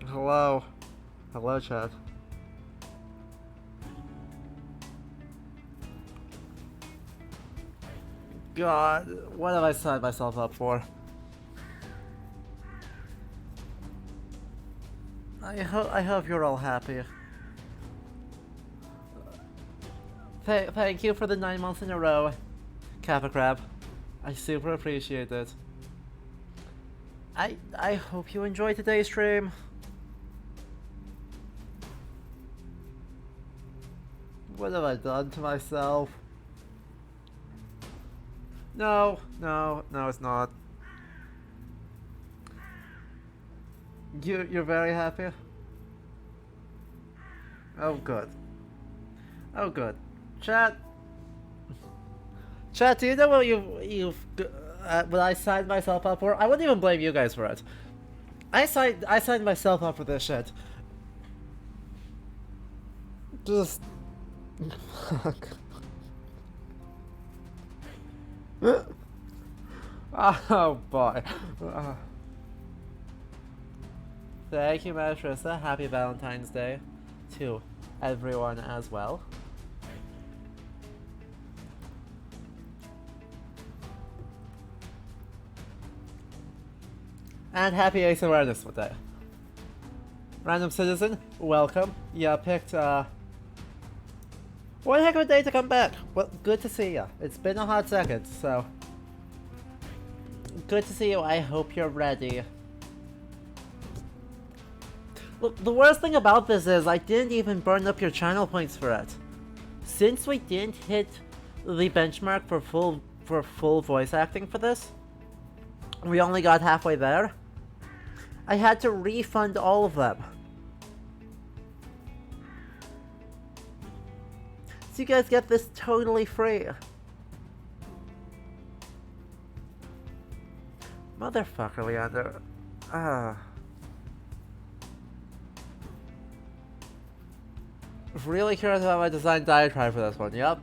Hello. Hello, chat. God, what have I signed myself up for? I hope you're all happy. Thank you for the 9 months in a row, Kappa Crab. I super appreciate it. I hope you enjoyed today's stream. What have I done to myself? No, it's not. You're very happy? Oh good. Oh good. Chat, do you know what what I signed myself up for? I wouldn't even blame you guys for it. I signed myself up for this shit. Just fuck. Oh boy. Thank you, Matrissa. Happy Valentine's Day to everyone as well. And happy Ace Awareness Day. Random Citizen, welcome. Yeah, picked, what a heck of a day to come back. Well, good to see you. It's been a hot second, so. Good to see you. I hope you're ready. Look, the worst thing about this is I didn't even burn up your channel points for it. Since we didn't hit the benchmark for full voice acting for this, we only got halfway there. I had to refund all of them. So you guys get this totally free. Motherfucker, Leander. Really curious about my design diatribe for this one. Yep.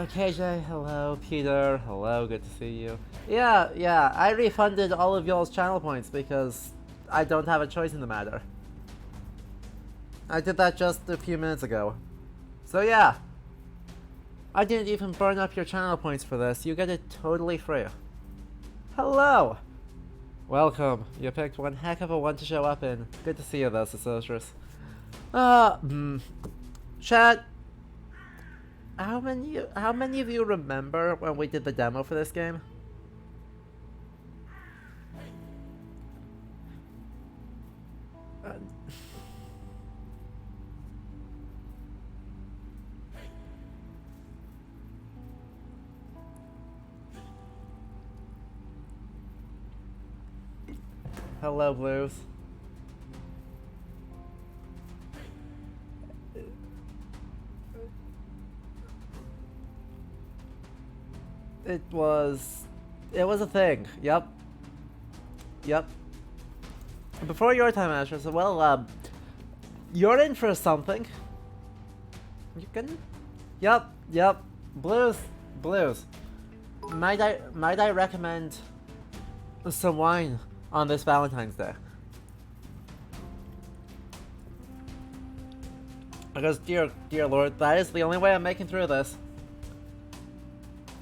KJ, hello. Peter, hello. Good to see you. Yeah. I refunded all of y'all's channel points because I don't have a choice in the matter. I did that just a few minutes ago. So yeah. I didn't even burn up your channel points for this. You get it totally free. Hello! Welcome. You picked one heck of a one to show up in. Good to see you though, Socialist. Chat. How many of you remember when we did the demo for this game? Hello, Blues. It was a thing. Yep. Before your time, Asher. So well, you're in for something. You can. Yep. Blues. Might I recommend some wine on this Valentine's Day? Because dear Lord, that is the only way I'm making through this.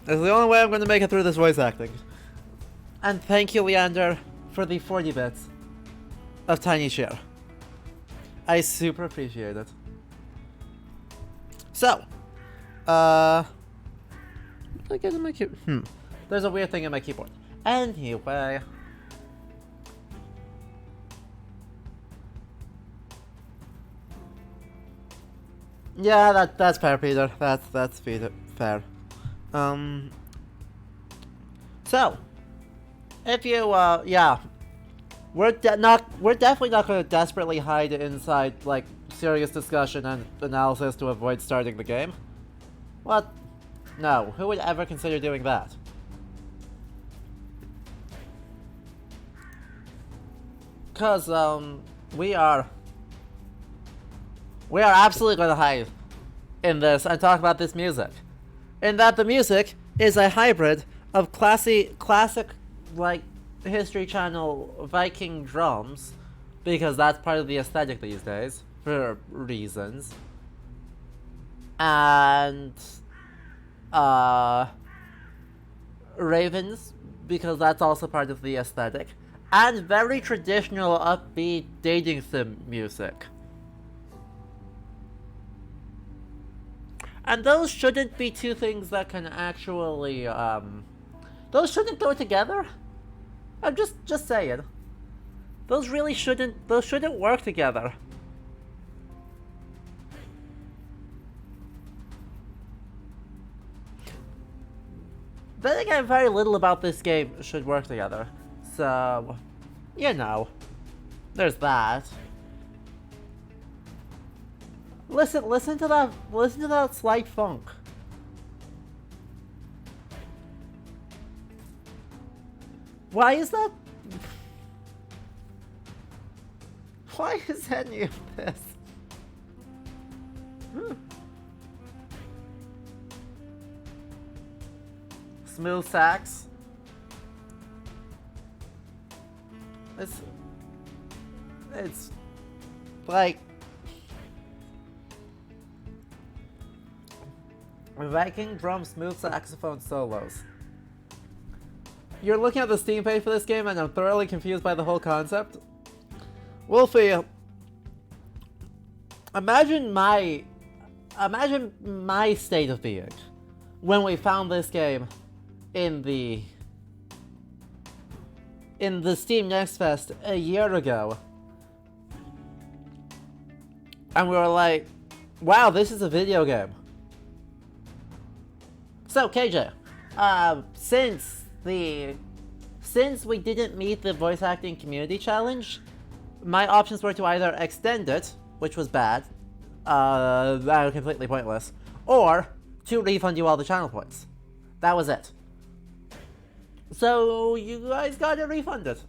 It's the only way I'm going to make it through this voice acting. And thank you, Leander, for the 40 bits of Tiny Share. I super appreciate it. So, what did I get in my keyboard? There's a weird thing in my keyboard. Anyway. Yeah, that's fair, Peter. That's fair. So, if you, yeah, we're definitely not going to desperately hide inside, like, serious discussion and analysis to avoid starting the game. What? No, who would ever consider doing that? Cause, we are absolutely going to hide in this and talk about this music. In that the music is a hybrid of classic like History Channel Viking drums, because that's part of the aesthetic these days for reasons, and ravens, because that's also part of the aesthetic, and very traditional upbeat dating sim music. And those shouldn't be two things that can actually, those shouldn't go together. I'm just saying. Those shouldn't work together. Then again, very little about this game should work together. So, you know, there's that. Listen to that slight funk. Why is that? Why is any of this? Smooth sax. It's like Viking drum smooth saxophone solos. You're looking at the Steam page for this game, and I'm thoroughly confused by the whole concept. Wolfie, imagine my state of being when we found this game in the Steam Next Fest a year ago, and we were like, "Wow, this is a video game." So KJ, since we didn't meet the voice acting community challenge, my options were to either extend it, which was bad, completely pointless, or to refund you all the channel points. That was it. So you guys got it refunded.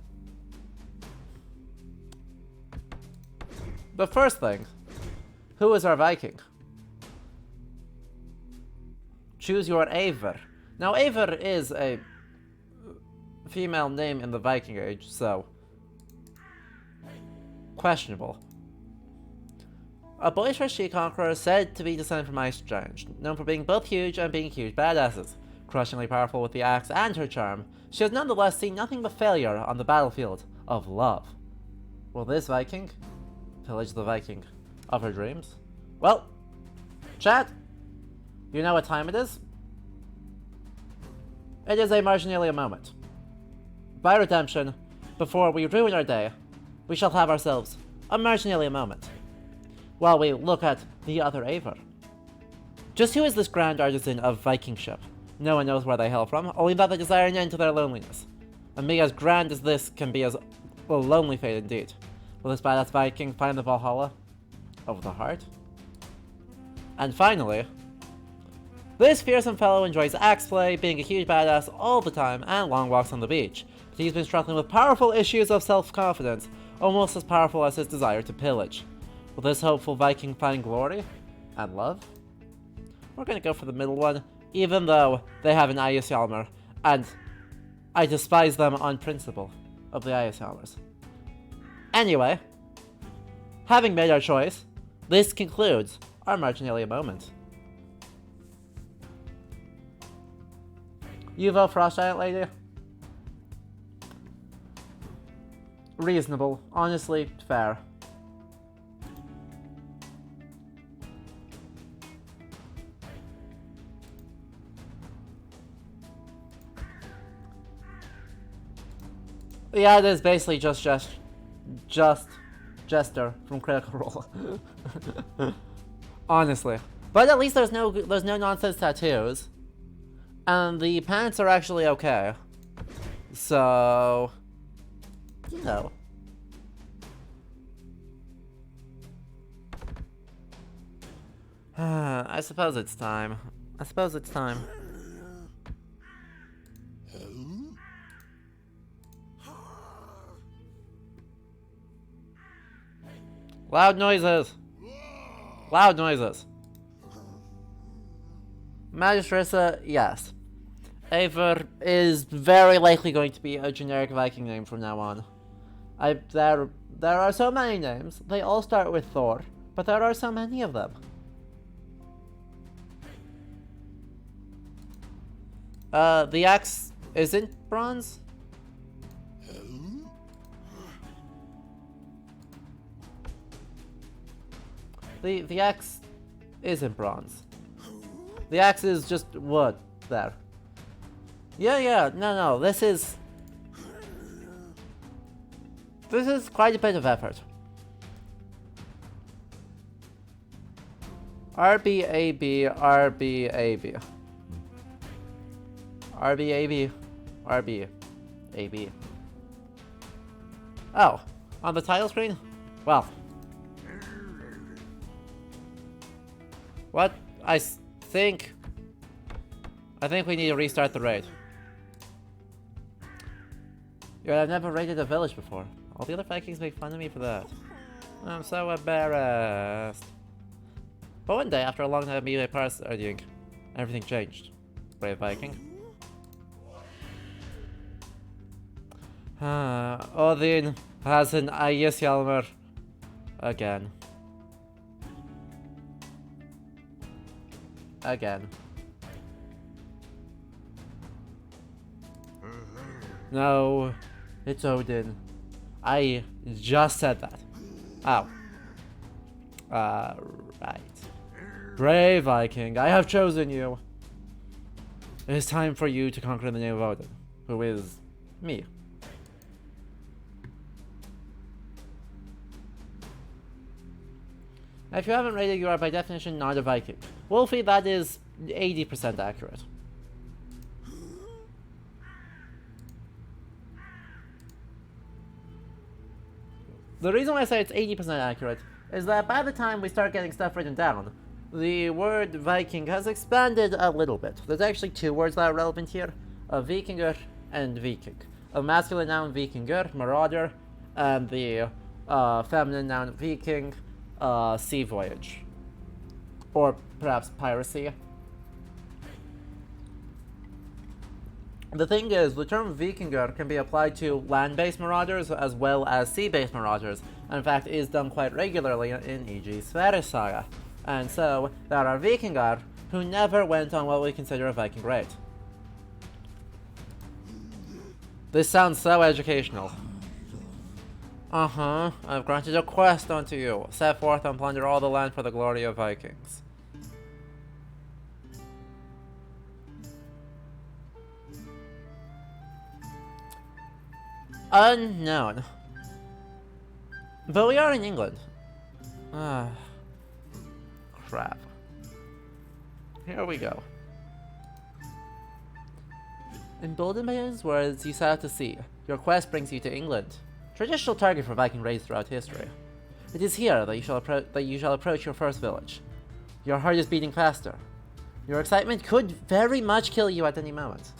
The first thing, who is our Viking? Choose your Eivor. Now, Eivor is a female name in the Viking Age, so questionable. A boisterous she-conqueror said to be descended from Ice Giant, known for being both huge and being huge badasses. Crushingly powerful with the axe and her charm, she has nonetheless seen nothing but failure on the battlefield of love. Will this Viking pillage the Viking of her dreams? Well, chat, you know what time it is? It is a marginalia moment. By redemption, before we ruin our day, we shall have ourselves a marginalia moment, while we look at the other Eivor. Just who is this grand artisan of Vikingship? No one knows where they hail from, only that they desire an end to their loneliness. And being as grand as this can be as a lonely fate indeed. Will this badass Viking find the Valhalla of the heart? And finally, this fearsome fellow enjoys axe play, being a huge badass all the time, and long walks on the beach. But he's been struggling with powerful issues of self-confidence, almost as powerful as his desire to pillage. Will this hopeful Viking find glory and love? We're gonna go for the middle one, even though they have an Ayashalmer, and I despise them on principle of the Ayashalmers. Anyway, having made our choice, this concludes our marginalia moment. You vote Frost Giant Lady? Reasonable. Honestly, fair. Yeah, it is basically just Jester from Critical Role. Honestly. But at least there's no nonsense tattoos. And the pants are actually okay. So, you know. I suppose it's time. Loud noises! Magistressa, yes. Eivor is very likely going to be a generic Viking name from now on. There are so many names. They all start with Thor, but there are so many of them. The axe isn't bronze? The axe isn't bronze. The axe is just wood there. Yeah, no, this is quite a bit of effort. RBAB, RBAB. RBAB, RBAB. Oh, on the title screen? Well. What? I think we need to restart the raid. Yeah, I've never raided a village before. All the other Vikings make fun of me for that. I'm so embarrassed. But one day, after a long time of melee partying, everything changed. Brave Viking. Odin has an Ægishjálmur again. Again. No, it's Odin. I just said that. Oh. Right. Brave Viking, I have chosen you. It is time for you to conquer the name of Odin, who is me. If you haven't raided, you are by definition not a Viking. Wolfie, that is 80% accurate. The reason why I say it's 80% accurate is that by the time we start getting stuff written down, the word Viking has expanded a little bit. There's actually two words that are relevant here, a Vikingur and Viking. A masculine noun Vikingur, marauder, and the feminine noun Viking, sea voyage. Or perhaps piracy. The thing is, the term Vikingur can be applied to land-based marauders as well as sea-based marauders, and in fact is done quite regularly in e.g. Sverre Saga. And so, there are Vikingar who never went on what we consider a Viking raid. This sounds so educational. I've granted a quest unto you. Set forth and plunder all the land for the glory of Vikings. Unknown. But we are in England. Crap. Here we go. Emboldened by his words, you set out to sea. Your quest brings you to England, traditional target for Viking raids throughout history. It is here that you shall approach your first village. Your heart is beating faster. Your excitement could very much kill you at any moment.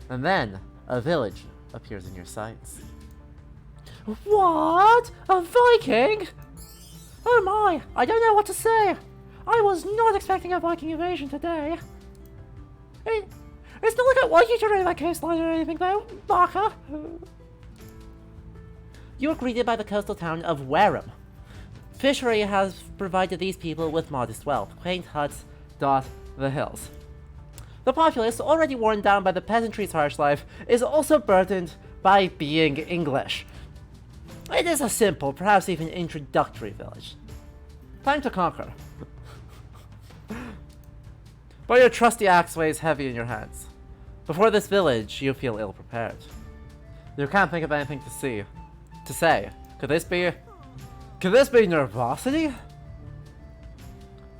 And then, a village appears in your sights. What? A Viking? Oh my, I don't know what to say. I was not expecting a Viking invasion today. It's not like I want you to raid my coastline or anything though, Baka. You are greeted by the coastal town of Wareham. Fishery has provided these people with modest wealth. Quaint huts dot the hills. The populace, already worn down by the peasantry's harsh life, is also burdened by being English. It is a simple, perhaps even introductory village. Time to conquer. But your trusty axe weighs heavy in your hands. Before this village, you feel ill-prepared. You can't think of anything to say. Could this be nervosity?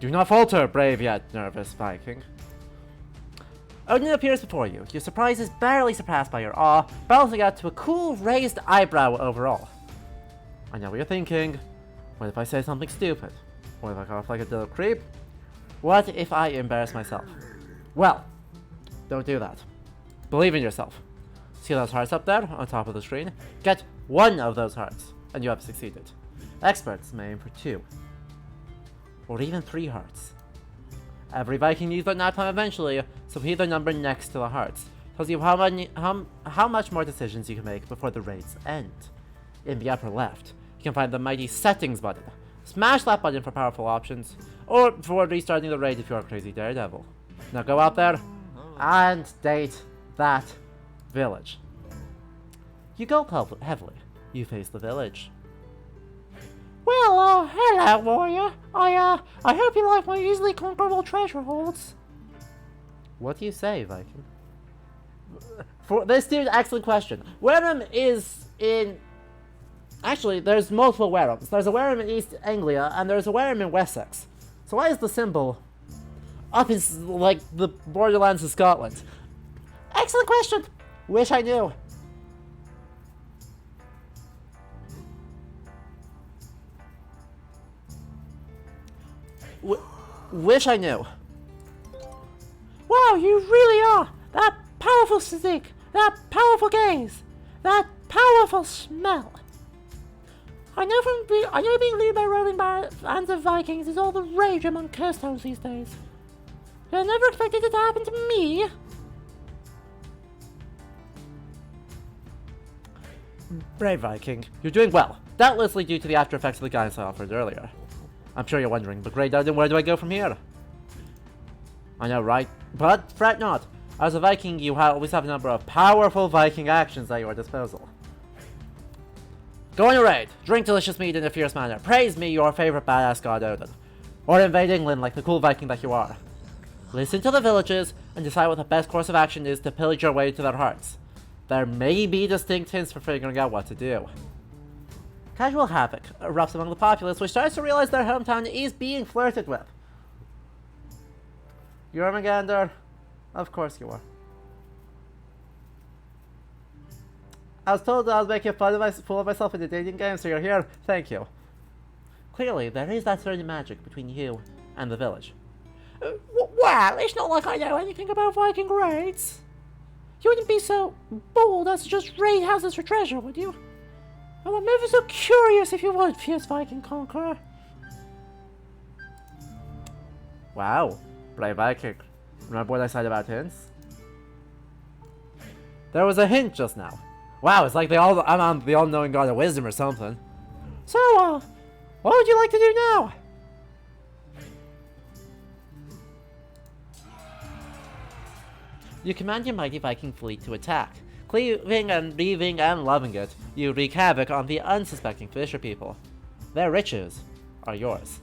Do not falter, brave yet nervous Viking. Odin appears before you. Your surprise is barely surpassed by your awe, balancing out to a cool raised eyebrow overall. I know what you're thinking. What if I say something stupid? What if I cough like a little creep? What if I embarrass myself? Well, don't do that. Believe in yourself. See those hearts up there on top of the screen? Get one of those hearts, and you have succeeded. Experts may aim for 2. Or even 3 hearts. Every Viking needs that nap time eventually, so hit the number next to the hearts. Tells you how much more decisions you can make before the raids end. In the upper left, you can find the mighty settings button. Smash that button for powerful options, or for restarting the raid if you're a crazy daredevil. Now go out there and date that village. You go heavily. You face the village. Well, hello, warrior. I hope you like my easily conquerable treasure hoards. What do you say, Viking? For this dude, excellent question. Wareham is in... Actually, there's multiple Warehams. There's a Wareham in East Anglia, and there's a Wareham in Wessex. So why is the symbol up in, like, the borderlands of Scotland? Excellent question! Wish I knew. Wish I knew. Wow, you really are! That powerful physique, that powerful gaze, that powerful smell. I know being led by roving bands of Vikings is all the rage among cursed homes these days. But I never expected it to happen to me. Brave Viking, you're doing well. Doubtlessly due to the after effects of the guidance I offered earlier. I'm sure you're wondering, but Grey Darden, where do I go from here? I know, right? But fret not. As a Viking, you always have a number of powerful Viking actions at your disposal. Go on your raid, drink delicious mead in a fierce manner, praise me, your favorite badass god Odin, or invade England like the cool Viking that you are. Listen to the villages and decide what the best course of action is to pillage your way to their hearts. There may be distinct hints for figuring out what to do. Casual havoc erupts among the populace, which starts to realize their hometown is being flirted with. Jormungandr? Of course you are. I was told that I was making fool of myself in the dating game, so you're here. Thank you. Clearly, there is that certain magic between you and the village. Well, it's not like I know anything about Viking raids. You wouldn't be so bold as to just raid houses for treasure, would you? Well, I'm ever so curious if you would, fierce Viking conqueror. Wow, brave Viking. Remember what I said about hints? There was a hint just now. Wow, it's like I'm on the all-knowing god of wisdom or something. So, what would you like to do now? You command your mighty Viking fleet to attack. Cleaving and leaving and loving it, you wreak havoc on the unsuspecting fisher people. Their riches are yours.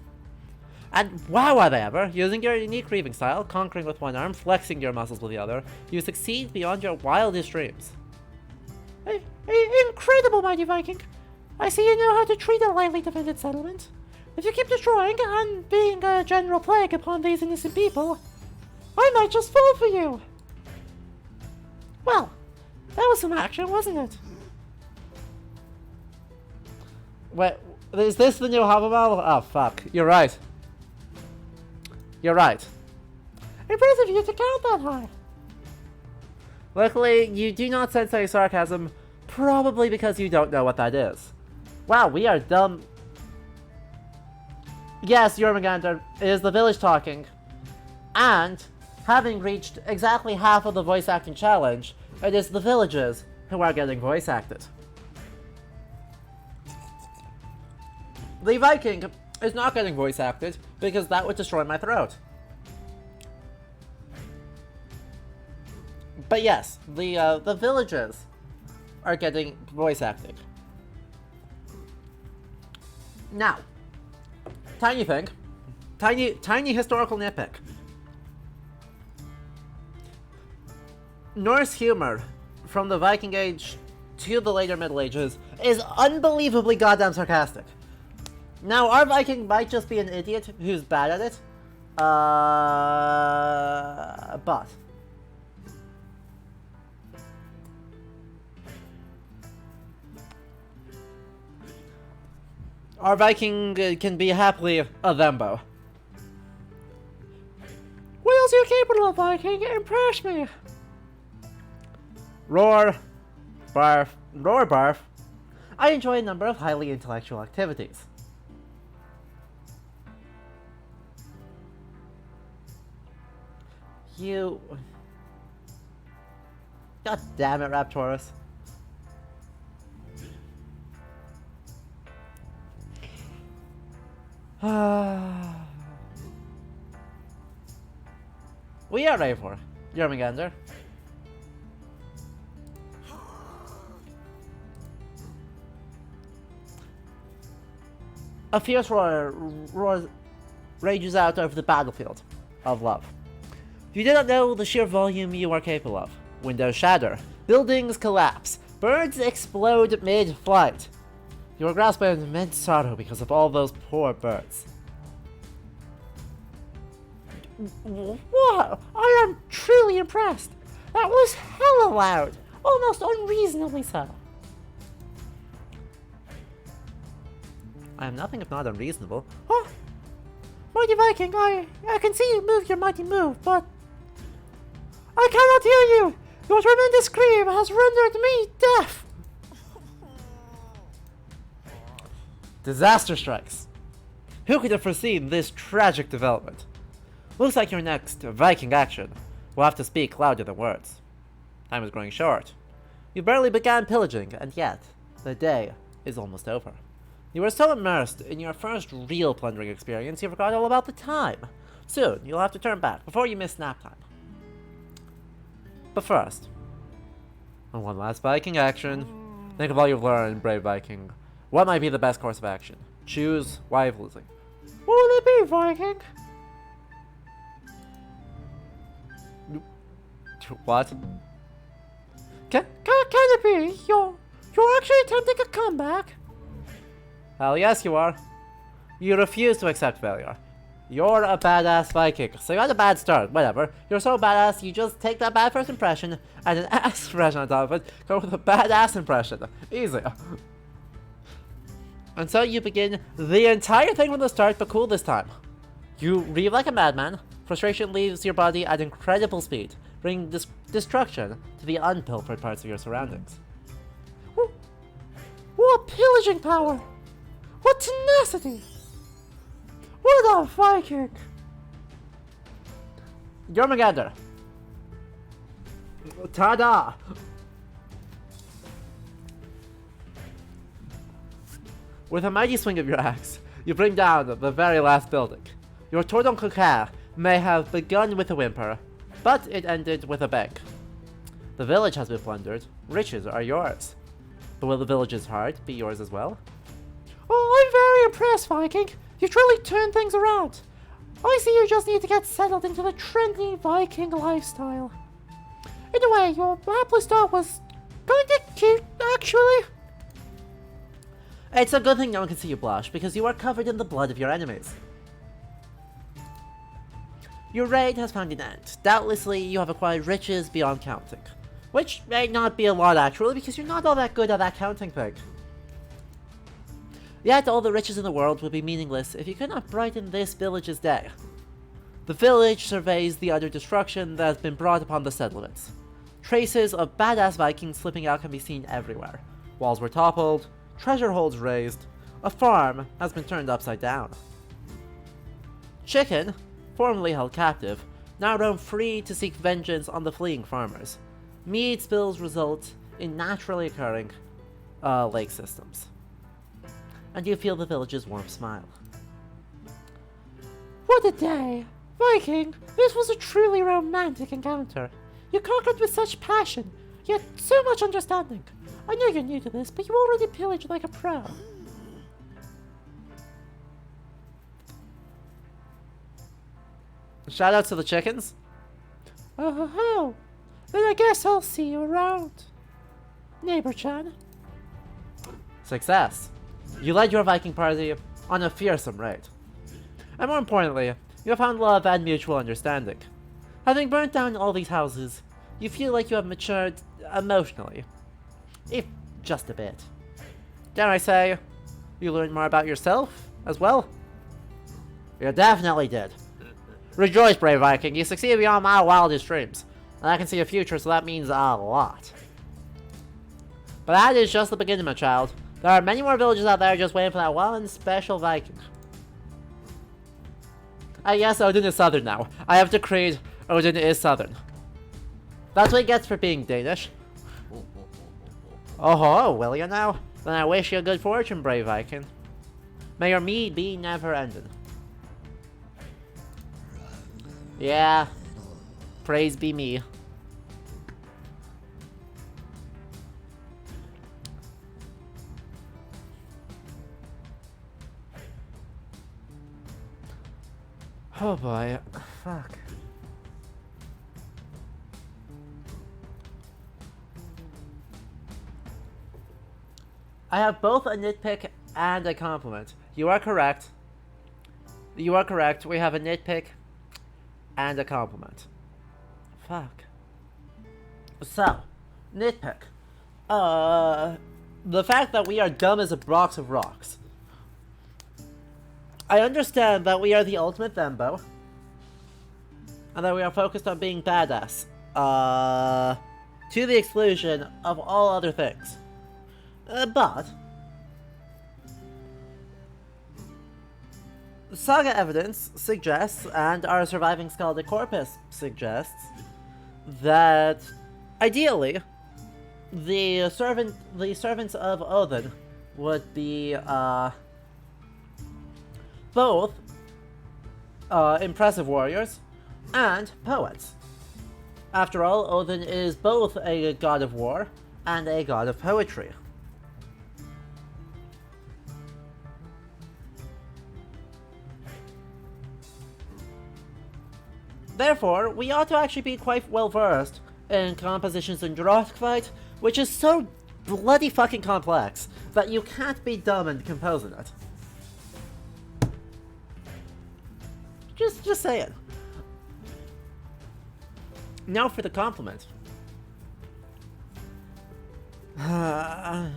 And wow, are they ever! Using your unique reaving style, conquering with one arm, flexing your muscles with the other, you succeed beyond your wildest dreams. Incredible, mighty Viking! I see you know how to treat a lightly defended settlement. If you keep destroying and being a general plague upon these innocent people, I might just fall for you! Well, that was some action, wasn't it? Wait, is this the new hover model? Oh, fuck. You're right. You're right. Impressive you to count that high. Luckily, you do not sense any sarcasm, probably because you don't know what that is. Wow, we are dumb. Yes, Jormungandr, it is the village talking. And, having reached exactly half of the voice acting challenge, it is the villagers who are getting voice acted. The Viking is not getting voice acted because that would destroy my throat. But yes, the villagers are getting voice acting. Now, tiny thing, tiny historical nitpick. Norse humor from the Viking Age to the later Middle Ages is unbelievably goddamn sarcastic. Now, our Viking might just be an idiot who's bad at it, but our Viking can be happily a thembo. What else are you capable of, Viking? Impress me! Roar, barf, roar, barf. I enjoy a number of highly intellectual activities. You... God damn it, Raptorus. We are ready for Jormungandr. A fierce roar rages out over the battlefield of love. You do not know the sheer volume you are capable of. Windows shatter, buildings collapse, birds explode mid-flight. You are grasped by an immense sorrow because of all those poor birds. What? I am truly impressed. That was hella loud, almost unreasonably so. I am nothing if not unreasonable. Huh? Mighty Viking, I can see you move your mighty move, but I cannot hear you! Your tremendous scream has rendered me deaf! Disaster strikes. Who could have foreseen this tragic development? Looks like your next Viking action will have to speak louder than words. Time is growing short. You barely began pillaging, and yet the day is almost over. You were so immersed in your first real plundering experience you forgot all about the time. Soon, you'll have to turn back before you miss nap time. But first, on one last Viking action, think of all you've learned, brave Viking. What might be the best course of action? Choose wisely. What will it be, Viking? What? Can it be? You're actually attempting a comeback? Hell yes you are. You refuse to accept failure. You're a badass Viking, so you had a bad start, whatever. You're so badass, you just take that bad first impression, and an ass impression on top of it, go with a badass impression. Easy. And so you begin the entire thing from the start, but cool this time. You read like a madman, frustration leaves your body at incredible speed, bringing destruction to the unpilfered parts of your surroundings. What pillaging power! What tenacity! What a Viking! Jormungandr. Ta-da! With a mighty swing of your axe, you bring down the very last building. Your tour de conquête may have begun with a whimper, but it ended with a bang. The village has been plundered. Riches are yours. But will the village's heart be yours as well? Oh, I'm very impressed, Viking. You truly turned things around. I see you just need to get settled into the trendy Viking lifestyle. In a way, your hapless start was kinda cute, actually. It's a good thing no one can see you blush, because you are covered in the blood of your enemies. Your raid has found an end. Doubtlessly, you have acquired riches beyond counting. Which may not be a lot, actually, because you're not all that good at that counting thing. Yet all the riches in the world would be meaningless if you could not brighten this village's day. The village surveys the utter destruction that has been brought upon the settlements. Traces of badass Vikings slipping out can be seen everywhere. Walls were toppled, treasure holes razed, a farm has been turned upside down. Chicken, formerly held captive, now roam free to seek vengeance on the fleeing farmers. Mead spills result in naturally occurring lake systems. And you feel the village's warm smile. What a day! Viking, this was a truly romantic encounter. You conquered with such passion, yet so much understanding. I know you're new to this, but you already pillaged like a pro. Shout out to the chickens. Oh, then I guess I'll see you around, Neighbor-chan. Success. You led your Viking party on a fearsome raid. And more importantly, you have found love and mutual understanding. Having burnt down all these houses, you feel like you have matured emotionally. If just a bit. Dare I say, you learned more about yourself as well? You definitely did. Rejoice, brave Viking, you succeeded beyond my wildest dreams. And I can see a future, so that means a lot. But that is just the beginning, my child. There are many more villages out there just waiting for that one special Viking. Yes, Odin is southern now. I have decreed Odin is southern. That's what he gets for being Danish. Oh, will you now? Then I wish you good fortune, brave Viking. May your mead be never ending. Yeah. Praise be me. Oh boy. Fuck. I have both a nitpick and a compliment. You are correct. You are correct. We have a nitpick and a compliment. Fuck. So, nitpick. The fact that we are dumb as a box of rocks. I understand that we are the ultimate thembo. And that we are focused on being badass. To the exclusion of all other things. But Saga evidence suggests, and our surviving Scalded Corpus suggests, that ideally the servants of Odin would be both impressive warriors and poets. After all, Odin is both a god of war and a god of poetry. Therefore, we ought to actually be quite well versed in compositions in Drothkvite, which is so bloody fucking complex that you can't be dumb in composing it. Just saying. Now for the compliment. I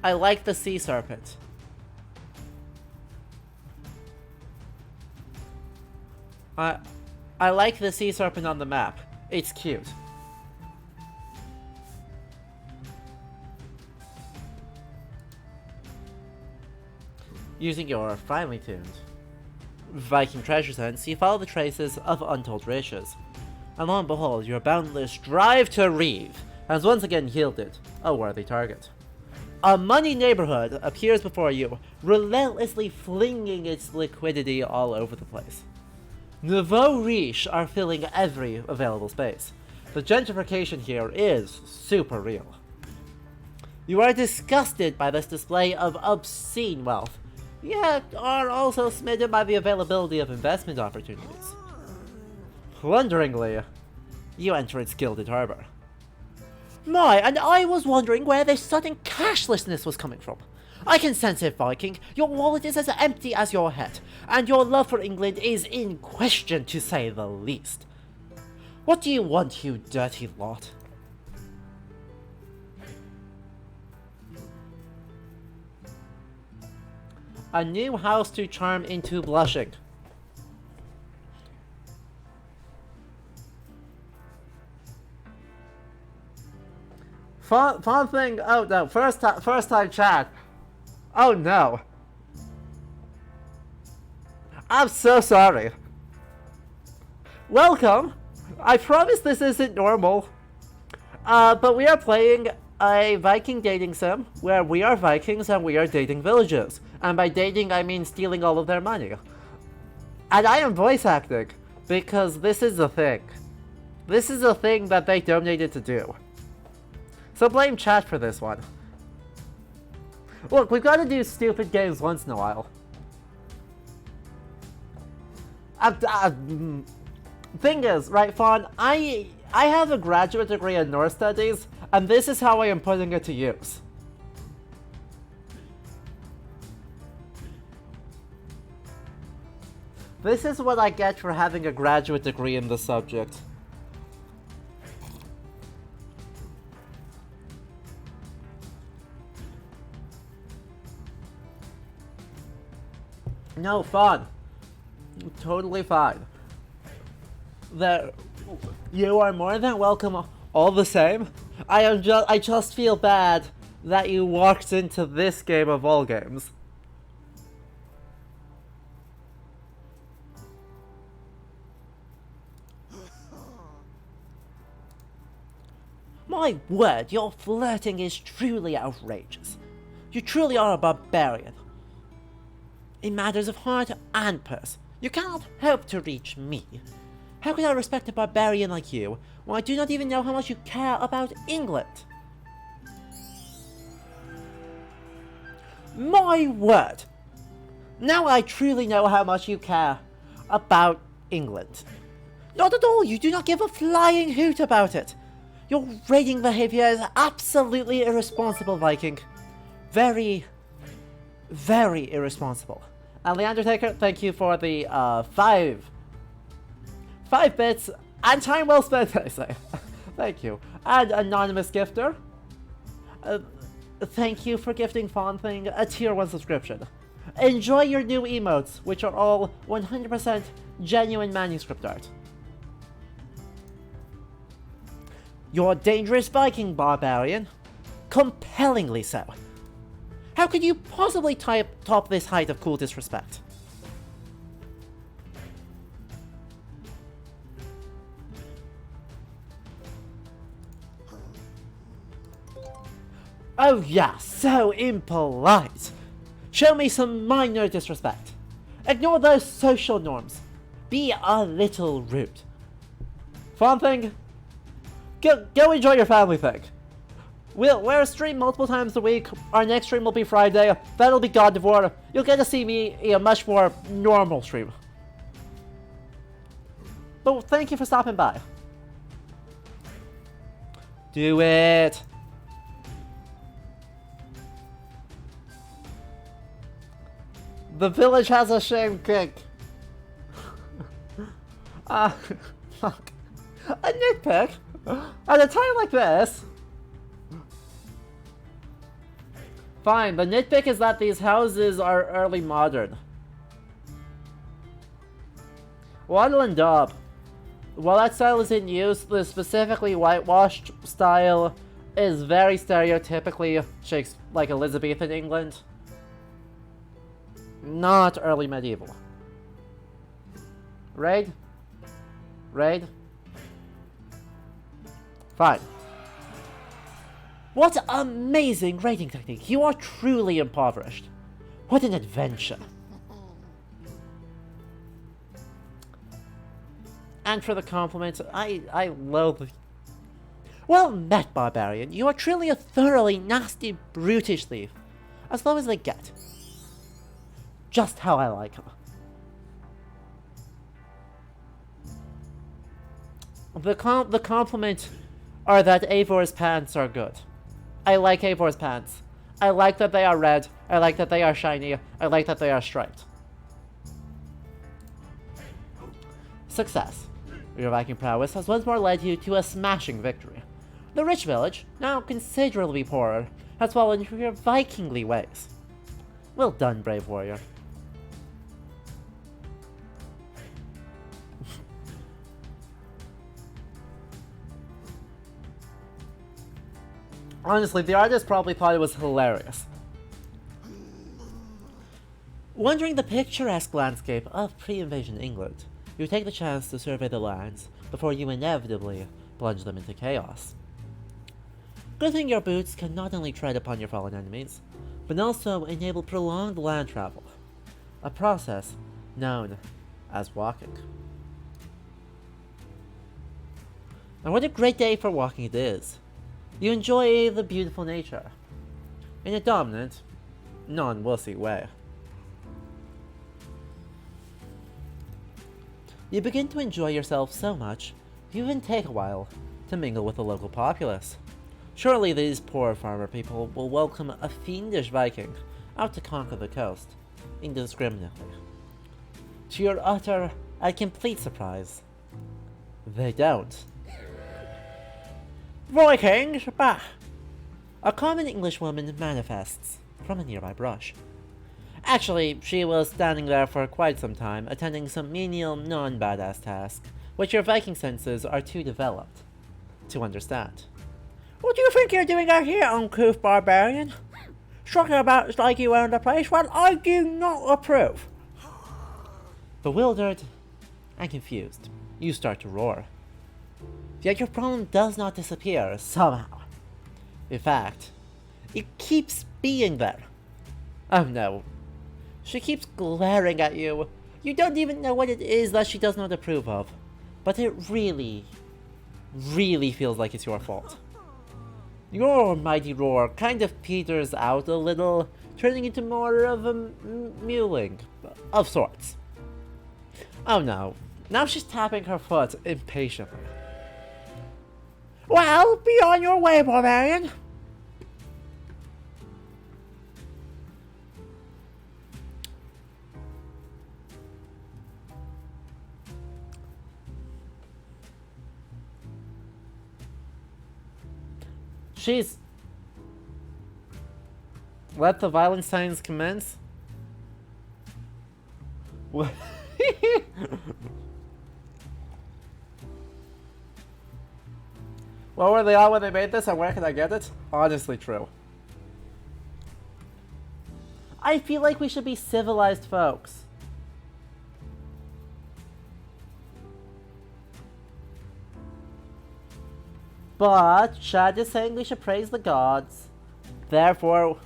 like the sea serpent. I like the sea serpent on the map. It's cute. Using your finely tuned Viking treasure sense, you follow the traces of untold riches. And lo and behold, your boundless drive to Reeve has once again yielded a worthy target. A money neighborhood appears before you, relentlessly flinging its liquidity all over the place. Nouveau riche are filling every available space. The gentrification here is super real. You are disgusted by this display of obscene wealth, yet are also smitten by the availability of investment opportunities. Wonderingly, you enter its gilded harbor. My, and I was wondering where this sudden cashlessness was coming from. I can sense it, Viking. Your wallet is as empty as your head, and your love for England is in question, to say the least. What do you want, you dirty lot? A new house to charm into blushing. Fun thing. Oh no! First time chat. Oh no! I'm so sorry. Welcome. I promise this isn't normal. But we are playing a Viking dating sim where we are Vikings and we are dating villages. And by dating, I mean stealing all of their money. And I am voice acting because this is a thing. This is a thing that they donated to do. So blame chat for this one. Look, we've got to do stupid games once in a while. Thing is, right, Fawn, I have a graduate degree in Norse Studies, and this is how I am putting it to use. This is what I get for having a graduate degree in the subject. No, fun. Totally fine. You are more than welcome all the same. I just feel bad that you walked into this game of all games. My word, your flirting is truly outrageous. You truly are a barbarian. In matters of heart and purse, you cannot hope to reach me. How can I respect a barbarian like you when I do not even know how much you care about England? My word! Now I truly know how much you care about England. Not at all, you do not give a flying hoot about it. Your raiding behavior is absolutely irresponsible, Viking. Very, very irresponsible. And The Undertaker, thank you for the 5 bits and time well spent, I say. Thank you. And Anonymous Gifter, thank you for gifting Fawn Thing a tier 1 subscription. Enjoy your new emotes, which are all 100% genuine manuscript art. You're a dangerous Viking barbarian. Compellingly so. How could you possibly top this height of cool disrespect? Oh yeah, so impolite. Show me some minor disrespect. Ignore those social norms. Be a little rude. Fun thing? Go enjoy your family thing. We'll stream multiple times a week. Our next stream will be Friday. That'll be God of War. You'll get to see me in a much more normal stream. But thank you for stopping by. Do it. The village has a shame kick. Fuck. A nitpick? At a time like this? Fine, the nitpick is that these houses are early modern. Waddle and Daub. While that style is in use, the specifically whitewashed style is very stereotypically like Elizabethan England. Not early medieval. Raid? Raid? Fine. What amazing raiding technique! You are truly impoverished. What an adventure. And for the compliment, I loathe... Well met, barbarian. You are truly a thoroughly nasty, brutish thief. As low as they get. Just how I like him. The compliment are that Eivor's pants are good. I like Eivor's pants. I like that they are red. I like that they are shiny. I like that they are striped. Success. Your Viking prowess has once more led you to a smashing victory. The rich village, now considerably poorer, has fallen into your Vikingly ways. Well done, brave warrior. Honestly, the artist probably thought it was hilarious. Wandering the picturesque landscape of pre-invasion England, you take the chance to survey the lands before you inevitably plunge them into chaos. Good thing your boots can not only tread upon your fallen enemies, but also enable prolonged land travel, a process known as walking. And what a great day for walking it is. You enjoy the beautiful nature, in a dominant, non-wussy way. You begin to enjoy yourself so much, you even take a while to mingle with the local populace. Surely these poor farmer people will welcome a fiendish Viking out to conquer the coast, indiscriminately. To your utter and complete surprise, they don't. Vikings, bah! A common English woman manifests from a nearby brush. Actually, she was standing there for quite some time, attending some menial, non-badass task, which your Viking senses are too developed to understand. What do you think you're doing out here, uncouth barbarian? Strutting about like you own the place? Well, I do not approve. Bewildered and confused, you start to roar. Yet your problem does not disappear, somehow. In fact, it keeps being there. Oh no. She keeps glaring at you. You don't even know what it is that she does not approve of. But it really, really feels like it's your fault. Your mighty roar kind of peters out a little, turning into more of a mewling of sorts. Oh no. Now she's tapping her foot impatiently. Well, be on your way, barbarian. She's... Let the violent signs commence? What? What were they on when they made this, and where can I get it? Honestly true. I feel like we should be civilized folks. But Chad is saying we should praise the gods. Therefore,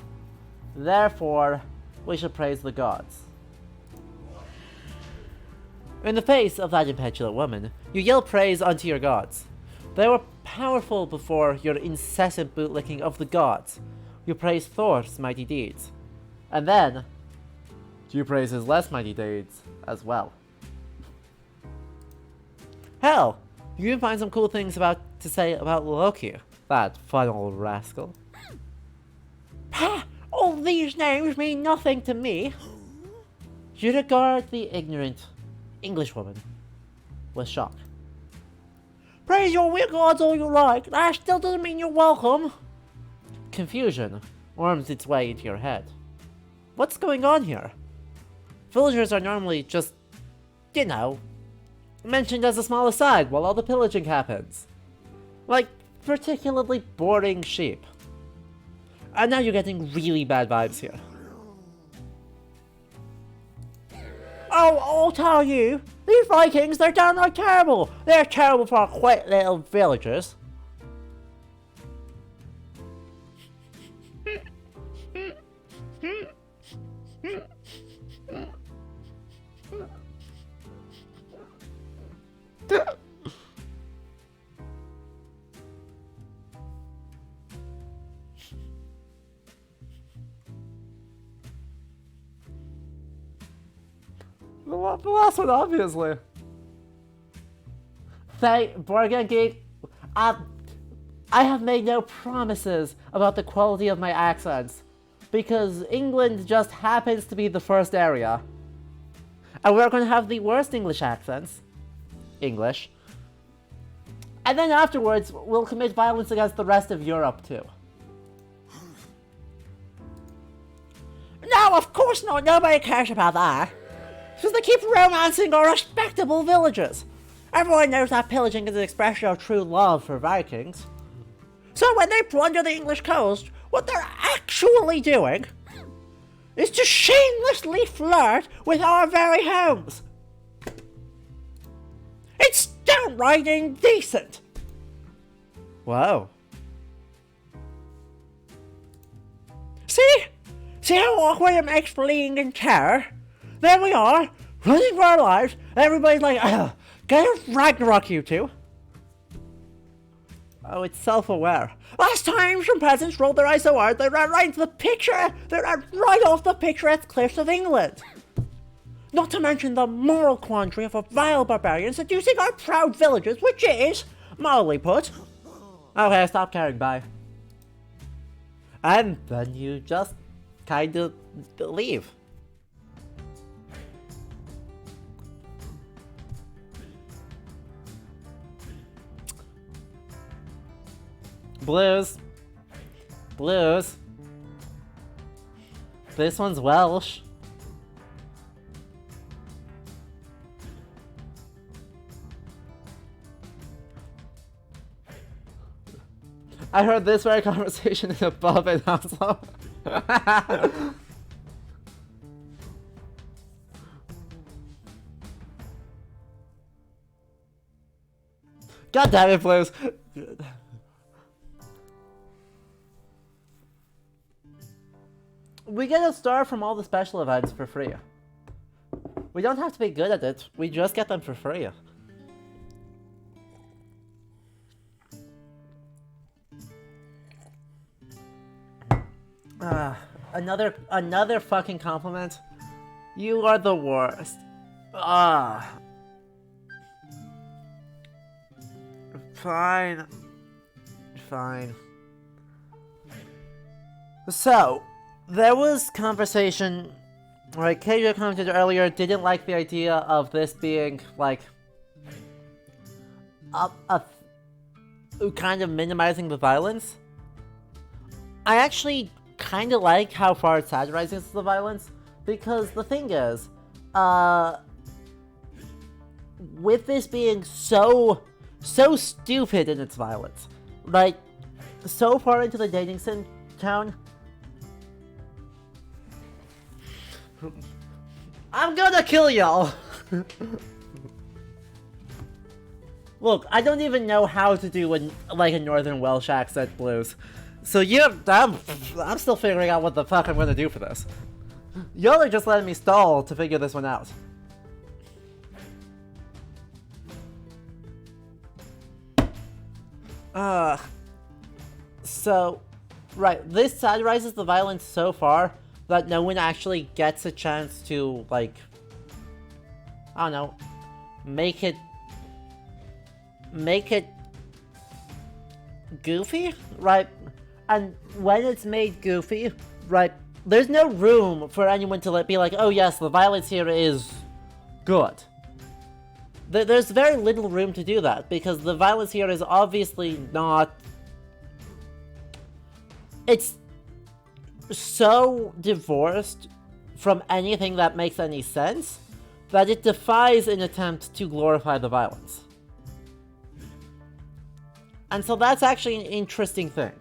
we should praise the gods. In the face of that impetulant woman, you yell praise unto your gods. They were powerful before your incessant bootlicking of the gods. You praise Thor's mighty deeds. And then, you praise his less mighty deeds as well. Hell, you can find some cool things to say about Loki, that fun old rascal. All these names mean nothing to me. You regard the ignorant Englishwoman with shock. Praise your weird gods all you like, that still doesn't mean you're welcome. Confusion worms its way into your head. What's going on here? Villagers are normally just, you know, mentioned as a small aside while all the pillaging happens. Like, particularly boring sheep. And now you're getting really bad vibes here. Oh, I'll tell you, these Vikings, they're downright terrible. They're terrible for quite little villagers. The last one, obviously. Bargain Geek, I have made no promises about the quality of my accents, because England just happens to be the first area. And we're going to have the worst English accents. English. And then afterwards, we'll commit violence against the rest of Europe, too. No, of course not. Nobody cares about that. Because they keep romancing our respectable villagers. Everyone knows that pillaging is an expression of true love for Vikings. So when they plunder the English coast, what they're actually doing is to shamelessly flirt with our very homes. It's downright indecent. Wow. See? See how awkward it makes fleeing in terror? There we are, running for our lives, and everybody's like, get a Ragnarok, you two. Oh, it's self-aware. Last time some peasants rolled their eyes so hard, they ran right into the picture, they ran right off the picturesque cliffs of England. Not to mention the moral quandary of a vile barbarian seducing our proud villagers, which is, mildly put. Okay, stop caring, bye. And then you just kinda leave. Blues. Blues. This one's Welsh. I heard this very conversation in a pub in Oslo. God damn it, Blues! We get a star from all the special events for free. We don't have to be good at it, we just get them for free. Another fucking compliment. You are the worst. Fine. Fine. So, there was conversation, right? Keija commented earlier, didn't like the idea of this being, like, kind of minimizing the violence. I actually kind of like how far it satirizes the violence, because the thing is, with this being so stupid in its violence, right, so far into the dating sim town, I'm gonna kill y'all! Look, I don't even know how to do a Northern Welsh accent, Blues. So I'm still figuring out what the fuck I'm gonna do for this. Y'all are just letting me stall to figure this one out. So, right, this satirizes the violence so far that no one actually gets a chance to, like, I don't know, make it goofy, right? And when it's made goofy, right, there's no room for anyone to be like, oh yes, the violence here is good. There's very little room to do that, because the violence here is obviously not... It's so divorced from anything that makes any sense that it defies an attempt to glorify the violence. And so that's actually an interesting thing.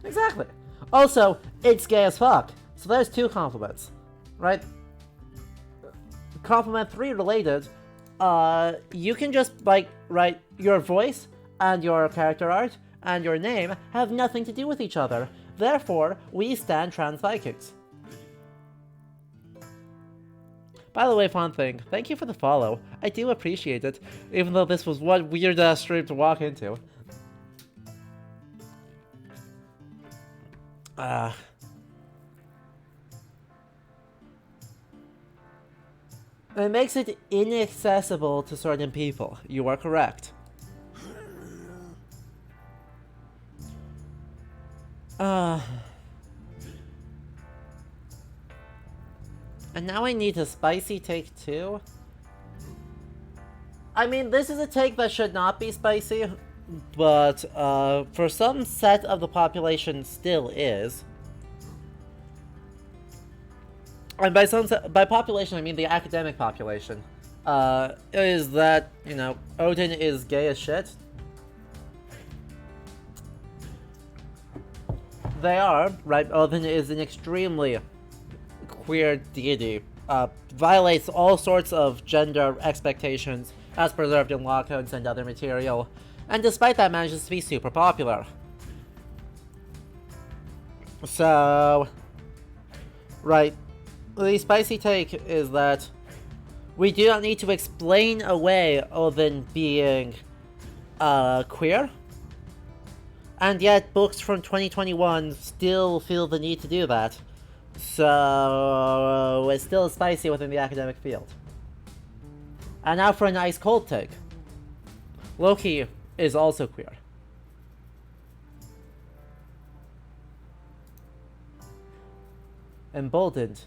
Exactly. Also, it's gay as fuck. So there's 2 compliments, right? Compliment 3 related, you can just, like, write your voice and your character art and your name have nothing to do with each other. Therefore, we stand trans Vikings. By the way, fun thing, thank you for the follow. I do appreciate it, even though this was one weird-ass stream to walk into. It makes it inaccessible to certain people. You are correct. And now I need a spicy take too. I mean, this is a take that should not be spicy, but for some set of the population still is. And by population I mean the academic population. Is that, you know, Odin is gay as shit. They are, right? Odin is an extremely queer deity. Violates all sorts of gender expectations as preserved in law codes and other material, and despite that manages to be super popular. So, right, the spicy take is that we do not need to explain away Odin being queer, and yet books from 2021 still feel the need to do that. So it's still spicy within the academic field. And now for a nice cold take. Loki is also queer. Emboldened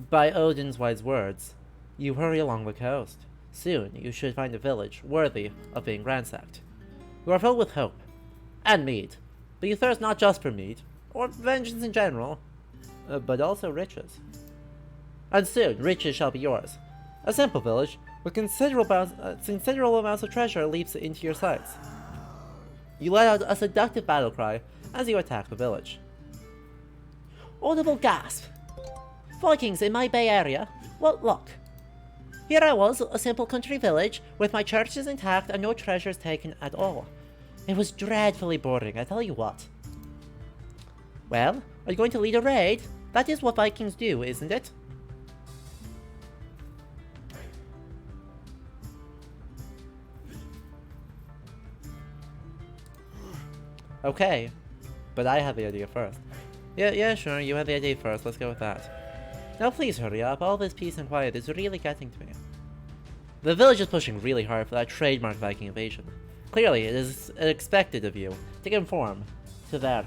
by Odin's wise words, you hurry along the coast. Soon you should find a village worthy of being ransacked. You are filled with hope and mead, but you thirst not just for mead or vengeance in general, but also riches. And soon riches shall be yours. A simple village with considerable amounts of treasure leaps into your sights. You let out a seductive battle cry as you attack the village. Audible gasp. Vikings in my Bay Area? What luck. Here I was, a simple country village, with my churches intact and no treasures taken at all. It was dreadfully boring, I tell you what. Well, are you going to lead a raid? That is what Vikings do, isn't it? Okay, but I had the idea first. Yeah, sure, you had the idea first, let's go with that. Now please hurry up, all this peace and quiet is really getting to me. The village is pushing really hard for that trademark Viking invasion. Clearly, it is expected of you to conform to their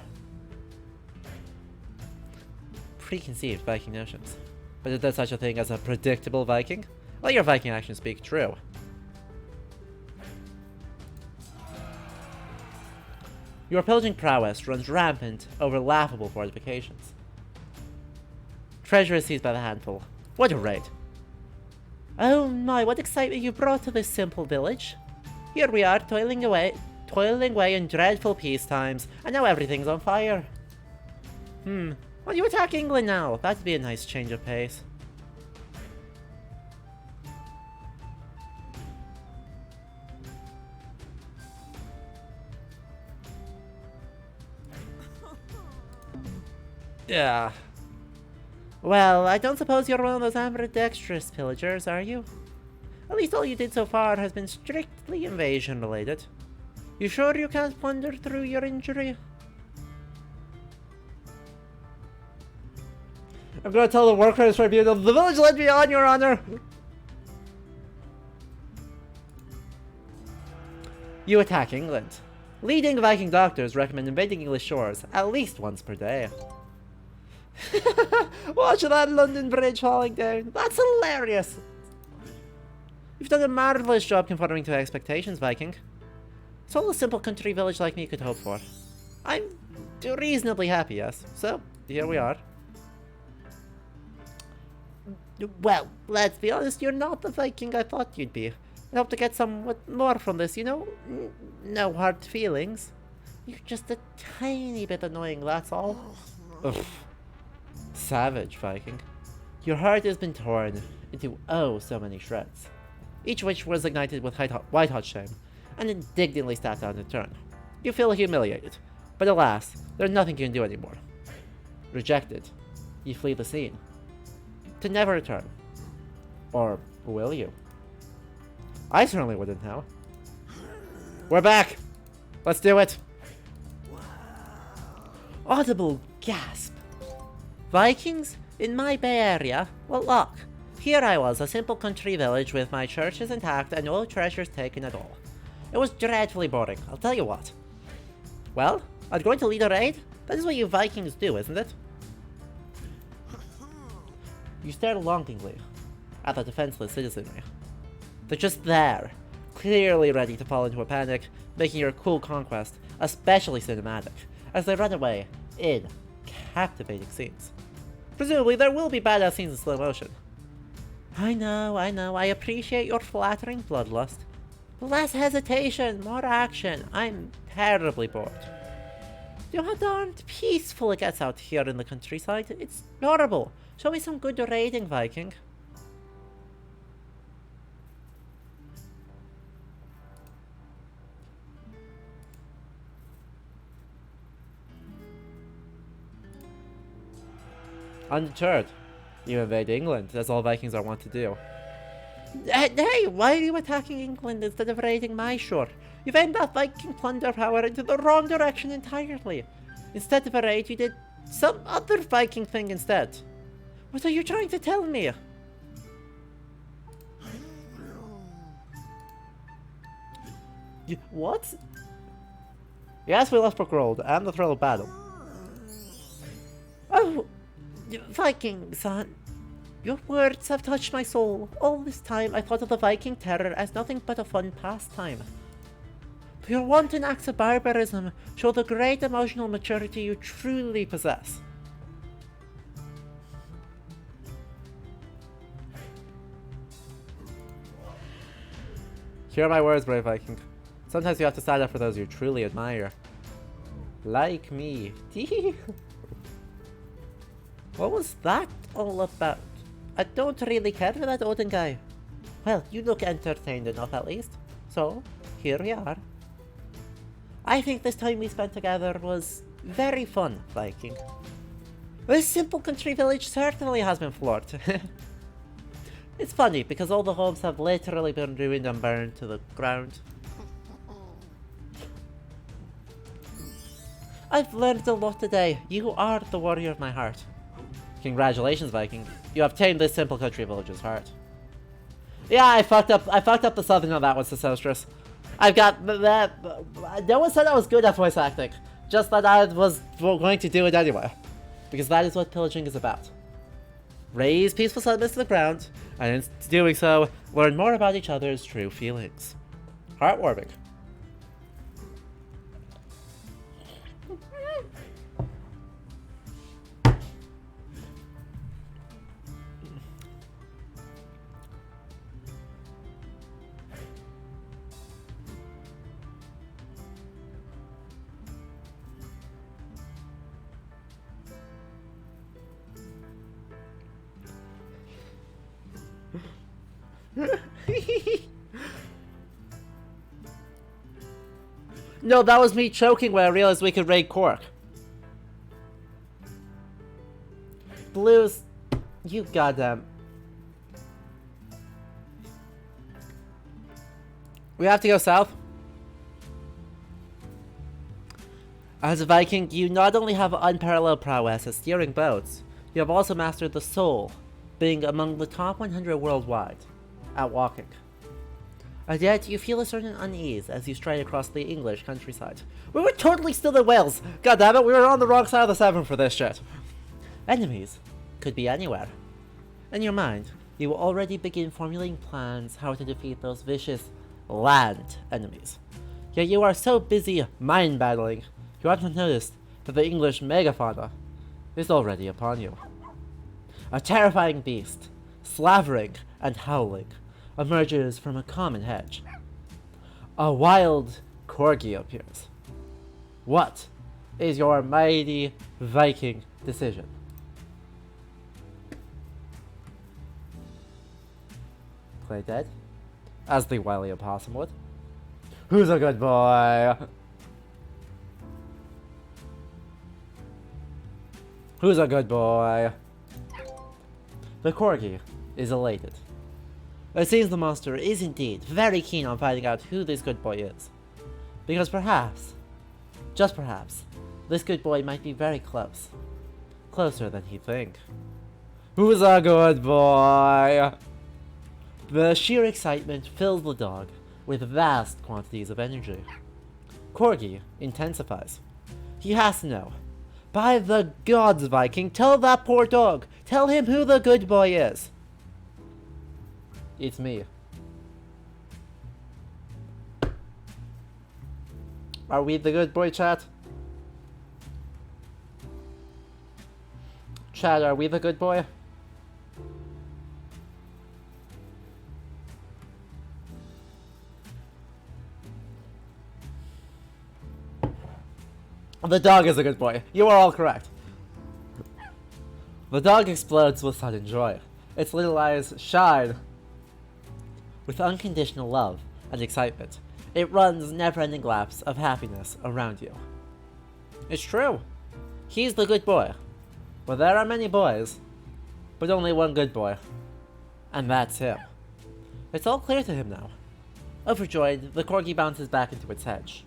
preconceived Viking notions. But is there such a thing as a predictable Viking? Well, your Viking actions speak true. Your pillaging prowess runs rampant over laughable fortifications. Treasure is seized by the handful. What a raid! Oh my, what excitement you brought to this simple village. Here we are, toiling away in dreadful peace times, and now everything's on fire. Will you attack England now? That'd be a nice change of pace. Yeah. Well, I don't suppose you're one of those ambidextrous pillagers, are you? At least all you did so far has been strictly invasion-related. You sure you can't plunder through your injury? I'm gonna tell the Workers' Tribunal the village led me on, Your Honor! You attack England. Leading Viking doctors recommend invading English shores at least once per day. Watch that London Bridge falling down. That's hilarious. You've done a marvelous job conforming to expectations, Viking. It's all a simple country village like me could hope for. I'm reasonably happy, yes. So, here we are. Well, let's be honest, you're not the Viking I thought you'd be. I hope to get somewhat more from this, you know? No hard feelings. You're just a tiny bit annoying, that's all. Ugh. Savage, Viking. Your heart has been torn into oh so many shreds, each which was ignited with white-hot shame, and indignantly stabbed out in turn. You feel humiliated, but alas, there's nothing you can do anymore. Rejected, you flee the scene, to never return. Or will you? I certainly wouldn't now. We're back! Let's do it! Audible gasp. Vikings? In my Bay Area? Well, look. Here I was, a simple country village with my churches intact and no treasures taken at all. It was dreadfully boring, I'll tell you what. Well, are you going to lead a raid? That is what you Vikings do, isn't it? You stare longingly at the defenseless citizenry. They're just there, clearly ready to fall into a panic, making your cool conquest especially cinematic, as they run away in captivating scenes. Presumably there will be badass scenes in slow motion. I know, I appreciate your flattering bloodlust. Less hesitation, more action. I'm terribly bored. Do you know how darned peaceful it gets out here in the countryside? It's horrible. Show me some good raiding, Viking. Undeterred. You invade England. That's all Vikings are wont to do. Hey, why are you attacking England instead of raiding my shore? You've aimed that Viking plunder power into the wrong direction entirely. Instead of a raid, you did some other Viking thing instead. What are you trying to tell me? What? Yes, we left Brookrold and the thrill of battle. Oh, Viking, son. Your words have touched my soul. All this time I thought of the Viking terror as nothing but a fun pastime. But your wanton acts of barbarism show the great emotional maturity you truly possess. Hear my words, brave Viking. Sometimes you have to stand up for those you truly admire. Like me. What was that all about? I don't really care for that Odin guy. Well, you look entertained enough at least. So, here we are. I think this time we spent together was very fun, Viking. This simple country village certainly has been floored. It's funny, because all the homes have literally been ruined and burned to the ground. I've learned a lot today. You are the warrior of my heart. Congratulations, Viking. You have tamed this simple country village's heart. Yeah, I fucked up the southern on that one, Sesostrus. I've got that. No one said I was good at voice acting. Just that I was going to do it anyway. Because that is what pillaging is about. Raise peaceful settlements to the ground, and in doing so, learn more about each other's true feelings. Heartwarming. No, that was me choking when I realized we could raid Cork. Blues, you goddamn. We have to go south. As a Viking, you not only have unparalleled prowess at steering boats, you have also mastered the soul, being among the top 100 worldwide at walking. And yet, you feel a certain unease as you stride across the English countryside. We were totally still in Wales! God damn it, we were on the wrong side of the 7 for this shit. Enemies could be anywhere. In your mind, you will already begin formulating plans how to defeat those vicious land enemies. Yet you are so busy mind battling, you haven't noticed that the English megafauna is already upon you. A terrifying beast, slavering and howling, emerges from a common hedge. A wild corgi appears. What is your mighty Viking decision? Play dead, as the wily opossum would. Who's a good boy? Who's a good boy? The corgi is elated. It seems the monster is indeed very keen on finding out who this good boy is. Because perhaps, just perhaps, this good boy might be very close. Closer than he'd think. Who's a good boy? The sheer excitement fills the dog with vast quantities of energy. Corgi intensifies. He has to know. By the gods, Viking, tell that poor dog! Tell him who the good boy is! It's me. Are we the good boy, chat? Chat, are we the good boy? The dog is a good boy. You are all correct. The dog explodes with sudden joy. Its little eyes shine with unconditional love and excitement. It runs never-ending laps of happiness around you. It's true. He's the good boy. Well, there are many boys, but only one good boy. And that's him. It's all clear to him now. Overjoyed, the corgi bounces back into its hedge.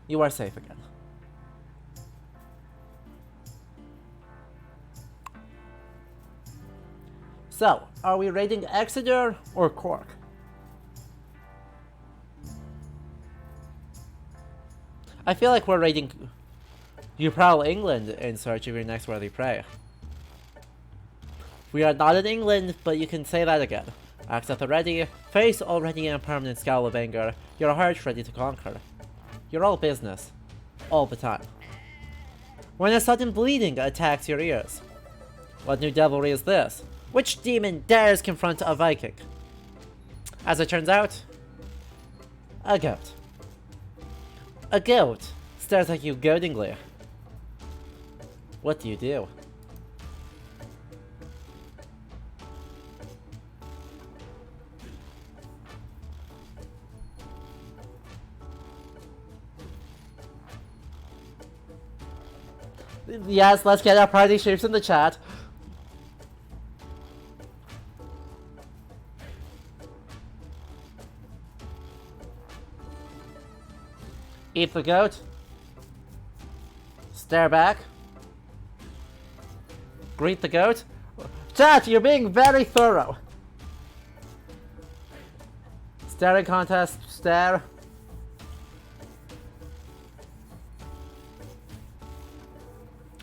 You are safe again. So, are we raiding Exeter or Cork? I feel like we're raiding You prowl England in search of your next worthy prey. We are not in England, but you can say that again. Axe at the ready, face already in a permanent scowl of anger, your heart ready to conquer. You're all business. All the time. When a sudden bleeding attacks your ears. What new devilry is this? Which demon dares confront a Viking? As it turns out, a goat. A goat stares at you goadingly. What do you do? Yes, let's get our party shapes in the chat. Eat the goat. Stare back. Greet the goat. Chat, you're being very thorough. Staring contest, stare.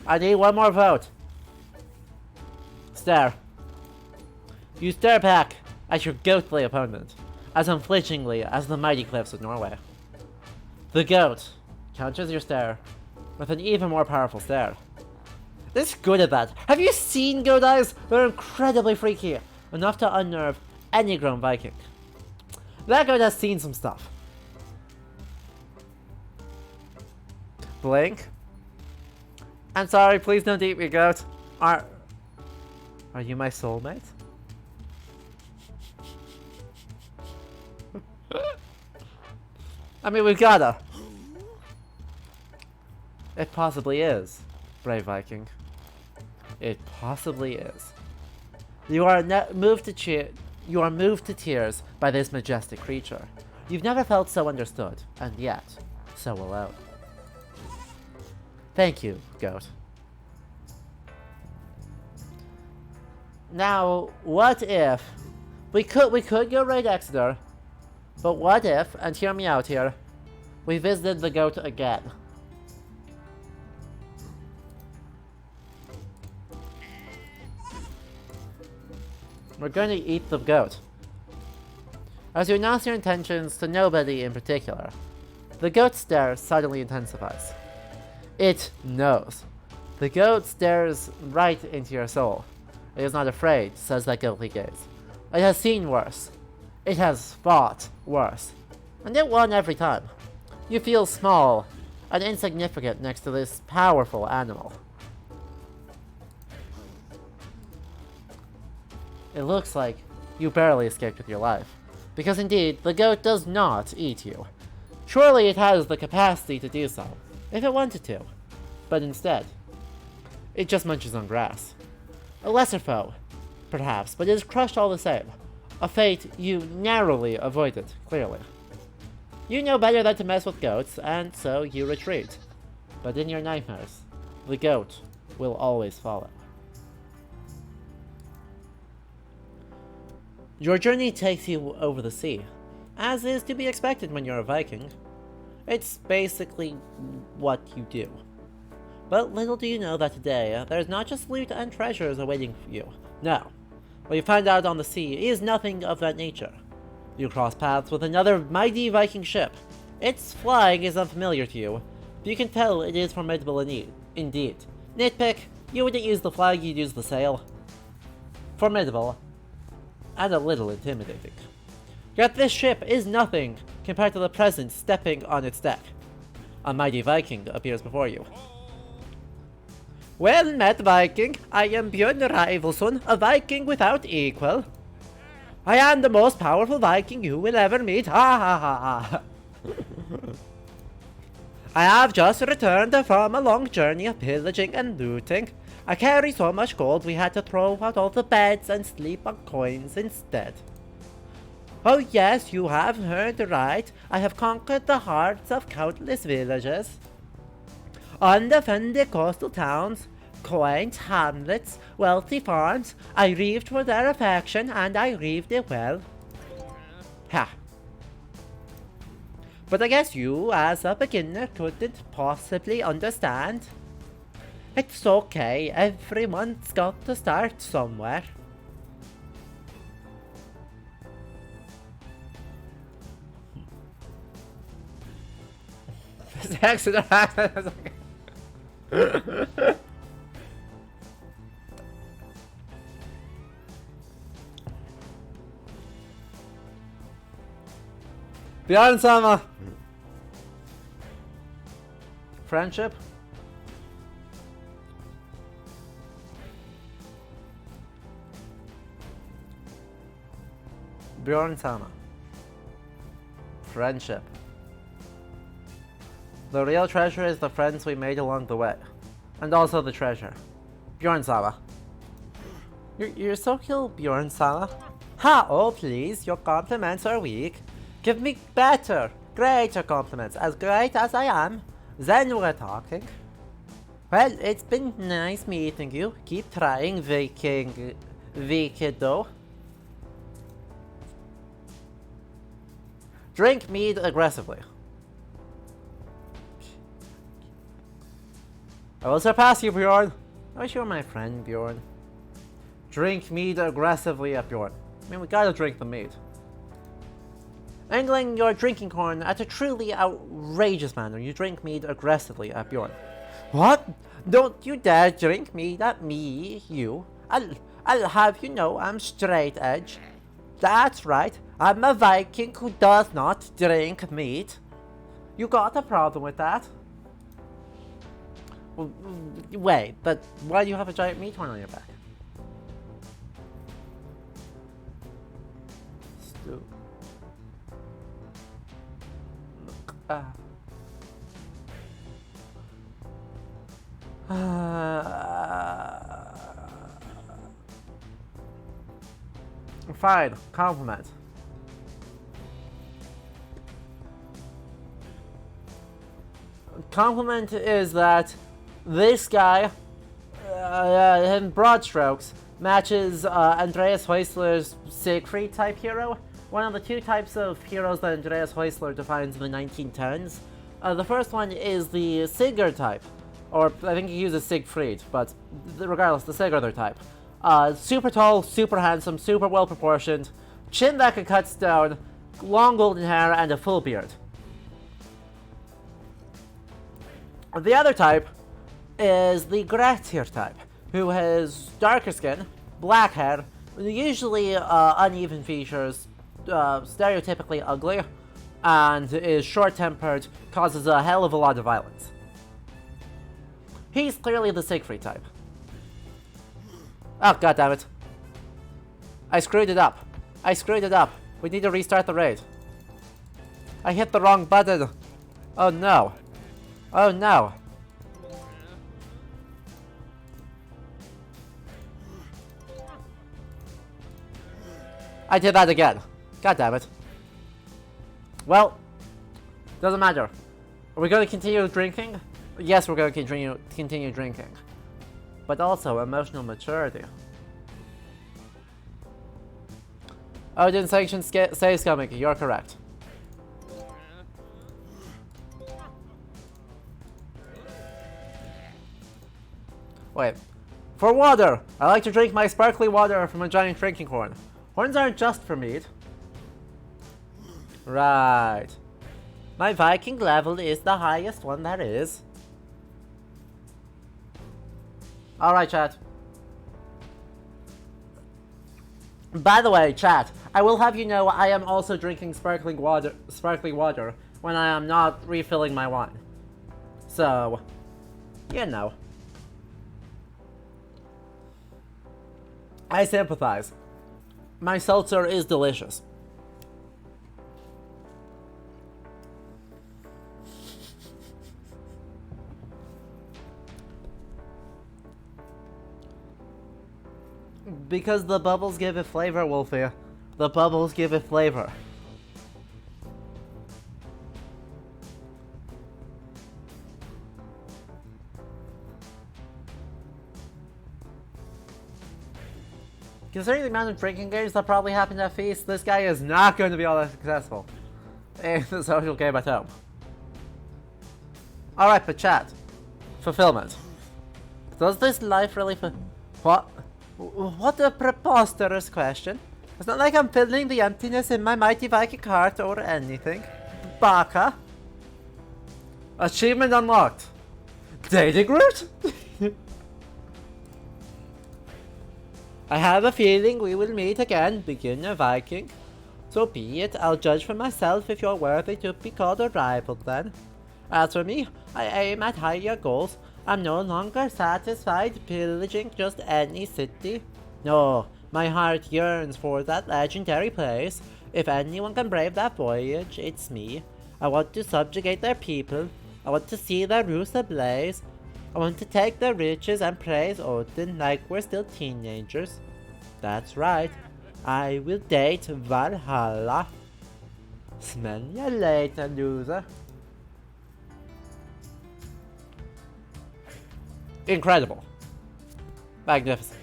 I need one more vote. Stare. You stare back at your goatly opponent, as unflinchingly as the mighty cliffs of Norway. The goat counters your stare with an even more powerful stare. It's good at that. Have you seen goat eyes? They're incredibly freaky, enough to unnerve any grown Viking. That goat has seen some stuff. Blink. I'm sorry, please don't eat me, goat. Are you my soulmate? I mean, we've gotta. It possibly is, brave Viking. It possibly is. You are moved to tears by this majestic creature. You've never felt so understood, and yet so alone. Thank you, goat. Now, what if we could go raid Exeter, but what if, and hear me out here, we visited the goat again? We're going to eat the goat. As you announce your intentions to nobody in particular, the goat's stare suddenly intensifies. It knows. The goat stares right into your soul. It is not afraid, says that ghostly gaze. It has seen worse. It has fought worse. And it won every time. You feel small and insignificant next to this powerful animal. It looks like you barely escaped with your life, because indeed, the goat does not eat you. Surely it has the capacity to do so, if it wanted to, but instead, it just munches on grass. A lesser foe, perhaps, but it is crushed all the same. A fate you narrowly avoided, clearly. You know better than to mess with goats, and so you retreat. But in your nightmares, the goat will always follow. Your journey takes you over the sea, as is to be expected when you're a Viking. It's basically what you do. But little do you know that today, there's not just loot and treasures awaiting you. No. What you find out on the sea is nothing of that nature. You cross paths with another mighty Viking ship. Its flag is unfamiliar to you, but you can tell it is formidable indeed. Nitpick, you wouldn't use the flag, you'd use the sail. Formidable. And a little intimidating. Yet this ship is nothing compared to the presence stepping on its deck. A mighty Viking appears before you. Well met, Viking. I am Björn Rivalson, a Viking without equal. I am the most powerful Viking you will ever meet. Ha ha ha ha. I have just returned from a long journey of pillaging and looting. I carry so much gold we had to throw out all the beds and sleep on coins instead. Oh yes, you have heard right. I have conquered the hearts of countless villages. Undefended coastal towns, quaint hamlets, wealthy farms. I reaved for their affection, and I reaved it well. Ha. But I guess you, as a beginner, couldn't possibly understand. It's okay, everyone's got to start somewhere. Björn Sama. Friendship. Björn Sama. Friendship. The real treasure is the friends we made along the way. And also the treasure. Bjorn-sama. You're so cute, Bjorn-sama. Ha! Oh, please, your compliments are weak. Give me better, greater compliments, as great as I am. Then we're talking. Well, it's been nice meeting you. Keep trying, Viking... Vikido. Drink mead aggressively. I will surpass you, Bjorn. I wish you were my friend, Bjorn. Drink mead aggressively at Bjorn. I mean, we gotta drink the mead. Angling your drinking horn at a truly outrageous manner, you drink mead aggressively at Bjorn. What? Don't you dare drink mead at me, you. I'll have you know I'm straight edge. That's right, I'm a Viking who does not drink mead. You got a problem with that? Wait, but why do you have a giant meat horn on your back? Stu. Look. Fine, compliment. Compliment is that this guy, in broad strokes, matches Andreas Häusler's Siegfried type hero, one of the two types of heroes that Andreas Häusler defines in the 1910s. The first one is the Sigurd type, or I think he uses Siegfried, but regardless, the Sigurd type. Super tall, super handsome, super well proportioned, chin that can cut down, long golden hair, and a full beard. The other type is the Grettir type, who has darker skin, black hair, usually uneven features, stereotypically ugly, and is short-tempered, causes a hell of a lot of violence. He's clearly the Siegfried type. Oh, goddammit. I screwed it up. I screwed it up. We need to restart the raid. I hit the wrong button. Oh no. Oh no. I did that again. God damn it. Well, doesn't matter. Are we going to continue drinking? Yes, we're going to continue drinking. But also emotional maturity. Odin sanctions saves coming. You're correct. Wait. For water! I like to drink my sparkly water from a giant drinking horn. Horns aren't just for mead. Right. My Viking level is the highest one there is. Alright, chat. By the way, chat, I will have you know I am also drinking sparkling water when I am not refilling my wine. So, you know. I sympathize. My seltzer is delicious. Because the bubbles give it flavor, Wolfie. The bubbles give it flavor. Considering the amount of drinking games that probably happened at Feast, this guy is not going to be all that successful in the social game at home. Alright, but chat. Fulfillment. Does this life really What? What a preposterous question. It's not like I'm filling the emptiness in my mighty Viking heart or anything. Baka. Achievement unlocked. Dating route? I have a feeling we will meet again, beginner Viking. So be it, I'll judge for myself if you're worthy to be called a rival then. As for me, I aim at higher goals. I'm no longer satisfied pillaging just any city. No, my heart yearns for that legendary place. If anyone can brave that voyage, it's me. I want to subjugate their people. I want to see their roofs ablaze. I want to take the riches and praise Odin like we're still teenagers. That's right. I will date Valhalla. Smell ya later, loser. Incredible. Magnificent.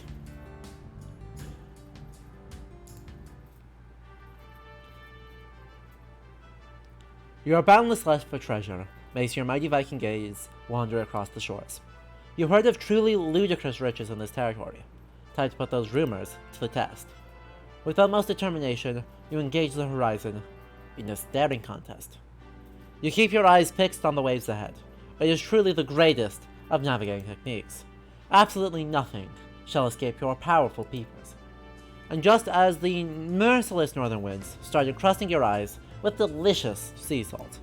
Your boundless lust for treasure makes your mighty Viking gaze wander across the shores. You heard of truly ludicrous riches in this territory. Time to put those rumors to the test. With utmost determination, you engage the horizon in a staring contest. You keep your eyes fixed on the waves ahead. It is truly the greatest of navigating techniques. Absolutely nothing shall escape your powerful peepers. And just as the merciless northern winds started crusting your eyes with delicious sea salt,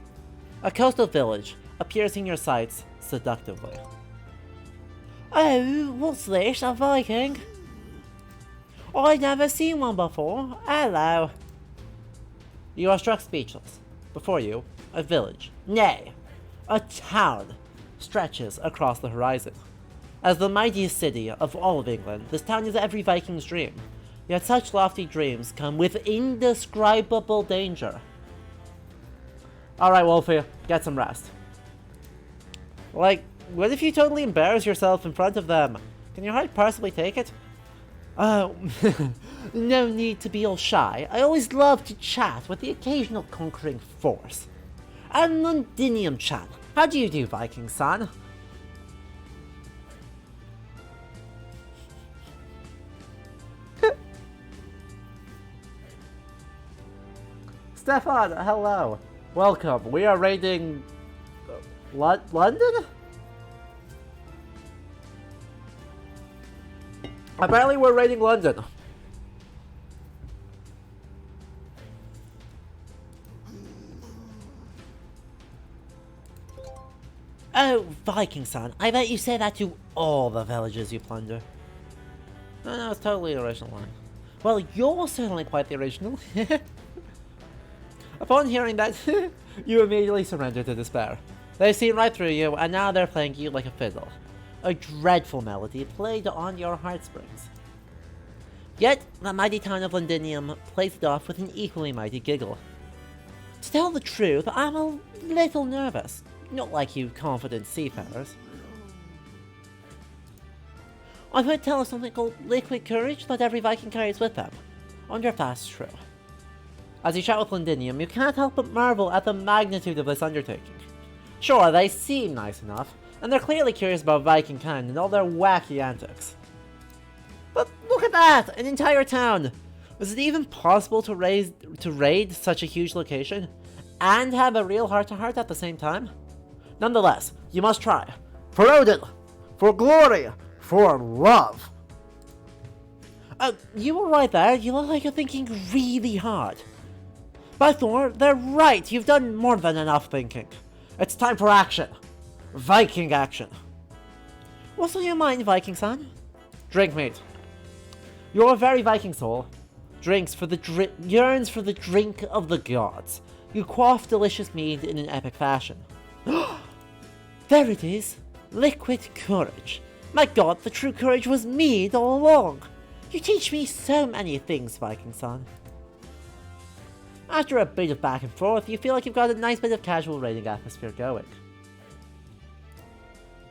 a coastal village appears in your sights seductively. Oh, what's this, a Viking? I've never seen one before. Hello. You are struck speechless. Before you, a village, nay, a town, stretches across the horizon. As the mightiest city of all of England, this town is every Viking's dream. Yet such lofty dreams come with indescribable danger. Alright, Wolfie, get some rest. Like, what if you totally embarrass yourself in front of them? Can your heart possibly take it? Oh, no need to be all shy. I always love to chat with the occasional conquering force. And Londinium chan. How do you do, Viking son? Stefan, hello. Welcome. We are raiding... London? Apparently we're raiding London. Oh, Viking son, I bet you say that to all the villages you plunder. No, it's totally original line. Well, you're certainly quite the original. Upon hearing that, you immediately surrender to despair. They've seen right through you, and now they're playing you like a fiddle. A dreadful melody played on your heartstrings. Yet, the mighty town of Londinium plays it off with an equally mighty giggle. To tell the truth, I'm a little nervous. Not like you confident seafarers. I've heard tell of something called liquid courage that every Viking carries with them. Wonder if that's true. As you chat with Londinium, you can't help but marvel at the magnitude of this undertaking. Sure, they seem nice enough, and they're clearly curious about Viking kind and all their wacky antics. But look at that! An entire town! Was it even possible to raid such a huge location? And have a real heart-to-heart at the same time? Nonetheless, you must try. For Odin! For glory! For love! You were right there. You look like you're thinking really hard. By Thor, they're right. You've done more than enough thinking. It's time for action. Viking action. What's on your mind, Viking son? Drink meat. Your very Viking soul yearns for the drink of the gods. You quaff delicious mead in an epic fashion. There it is. Liquid courage. My god, the true courage was mead all along. You teach me so many things, Viking son. After a bit of back and forth, you feel like you've got a nice bit of casual raiding atmosphere going.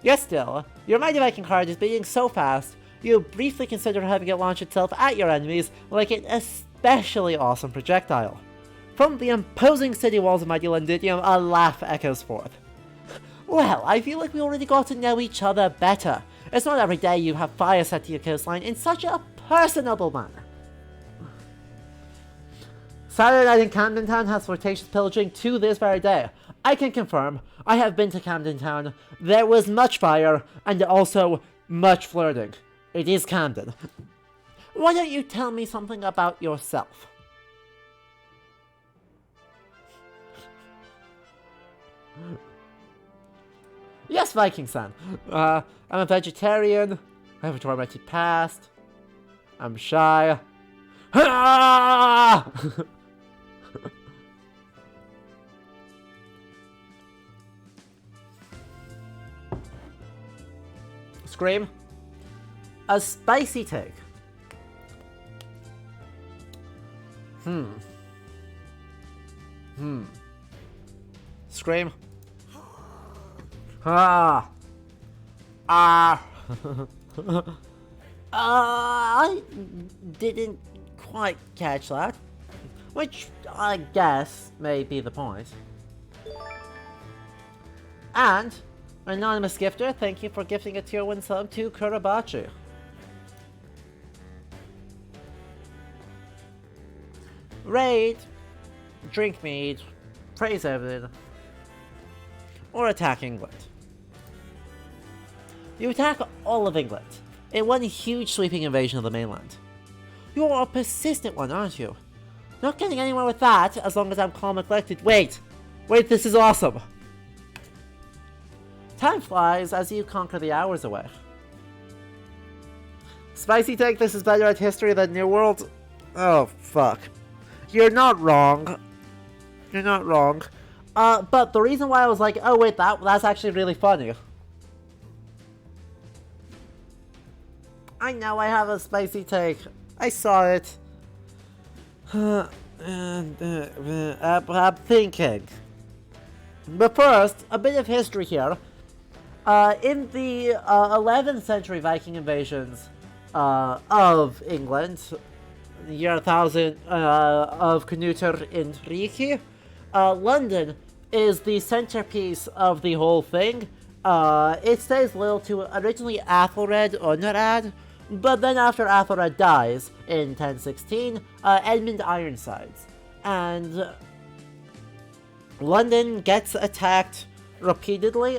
Yet still, your mighty Viking heart is beating so fast, you briefly consider having it launch itself at your enemies like an especially awesome projectile. From the imposing city walls of mighty Londinium, a laugh echoes forth. Well, I feel like we already got to know each other better. It's not every day you have fire set to your coastline in such a personable manner. Saturday night in Camden Town has flirtatious pillaging to this very day. I can confirm, I have been to Camden Town. There was much fire, and also much flirting. It is Camden. Why don't you tell me something about yourself? Yes, Viking son. I'm a vegetarian. I have a tormented past. I'm shy. Scream. A spicy take. Scream. Ah. Ah. I didn't quite catch that. Which I guess may be the point. And, anonymous gifter, thank you for gifting a tier 1 sub to Kurabachi. Raid, drink mead, praise Evelyn, or attack England. You attack all of England, in one huge sweeping invasion of the mainland. You're a persistent one, aren't you? Not getting anywhere with that, as long as I'm calm and collected. Wait, this is awesome! Time flies as you conquer the hours away. Spicy take, this is better at history than New World. Oh, fuck. You're not wrong. You're not wrong. But the reason why I was like, oh wait, that's actually really funny. I know I have a spicy take. I saw it. I'm thinking. But first, a bit of history here. In the 11th century Viking invasions of England, the year 1000 of Knutur in Riki, London is the centerpiece of the whole thing. It stays loyal to originally Athelred Unrad, but then after Athelred dies in 1016, Edmund Ironsides, and London gets attacked repeatedly,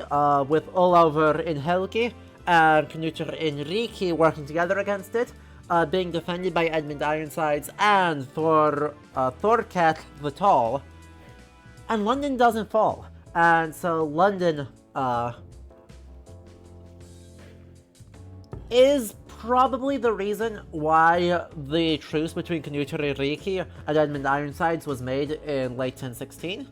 with Olafur in Helgi and Knutur in Riki working together against it, being defended by Edmund Ironsides and Thorkell the Tall, and London doesn't fall, and so London is probably the reason why the truce between Knutur and Riki and Edmund Ironsides was made in late 1016.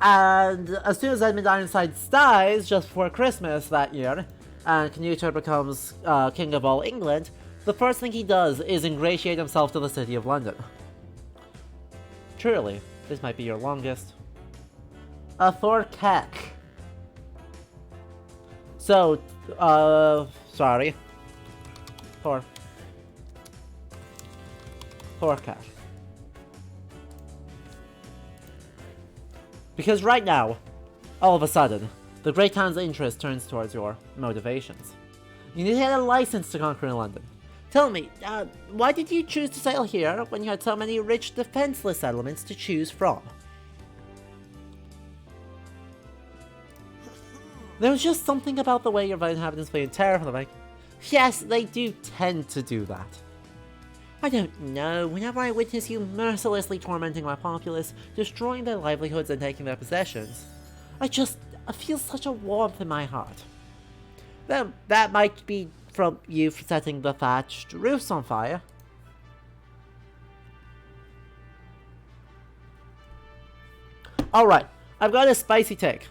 And as soon as Edmund Ironsides dies, just before Christmas that year, and Knutur becomes king of all England, the first thing he does is ingratiate himself to the city of London. Truly, this might be your longest. Thorkell. So, sorry. Thorkell. Because right now, all of a sudden, the Great Khan's interest turns towards your motivations. You need to get a license to conquer in London. Tell me, why did you choose to settle here when you had so many rich defenseless settlements to choose from? There was just something about the way your inhabitants play in terrifying. Yes, they do tend to do that. I don't know, whenever I witness you mercilessly tormenting my populace, destroying their livelihoods and taking their possessions, I feel such a warmth in my heart. Well, that might be from you setting the thatched roofs on fire. Alright, I've got a spicy take.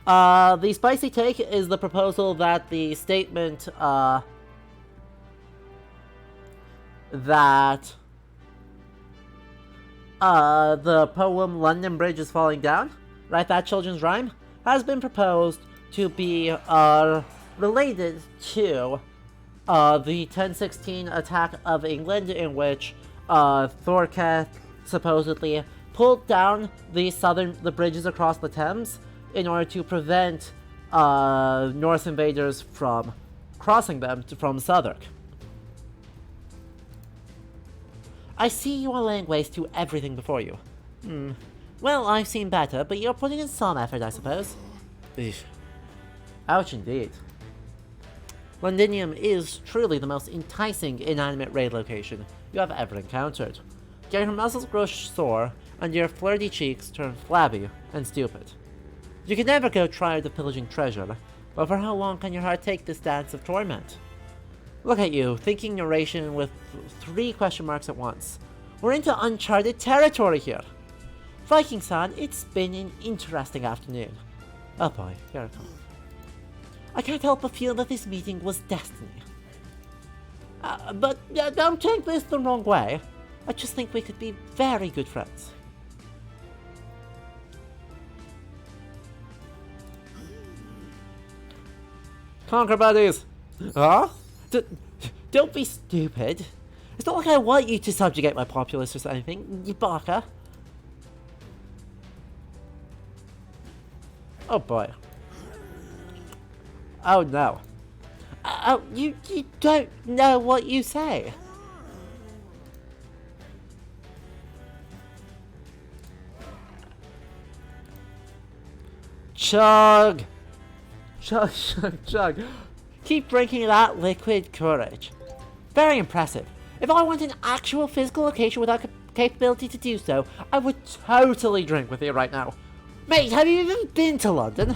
The spicy take is the proposal that the statement, that the poem London Bridge is Falling Down, right, that children's rhyme, has been proposed to be related to the 1016 attack of England, in which Thorkell supposedly pulled down the bridges across the Thames in order to prevent Norse invaders from crossing them from Southwark. I see you are laying waste to everything before you. Well, I've seen better, but you're putting in some effort, I suppose. Eesh. Ouch indeed. Londinium is truly the most enticing inanimate raid location you have ever encountered. Yet your muscles grow sore, and your flirty cheeks turn flabby and stupid. You can never grow tired of pillaging treasure, but for how long can your heart take this dance of torment? Look at you, thinking narration with 3 question marks at once. We're into uncharted territory here. Viking-san, it's been an interesting afternoon. Oh boy, here it comes. I can't help but feel that this meeting was destiny. But don't take this the wrong way. I just think we could be very good friends. Conquer buddies! Huh? Don't be stupid. It's not like I want you to subjugate my populace or anything, you baka. Oh boy. Oh no. Oh, you don't know what you say. Chug! Chug, chug, chug. Keep drinking that liquid courage. Very impressive. If I want an actual physical location without capability to do so, I would totally drink with you right now. Mate, have you even been to London?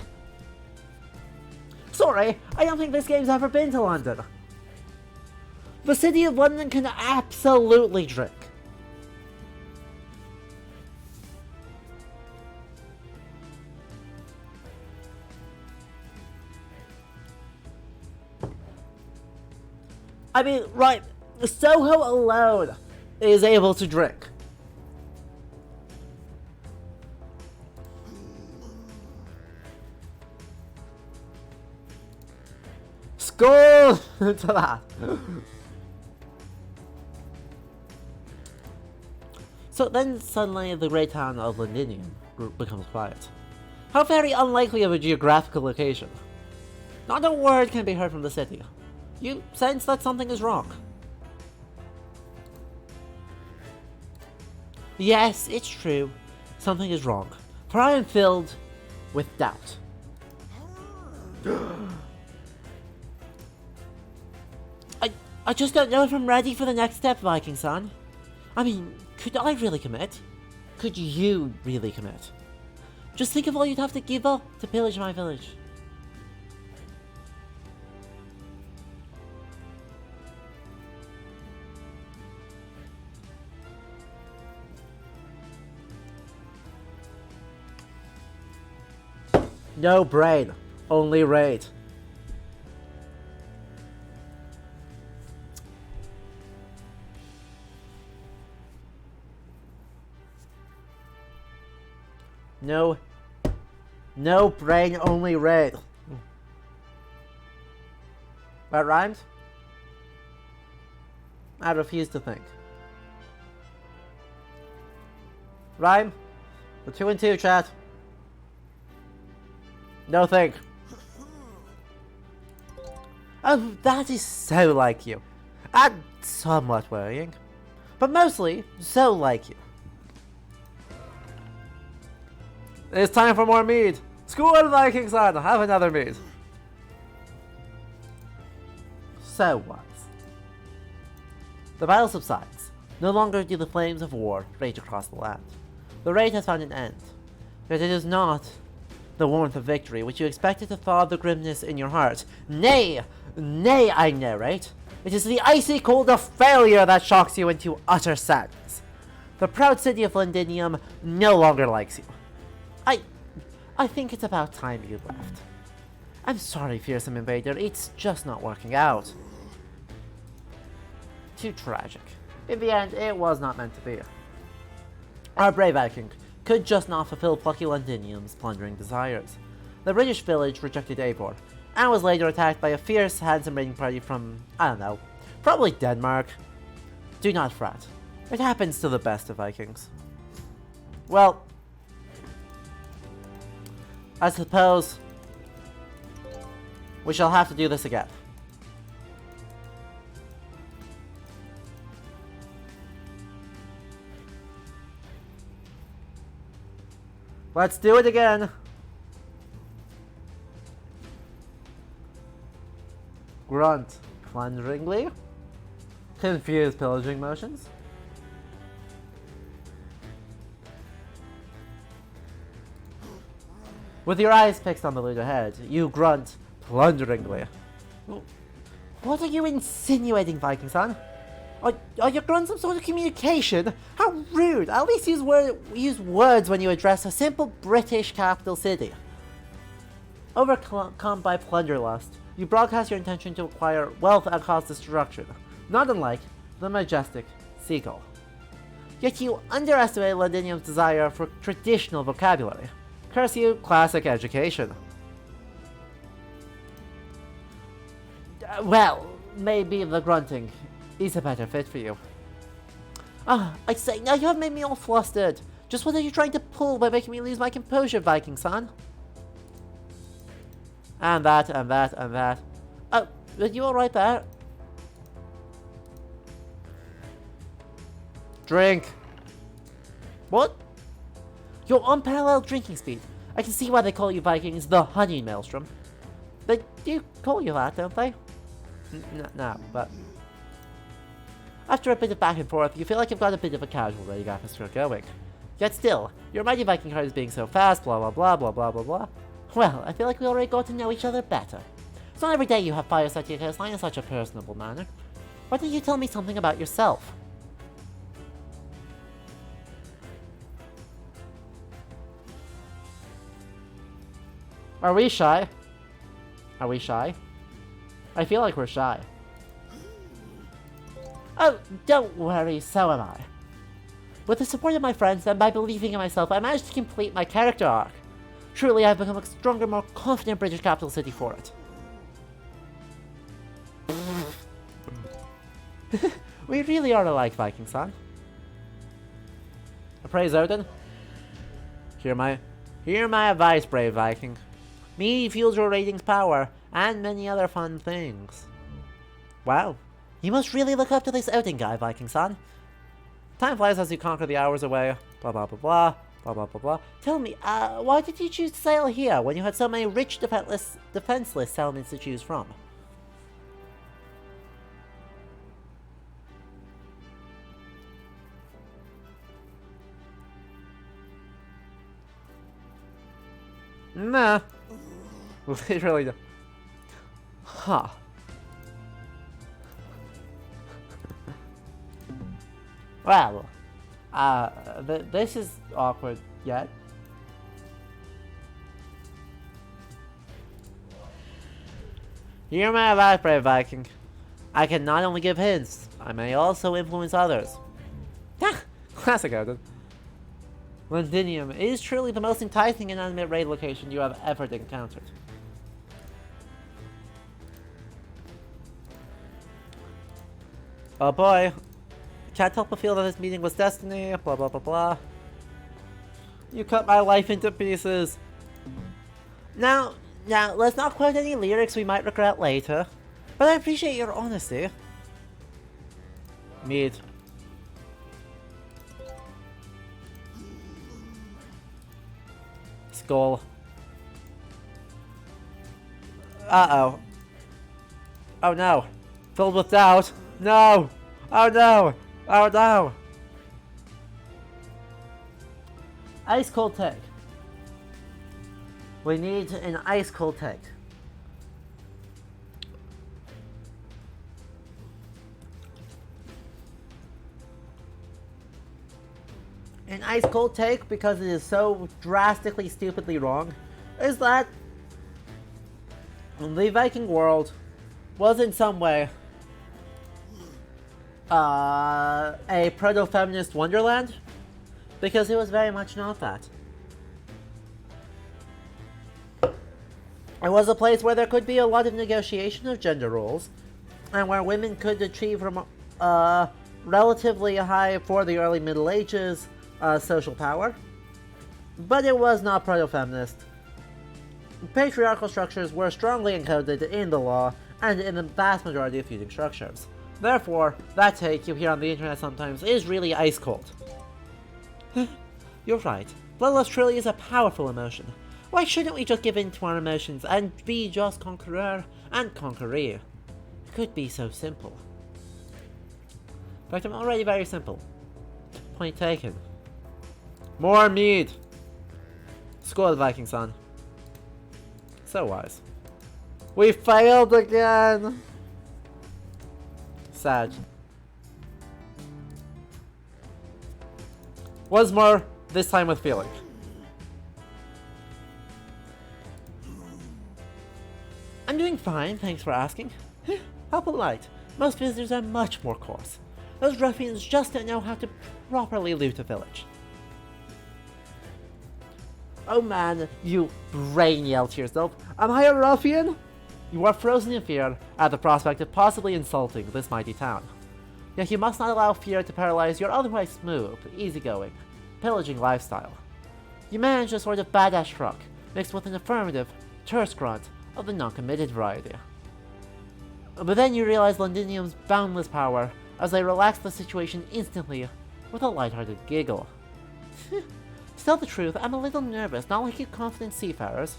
Sorry, I don't think this game's ever been to London. The city of London can absolutely drink. I mean, right, Soho alone is able to drink. Skull to that. So then suddenly the great town of Londinium becomes quiet. How very unlikely of a geographical location. Not a word can be heard from the city. You sense that something is wrong. Yes, it's true. Something is wrong. For I am filled with doubt. I just don't know if I'm ready for the next step, Viking son. I mean, could I really commit? Could you really commit? Just think of all you'd have to give up to pillage my village. No brain, only raid. No brain, only raid. That rhymed? I refuse to think. Rhyme? The 2 and 2, chat. No think. Oh, that is so like you. And somewhat worrying. But mostly, so like you. It's time for more mead. School Viking son, have another mead. So what? The battle subsides. No longer do the flames of war rage across the land. The raid has found an end. Yet it is not the warmth of victory which you expected to thaw the grimness in your heart. Nay, I narrate. It is the icy cold of failure that shocks you into utter sadness. The proud city of Londinium no longer likes you. I think it's about time you left. I'm sorry, fearsome invader, it's just not working out. Too tragic. In the end, it was not meant to be. Our brave Viking could just not fulfill plucky Londinium's plundering desires. The British village rejected Eivor, and was later attacked by a fierce, handsome raiding party from, I don't know, probably Denmark. Do not fret. It happens to the best of Vikings. Well, I suppose we shall have to do this again. Let's do it again. Grunt plunderingly. Confused pillaging motions. With your eyes fixed on the loot ahead, you grunt plunderingly. What are you insinuating, Viking son? Are your grunts some sort of communication? How rude! At least use words when you address a simple British capital city. Overcome by plunderlust, you broadcast your intention to acquire wealth and cause destruction, not unlike the majestic seagull. Yet you underestimate Londinium's desire for traditional vocabulary. Curse you, classic education. Well, maybe the grunting is a better fit for you. I say, now you have made me all flustered. Just what are you trying to pull by making me lose my composure, Viking-san? And that, and that, and that. Oh, are you alright there? Drink. What? Your unparalleled drinking speed. I can see why they call you Vikings the Honey Maelstrom. They do call you that, don't they? No, but... After a bit of back and forth, you feel like you've got a bit of a casual rating atmosphere going. Yet still, your mighty Viking heart is being so fast, blah blah blah blah blah blah blah. Well, I feel like we already got to know each other better. It's not every day you have fire set to your coastline in such a personable manner. Why don't you tell me something about yourself? Are we shy? Are we shy? I feel like we're shy. Oh, don't worry, so am I. With the support of my friends and by believing in myself, I managed to complete my character arc. Truly, I've become a stronger, more confident British capital city for it. We really are alike, Viking-san. Praise Odin. Hear my advice, brave Viking. Me fuels your ratings power, and many other fun things. Wow, you must really look up to this Odin guy, Viking-san. Time flies as you conquer the hours away, blah blah blah blah, blah blah blah blah. Tell me, why did you choose to sail here when you had so many rich defenseless settlements to choose from? Nah. Literally. Huh. Well, this is awkward yet. Hear my advice, brave Viking. I can not only give hints, I may also influence others. Classic Odin. Londinium is truly the most enticing and inanimate raid location you have ever encountered. Oh boy. Can't help but feel that this meeting was destiny, blah blah blah blah. You cut my life into pieces. Now, let's not quote any lyrics we might regret later. But I appreciate your honesty. Mead. Skull. Uh-oh. Oh no. Filled with doubt. No! Oh no! Oh no! Ice cold take. We need an ice cold take. An ice cold take, because it is so drastically, stupidly wrong, is that the Viking world was in some way a proto-feminist wonderland, because it was very much not that. It was a place where there could be a lot of negotiation of gender roles, and where women could achieve relatively high, for the early Middle Ages, social power. But it was not proto-feminist. Patriarchal structures were strongly encoded in the law, and in the vast majority of feuding structures. Therefore, that take you hear on the internet sometimes is really ice cold. You're right. Bloodlust truly is a powerful emotion. Why shouldn't we just give in to our emotions and be just conqueror and conqueree? It could be so simple. In fact, I'm already very simple. Point taken. More mead! Score, Viking-san. So wise. We failed again! Sad. Once more, this time with feeling. fine, thanks for asking. How polite. Most visitors are much more coarse. Those ruffians just don't know how to properly loot a village. Oh man, you brain yelled to yourself. Am I a ruffian? You are frozen in fear at the prospect of possibly insulting this mighty town. Yet you must not allow fear to paralyze your otherwise smooth, easygoing, pillaging lifestyle. You manage a sort of badass shrug, mixed with an affirmative, terse grunt of the non-committed variety. But then you realize Londinium's boundless power as they relax the situation instantly with a lighthearted giggle. To tell the truth, I'm a little nervous, not like you confident seafarers,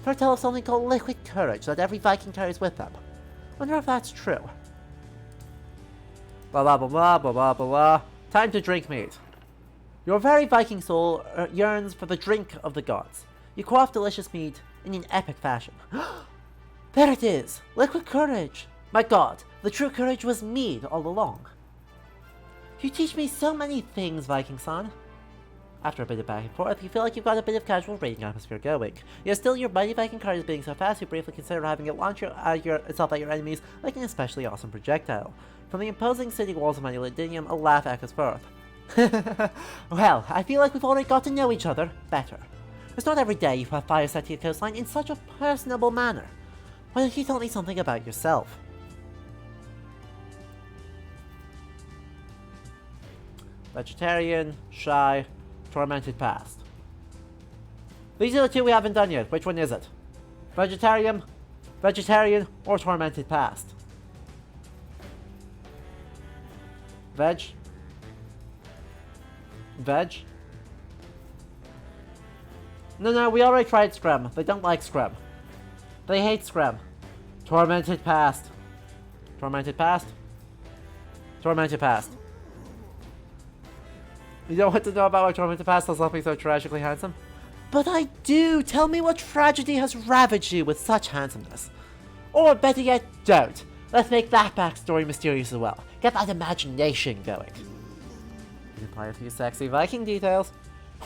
for a tale of something called liquid courage that every Viking carries with them. Wonder if that's true. Blah blah blah blah blah blah blah. Time to drink meat. Your very Viking soul yearns for the drink of the gods. You quaff delicious meat in an epic fashion. There it is! Liquid courage! My god, the true courage was mead all along. You teach me so many things, Viking-san. After a bit of back and forth, you feel like you've got a bit of casual raiding atmosphere going. Yet still, your mighty Viking card is being so fast, you briefly consider having it launch itself at your enemies like an especially awesome projectile. From the imposing city walls of Londinium, a laugh echoes forth. Well, I feel like we've already got to know each other better. It's not every day you have fire set to your coastline in such a personable manner. Why don't you tell me something about yourself? Vegetarian, shy, tormented past. These are the two we haven't done yet. Which one is it? Vegetarian, or tormented past? Veg? No, we already tried Scrum. They don't like Scrum. They hate Scrum. Tormented past. Tormented past? Tormented past. You don't want to know about my tormented past as something so tragically handsome? But I do! Tell me what tragedy has ravaged you with such handsomeness. Or better yet, don't. Let's make that backstory mysterious as well. Get that imagination going. You apply a few sexy Viking details.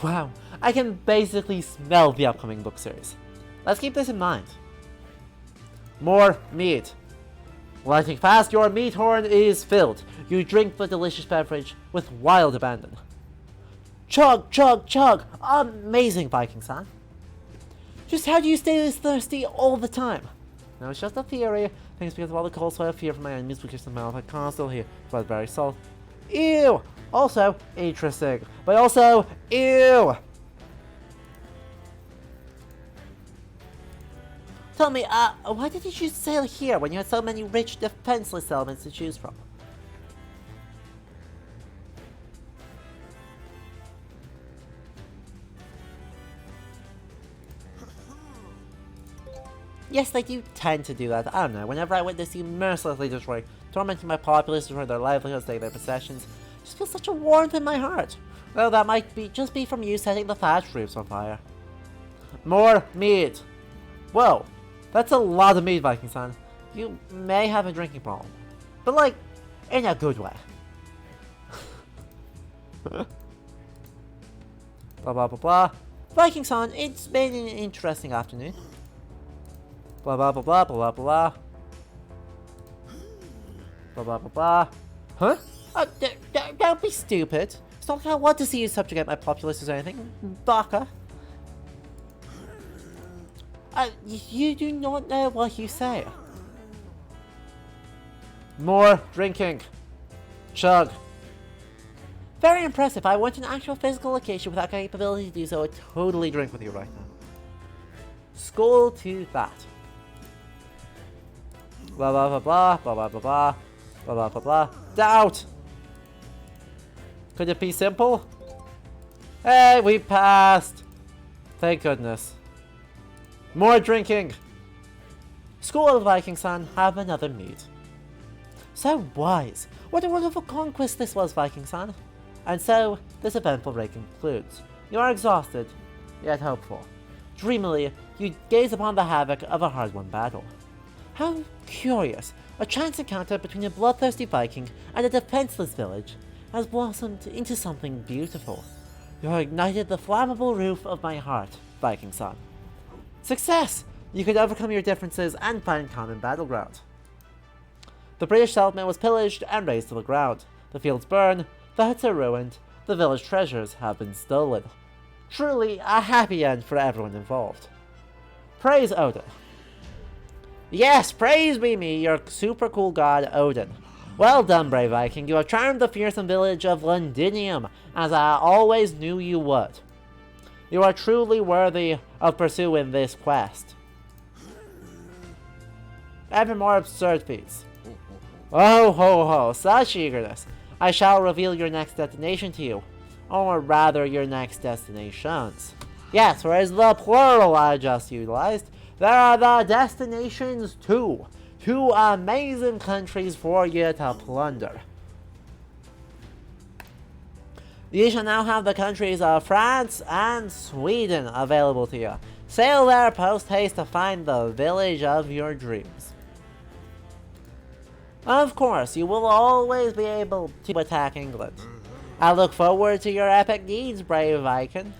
Wow, I can basically smell the upcoming book series. Let's keep this in mind. More meat. Lighting fast, your meat horn is filled. You drink the delicious beverage with wild abandon. Chug, chug, chug! Amazing, Viking-san. Just how do you stay this thirsty all the time? No, it's just a theory. I think it's because of all the cold sweat of fear from my enemies which is the mouth I constantly hear. But very salt. Ew! Also, interesting. But also, ew! Tell me, why did you choose to sail here when you had so many rich, defenseless elements to choose from? Yes, they do tend to do that. I don't know. Whenever I witness you mercilessly destroy, tormenting my populace for their livelihoods, take their possessions, I just feel such a warmth in my heart. Though that might be just be from you setting the thatched roofs on fire. More meat. Whoa, that's a lot of meat, Viking-san. You may have a drinking problem, but like, in a good way. Blah blah blah blah. Viking-san, it's been an interesting afternoon. Blah blah blah blah blah blah. Blah blah blah blah. Huh? Don't be stupid. It's not like I want to see you subjugate my populace or anything, Baka. You do not know what you say. More drinking. Chug. Very impressive. I went to an actual physical location without capability to do so. I would totally drink with you right now. Skull to that. Blah blah blah blah blah blah blah blah blah blah blah blah. Doubt. Could it be simple? Hey, we passed. Thank goodness. More drinking. School of Viking-san, have another meat. So wise. What a wonderful conquest this was, Viking-san. And so, this eventful raid concludes. You are exhausted, yet hopeful. Dreamily, you gaze upon the havoc of a hard-won battle. How curious! A chance encounter between a bloodthirsty Viking and a defenseless village has blossomed into something beautiful. You have ignited the flammable roof of my heart, Viking-san. Success! You could overcome your differences and find common battleground. The British settlement was pillaged and razed to the ground. The fields burn, the huts are ruined, the village treasures have been stolen. Truly a happy end for everyone involved. Praise Odin. Yes, praise be me, your super cool god Odin. Well done, brave Viking. You have charmed the fearsome village of Londinium, as I always knew you would. You are truly worthy of pursuing this quest. Ever more absurd feats. Oh ho ho, such eagerness. I shall reveal your next destination to you. Or rather, your next destinations. Yes, whereas the plural I just utilized, there are the destinations too. 2 amazing countries for you to plunder. You shall now have the countries of France and Sweden available to you. Sail there post-haste to find the village of your dreams. Of course, you will always be able to attack England. I look forward to your epic deeds, brave Viking.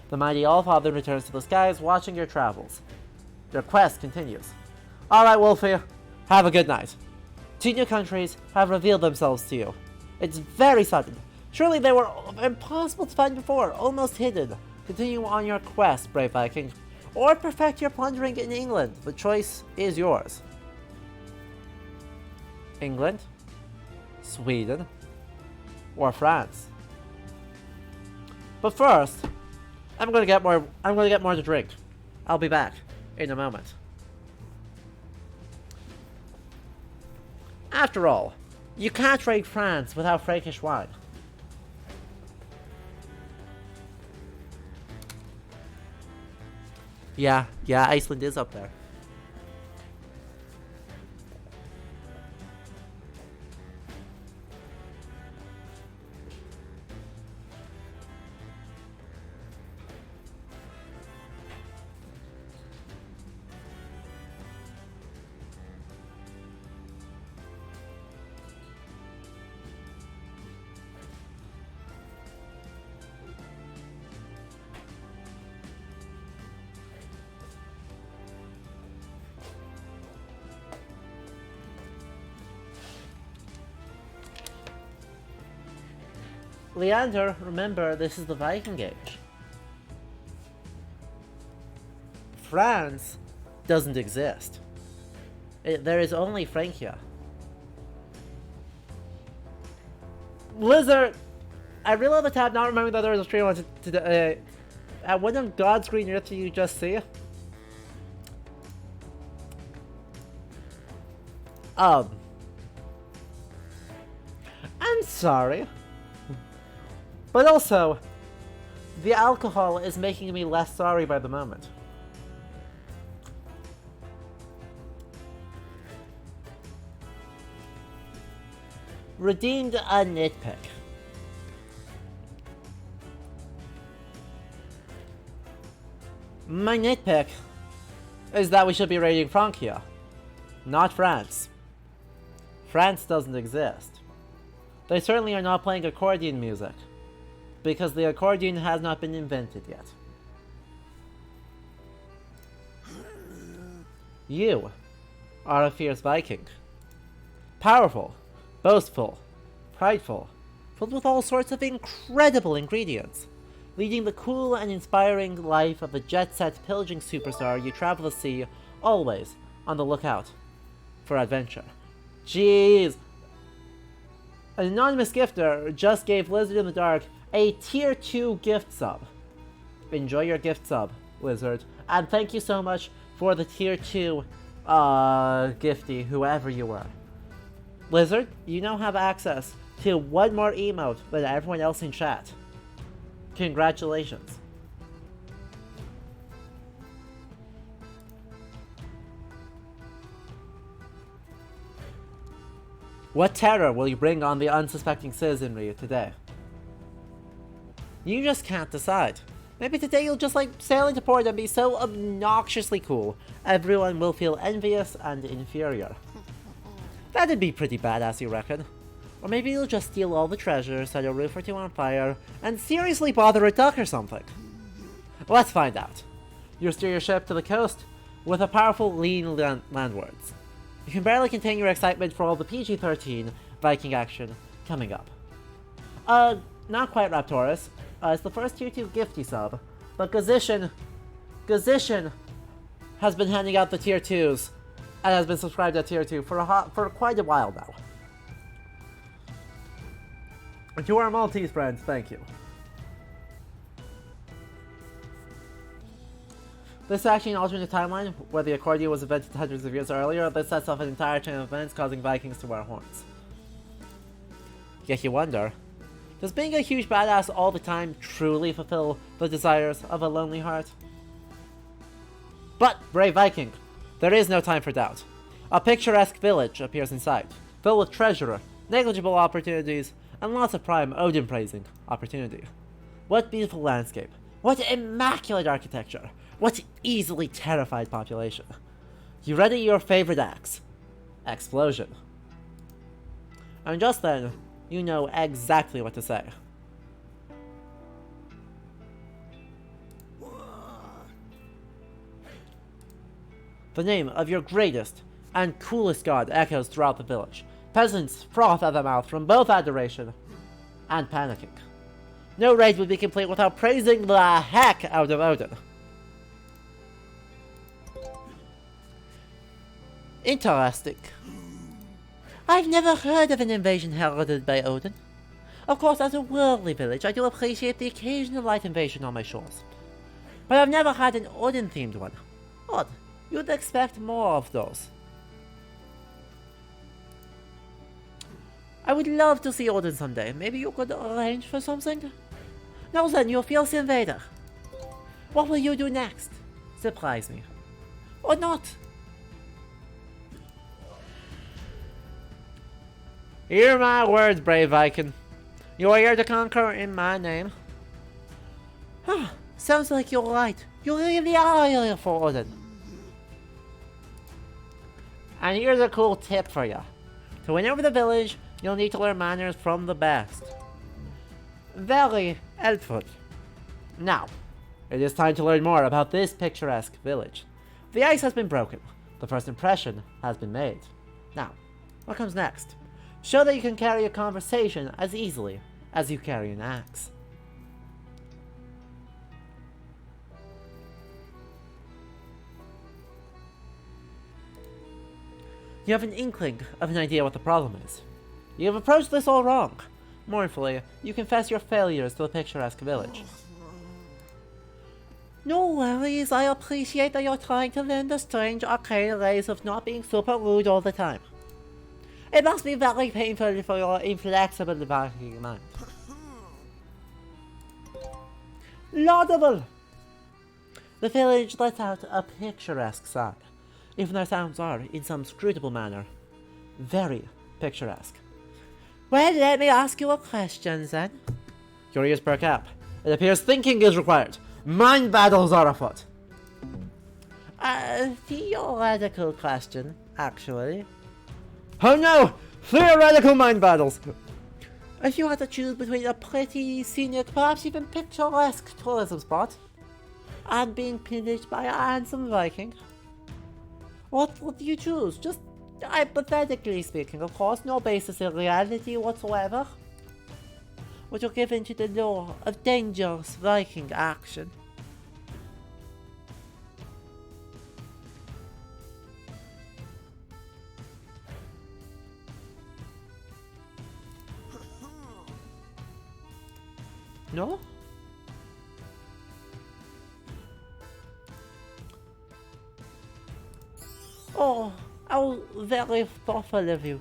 The mighty Allfather returns to the skies, watching your travels. Your quest continues. Alright, Wolfie, have a good night. 2 new countries have revealed themselves to you. It's very sudden. Surely they were impossible to find before, almost hidden. Continue on your quest, brave Viking, or perfect your plundering in England. The choice is yours. England, Sweden, or France. But first, I'm gonna get more to drink. I'll be back in a moment. After all, you can't raid France without Frankish wine. Yeah, Iceland is up there. Leander, remember, this is the Viking Age. France doesn't exist. There is only Francia. Blizzard! I reload the tab, not remembering that there was a stream on today. What on God's green earth did you just see? I'm sorry. But also, the alcohol is making me less sorry by the moment. Redeemed a nitpick. My nitpick is that we should be raiding Francia, not France. France doesn't exist. They certainly are not playing accordion music, because the accordion has not been invented yet. You are a fierce Viking. Powerful, boastful, prideful, filled with all sorts of incredible ingredients. Leading the cool and inspiring life of a jet-set pillaging superstar, you travel the sea, always on the lookout for adventure. Jeez! An anonymous gifter just gave Lizard in the Dark a tier 2 gift sub. Enjoy your gift sub, Lizard. And thank you so much for the tier 2 gifty, whoever you were. Lizard, you now have access to one more emote than everyone else in chat. Congratulations. What terror will you bring on the unsuspecting citizenry today? You just can't decide. Maybe today you'll just sail into port and be so obnoxiously cool, everyone will feel envious and inferior. That'd be pretty badass, you reckon? Or maybe you'll just steal all the treasure, set a roof or two on fire, and seriously bother a duck or something. Let's find out. You steer your ship to the coast with a powerful lean landwards. You can barely contain your excitement for all the PG-13 Viking action coming up. Not quite Raptorus. It's the first tier 2 gifty sub, but Gazishin has been handing out the tier 2s and has been subscribed at tier 2 for quite a while now. And to our Maltese friends, thank you. This is actually an alternate timeline, where the accordion was invented hundreds of years earlier. This sets off an entire chain of events causing Vikings to wear horns. Yet you wonder, does being a huge badass all the time truly fulfill the desires of a lonely heart? But, brave Viking, there is no time for doubt. A picturesque village appears in sight, filled with treasure, negligible opportunities, and lots of prime Odin-praising opportunity. What beautiful landscape, what immaculate architecture, what easily terrified population. You ready your favorite axe? Explosion. And just then, you know exactly what to say. The name of your greatest and coolest god echoes throughout the village. Peasants froth at the mouth from both adoration and panicking. No raid would be complete without praising the heck out of Odin. Interesting. I've never heard of an invasion heralded by Odin. Of course, as a worldly village, I do appreciate the occasional light invasion on my shores. But I've never had an Odin-themed one. Odd. You'd expect more of those. I would love to see Odin someday. Maybe you could arrange for something? Now then, you fierce invader. What will you do next? Surprise me. Or not? Hear my words, brave Viking. You are here to conquer in my name. Sounds like you're right. You really are here for Odin. And here's a cool tip for you. To win over the village, you'll need to learn manners from the best. Very helpful. Now, it is time to learn more about this picturesque village. The ice has been broken. The first impression has been made. Now, what comes next? Show that you can carry a conversation as easily as you carry an axe. You have an inkling of an idea what the problem is. You have approached this all wrong. Mournfully, you confess your failures to the picturesque village. No worries, I appreciate that you're trying to learn the strange arcane ways of not being super rude all the time. It must be very painful for your inflexible Viking mind. Laudable! The village lets out a picturesque sigh, even their sounds are, in some scrutable manner, very picturesque. Well, let me ask you a question then. Your ears perk up. It appears thinking is required. Mind battles are afoot. A theoretical question, actually. Oh no! Theoretical mind battles! If you had to choose between a pretty scenic, perhaps even picturesque tourism spot, and being pillaged by a handsome Viking, what would you choose? Just hypothetically speaking, of course, no basis in reality whatsoever. Would you give in to the law of dangerous Viking action? No? Oh, how very thoughtful of you.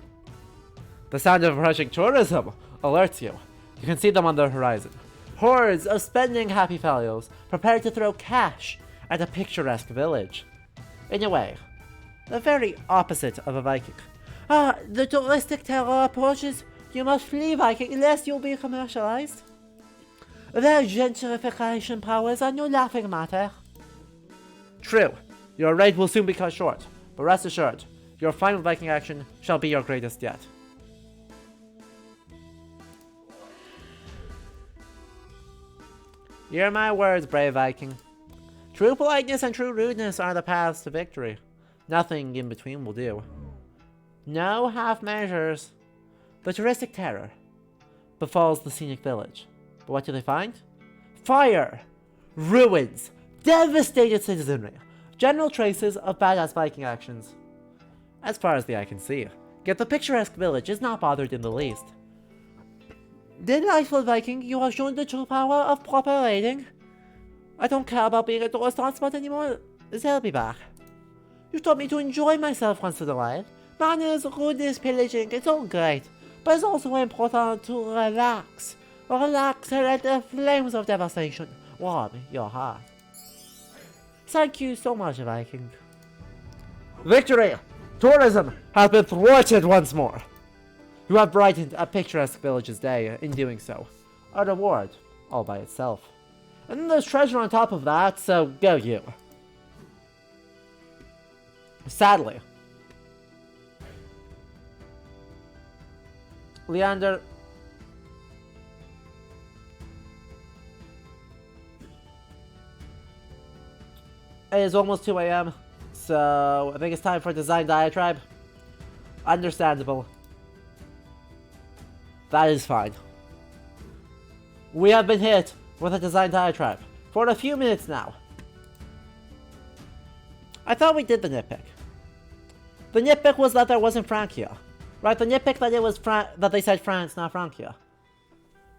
The sound of approaching tourism alerts you. You can see them on the horizon. Hordes of spending happy fellows prepared to throw cash at a picturesque village. In a way, the very opposite of a Viking. The touristic terror approaches. You must flee, Viking, lest you'll be commercialized. Their gentrification powers are no laughing matter. True, your raid will soon be cut short, but rest assured, your final Viking action shall be your greatest yet. Hear my words, brave Viking. True politeness and true rudeness are the paths to victory. Nothing in between will do. No half measures. The touristic terror befalls the scenic village. But what do they find? Fire! Ruins! Devastated citizenry! General traces of badass Viking actions. As far as the eye can see, yet the picturesque village is not bothered in the least. Delightful Viking, you have shown the true power of proper raiding. I don't care about being a tourist hotspot anymore. They'll be back. You taught me to enjoy myself once in a while. Manners, rudeness, pillaging, it's all great. But it's also important to relax. Relax and let the flames of devastation warm your heart. Thank you so much, Viking. Victory! Tourism has been thwarted once more. You have brightened a picturesque village's day in doing so. A reward all by itself. And then there's treasure on top of that, so go you. Sadly, Leander, it is almost 2 AM, so I think it's time for a design diatribe. Understandable. That is fine. We have been hit with a design diatribe for a few minutes now. I thought we did the nitpick. The nitpick was that there wasn't Francia. Right, the nitpick that it was that they said France, not Francia.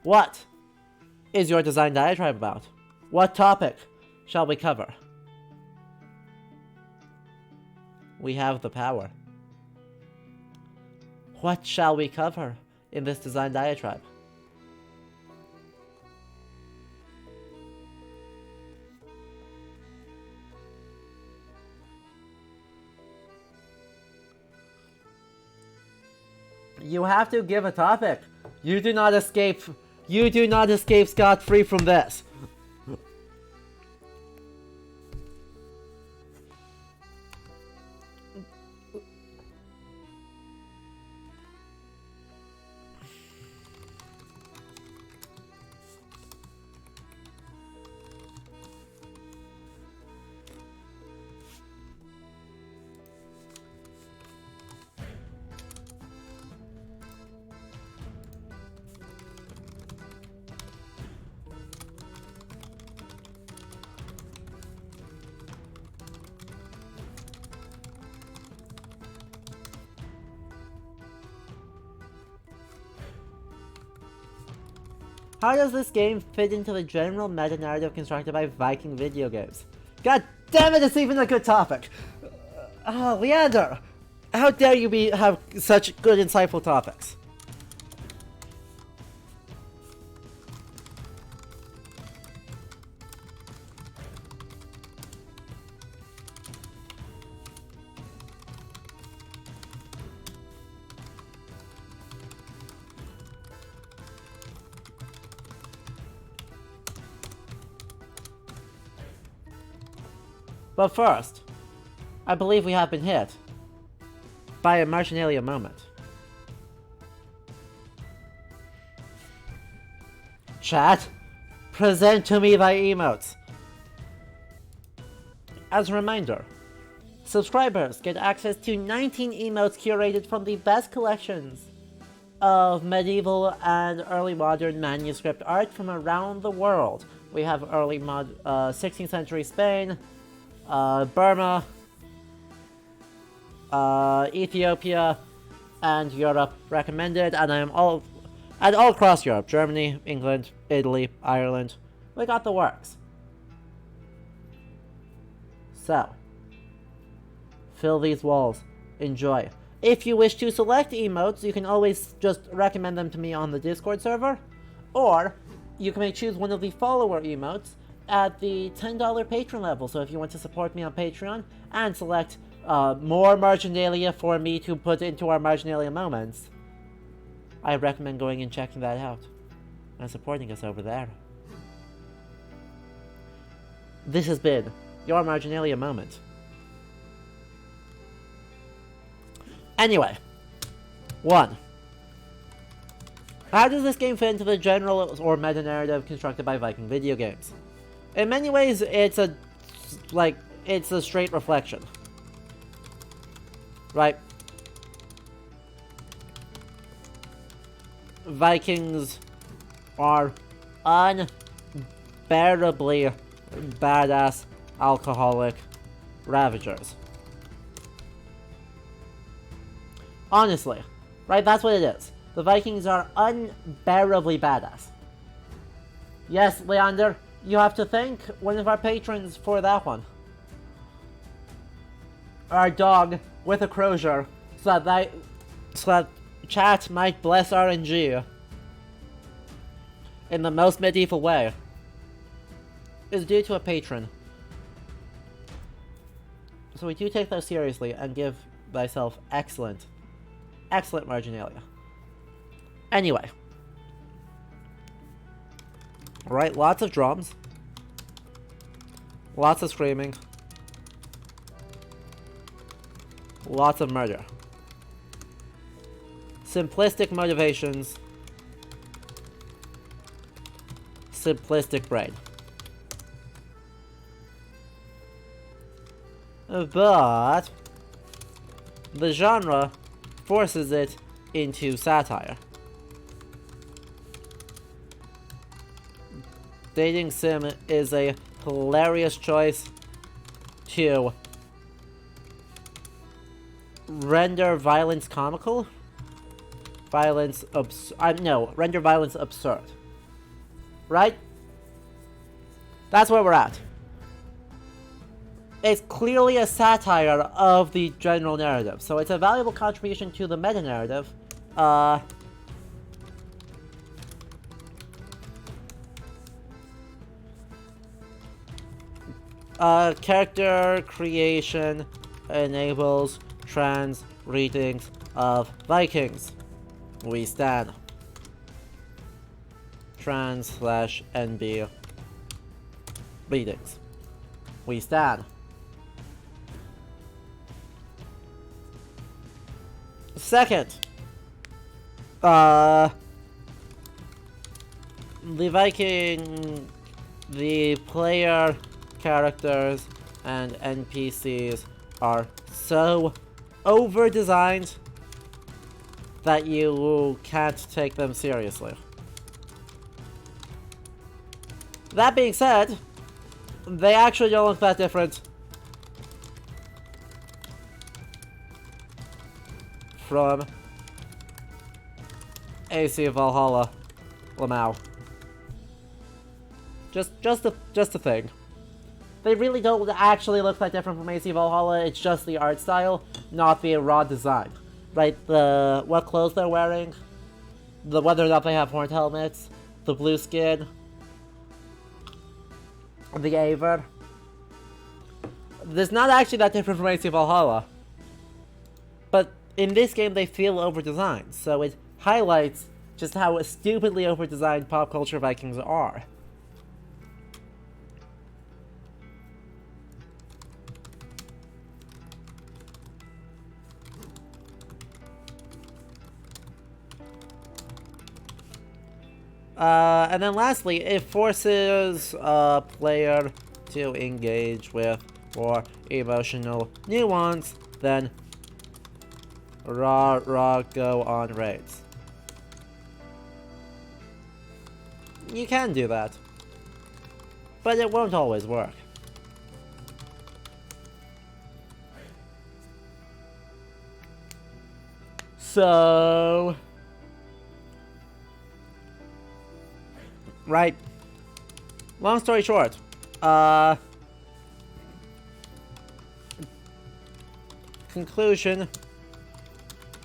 What is your design diatribe about? What topic shall we cover? We have the power. What shall we cover in this design diatribe? You have to give a topic. You do not escape scot-free from this. How does this game fit into the general meta-narrative constructed by Viking video games? God damn it, it's even a good topic! Leander! How dare you have such good, insightful topics? But first, I believe we have been hit by a marginalia moment. Chat, present to me thy emotes. As a reminder, subscribers get access to 19 emotes curated from the best collections of medieval and early modern manuscript art from around the world. We have early 16th century Spain, Burma, Ethiopia, and Europe recommended, and I am all across Europe: Germany, England, Italy, Ireland. We got the works. So, fill these walls. Enjoy. If you wish to select emotes, you can always just recommend them to me on the Discord server, or you can choose one of the follower emotes at the $10 patron level. So if you want to support me on Patreon and select more marginalia for me to put into our marginalia moments, I recommend going and checking that out and supporting us over there. This has been your marginalia moment. Anyway, 1. How does this game fit into the general or meta-narrative constructed by Viking video games? In many ways, it's a like, it's a straight reflection. Right? Vikings are unbearably badass alcoholic ravagers. Honestly, right? That's what it is. The Vikings are unbearably badass. Yes, Leander, you have to thank one of our patrons for that one. Our dog with a crozier, so that chat might bless RNG in the most medieval way, is due to a patron. So we do take those seriously and give thyself excellent marginalia. Anyway. Right, lots of drums. Lots of screaming. Lots of murder. Simplistic motivations. Simplistic brain. But the genre forces it into satire. Dating sim is a hilarious choice to render violence comical. Render violence absurd. Right? That's where we're at. It's clearly a satire of the general narrative, so it's a valuable contribution to the meta-narrative. Character creation enables trans readings of Vikings. We stand. Trans/NB readings. We stand. Second, the Viking, the player characters and NPCs are so over-designed that you can't take them seriously. That being said, they actually don't look that different from AC Valhalla Lamau. Just a thing. They really don't actually look that different from AC Valhalla, it's just the art style, not the raw design. Right, what clothes they're wearing, whether or not they have horned helmets, the blue skin, the Aver. There's not actually that different from AC Valhalla. But in this game they feel over-designed, so it highlights just how stupidly over-designed pop culture Vikings are. And then lastly, it forces a player to engage with more emotional nuance than raw go on raids. You can do that, but it won't always work. So, right, long story short, conclusion,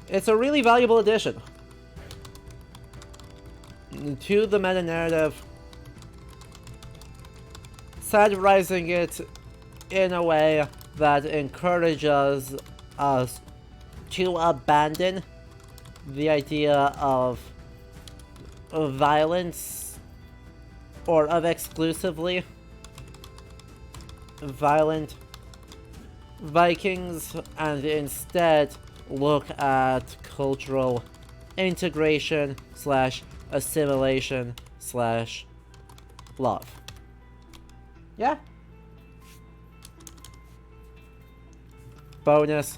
it's a really valuable addition to the meta-narrative, satirizing it in a way that encourages us to abandon the idea of violence, or of exclusively violent Vikings, and instead look at cultural integration / assimilation / love. Yeah? Bonus.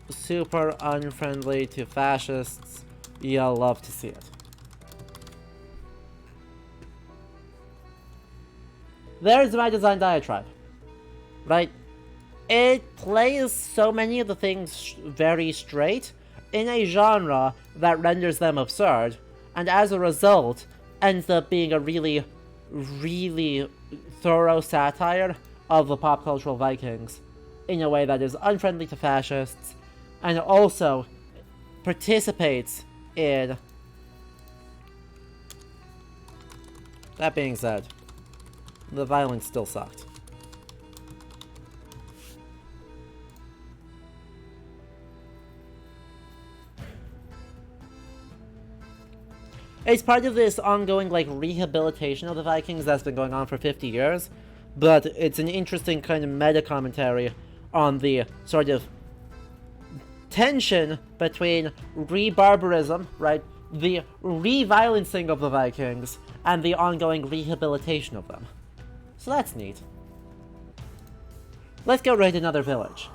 Super unfriendly to fascists. You'll love to see it. There's my design diatribe. Right? It plays so many of the things very straight in a genre that renders them absurd, and as a result, ends up being a really, really thorough satire of the pop cultural Vikings in a way that is unfriendly to fascists, and also participates in... That being said, the violence still sucked. It's part of this ongoing, like, rehabilitation of the Vikings that's been going on for 50 years, but it's an interesting kind of meta-commentary on the sort of tension between re-barbarism, right, the re-violencing of the Vikings, and the ongoing rehabilitation of them. So that's neat. Let's go raid another village.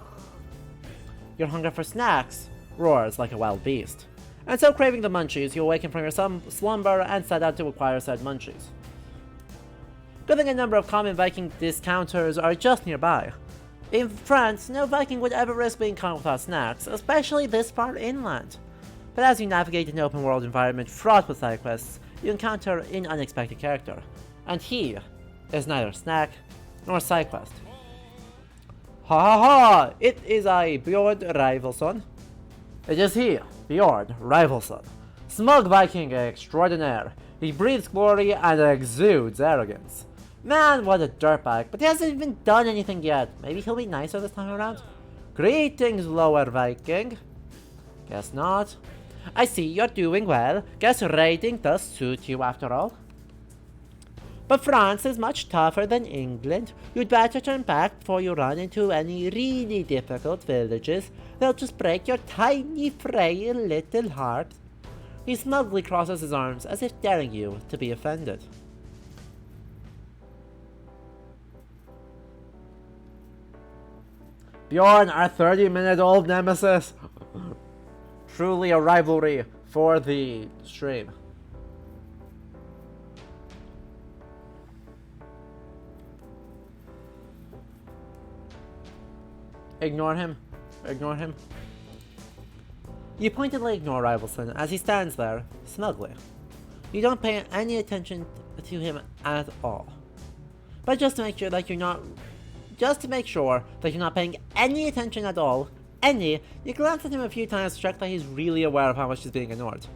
Your hunger for snacks roars like a wild beast. And so, craving the munchies, you awaken from your slumber and set out to acquire said munchies. Good thing a number of common Viking discounters are just nearby. In France, no Viking would ever risk being caught without snacks, especially this far inland. But as you navigate an open world environment fraught with side quests, you encounter an unexpected character. And he is neither snack nor side quest. Ha ha ha! It is I, Bjorn Rivalson. It is he, Bjorn Rivalson, smug Viking extraordinaire. He breathes glory and exudes arrogance. Man, what a dirtbag, but he hasn't even done anything yet. Maybe he'll be nicer this time around? Greetings, lower Viking. Guess not. I see you're doing well. Guess raiding does suit you after all. But France is much tougher than England. You'd better turn back before you run into any really difficult villages. They'll just break your tiny, frail little heart. He smugly crosses his arms as if daring you to be offended. Bjorn, our 30-minute-old nemesis. Truly a rivalry for the stream. Ignore him. Ignore him. You pointedly ignore Rivalson as he stands there, smugly. You don't pay any attention to him at all. But just to make sure that you're not paying any attention at all, you glance at him a few times to check that he's really aware of how much he's being ignored.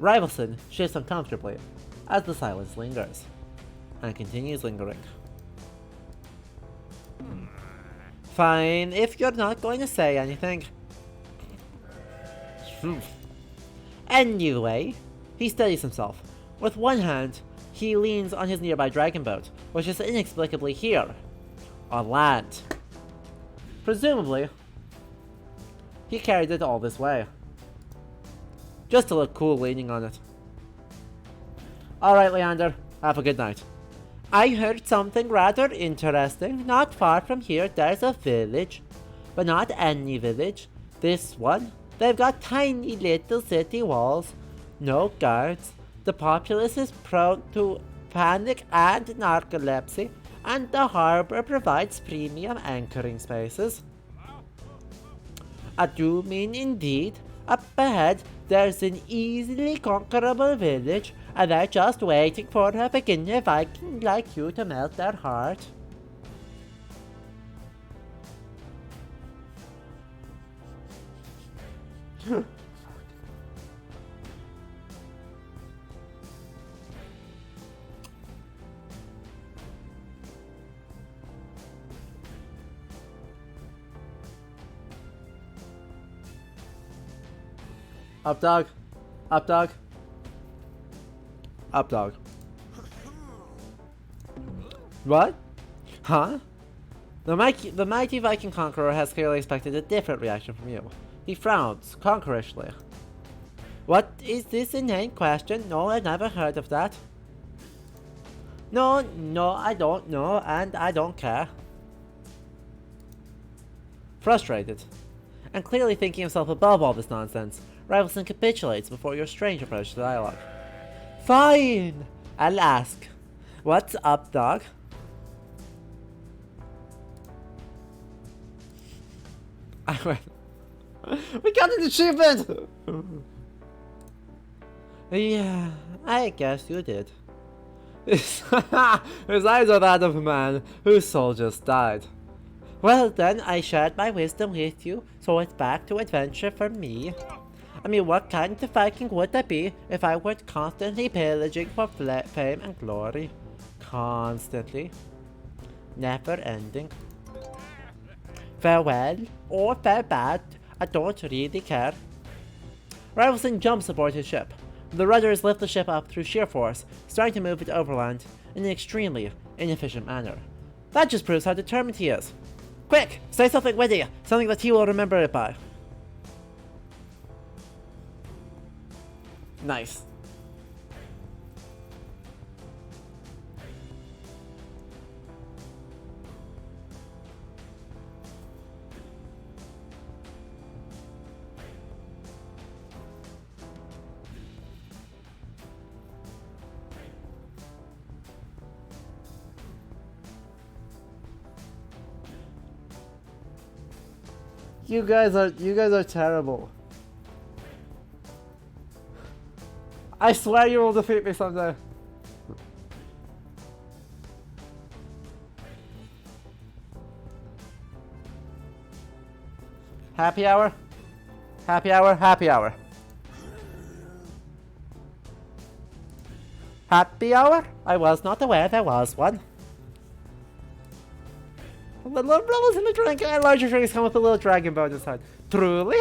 Rivalson shifts uncomfortably as the silence lingers, and continues lingering. Fine, if you're not going to say anything. Anyway, he steadies himself. With one hand, he leans on his nearby dragon boat, which is inexplicably here, on land. Presumably, he carried it all this way, just to look cool leaning on it. Alright, Leander, have a good night. I heard something rather interesting. Not far from here there's a village. But not any village. This one. They've got tiny little city walls. No guards. The populace is prone to panic and narcolepsy. And the harbor provides premium anchoring spaces. I do mean indeed. Up ahead there's an easily conquerable village. And they're just waiting for a beginner Viking like you to melt their heart. Up dog. Up dog. Up dog. What? Huh? The mighty Viking conqueror has clearly expected a different reaction from you. He frowns, conquerishly. What is this inane question? No, I've never heard of that. No, I don't know, and I don't care. Frustrated, and clearly thinking himself above all this nonsense, Rivalson capitulates before your strange approach to dialogue. Fine! I'll ask. What's up, dog? I went. We got an achievement! Yeah, I guess you did. His eyes are that of a man whose soul just died. Well then, I shared my wisdom with you, so it's back to adventure for me. I mean, what kind of Viking would I be if I weren't constantly pillaging for fame and glory? Constantly. Never ending. Farewell, or fare-bad, I don't really care. Rivalson jumps aboard his ship. The rudders lift the ship up through sheer force, starting to move it overland in an extremely inefficient manner. That just proves how determined he is. Quick, say something witty, something that he will remember it by. Nice. You guys are terrible. I swear you will defeat me someday. Happy hour? Happy hour? Happy hour. Happy hour? I was not aware there was one. Little umbrellas in the drink and larger drinks come with a little dragon boat inside. Truly?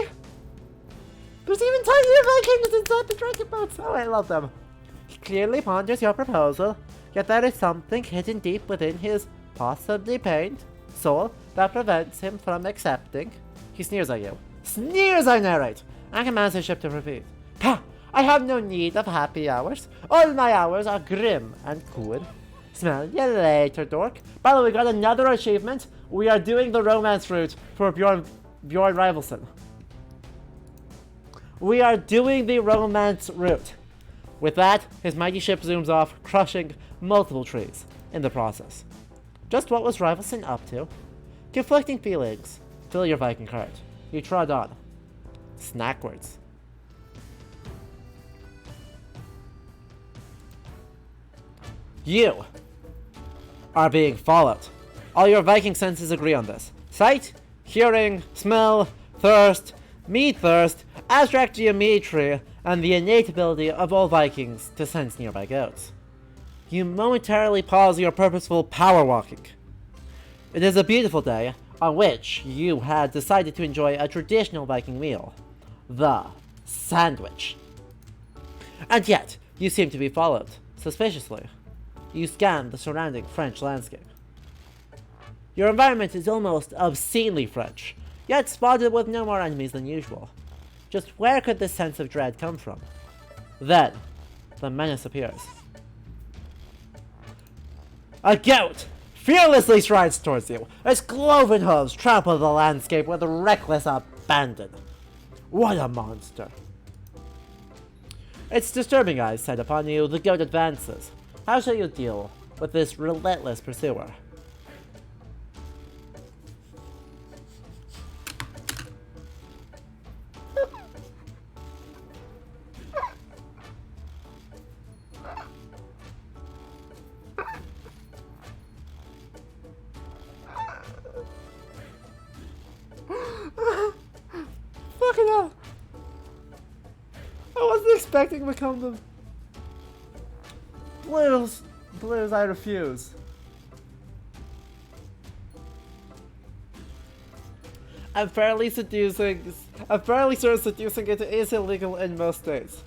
There's even tinier Vikings inside the dragon boats. Oh, I love them. He clearly ponders your proposal, yet there is something hidden deep within his possibly pained soul that prevents him from accepting. He sneers at you. Sneers, I narrate, and commands his ship to repeat. Pah! I have no need of happy hours. All my hours are grim and cool. Smell you later, dork. By the way, we got another achievement. We are doing the romance route for Bjorn Rivalson. We are doing the romance route. With that, his mighty ship zooms off, crushing multiple trees in the process. Just what was Rivalson up to? Conflicting feelings fill your Viking heart. You trod on. Snackwards. You are being followed. All your Viking senses agree on this. Sight, hearing, smell, thirst, meat thirst, abstract geometry, and the innate ability of all Vikings to sense nearby goats. You momentarily pause your purposeful power walking. It is a beautiful day on which you had decided to enjoy a traditional Viking meal, the sandwich. And yet, you seem to be followed, suspiciously. You scan the surrounding French landscape. Your environment is almost obscenely French, yet spotted with no more enemies than usual. Just where could this sense of dread come from? Then, the menace appears. A goat fearlessly strides towards you. Its cloven hooves trample the landscape with reckless abandon. What a monster. Its disturbing eyes set upon you, the goat advances. How shall you deal with this relentless pursuer? Fucking hell! I wasn't expecting to become them. Blues, I refuse. I'm fairly certain seducing it is illegal in most states.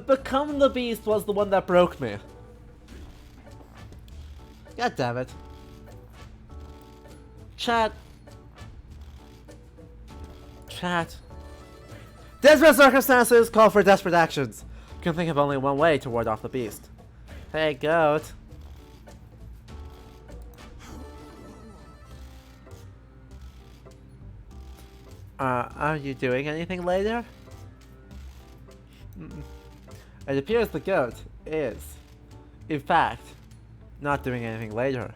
Become the Beast was the one that broke me. God damn it. Chat. Desperate circumstances call for desperate actions. You can think of only one way to ward off the beast. Hey, goat. Are you doing anything later? It appears the goat is, in fact, not doing anything later.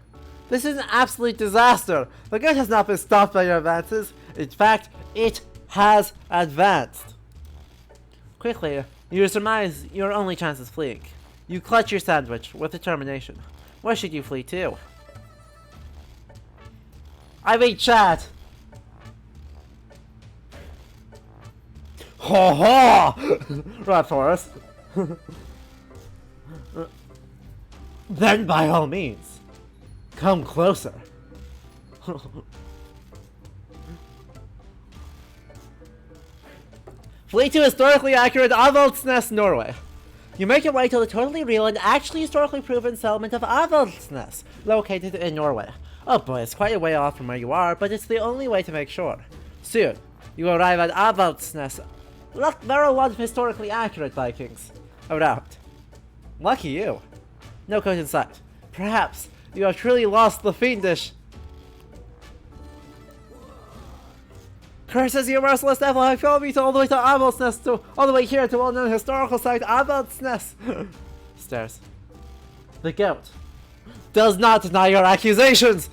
This is an absolute disaster! The goat has not been stopped by your advances. In fact, it has advanced. Quickly, you surmise your only chance is fleeing. You clutch your sandwich with determination. Where should you flee to? I mean, chat! Ha ha! Right, Forrest. Then by all means, come closer. Flee to historically accurate Avaldsnes, Norway. You make your way to the totally real and actually historically proven settlement of Avaldsnes, located in Norway. Oh boy, it's quite a way off from where you are, but it's the only way to make sure. Soon, you arrive at Avaldsnes. There are a lot of historically accurate Vikings around. Lucky you. No coast in sight. Perhaps you have truly lost the fiendish. Curses you merciless devil, I followed me to all the way to Avaldsnes, all the way here to well-known historical site Avaldsnes. Stares. The goat does not deny your accusations.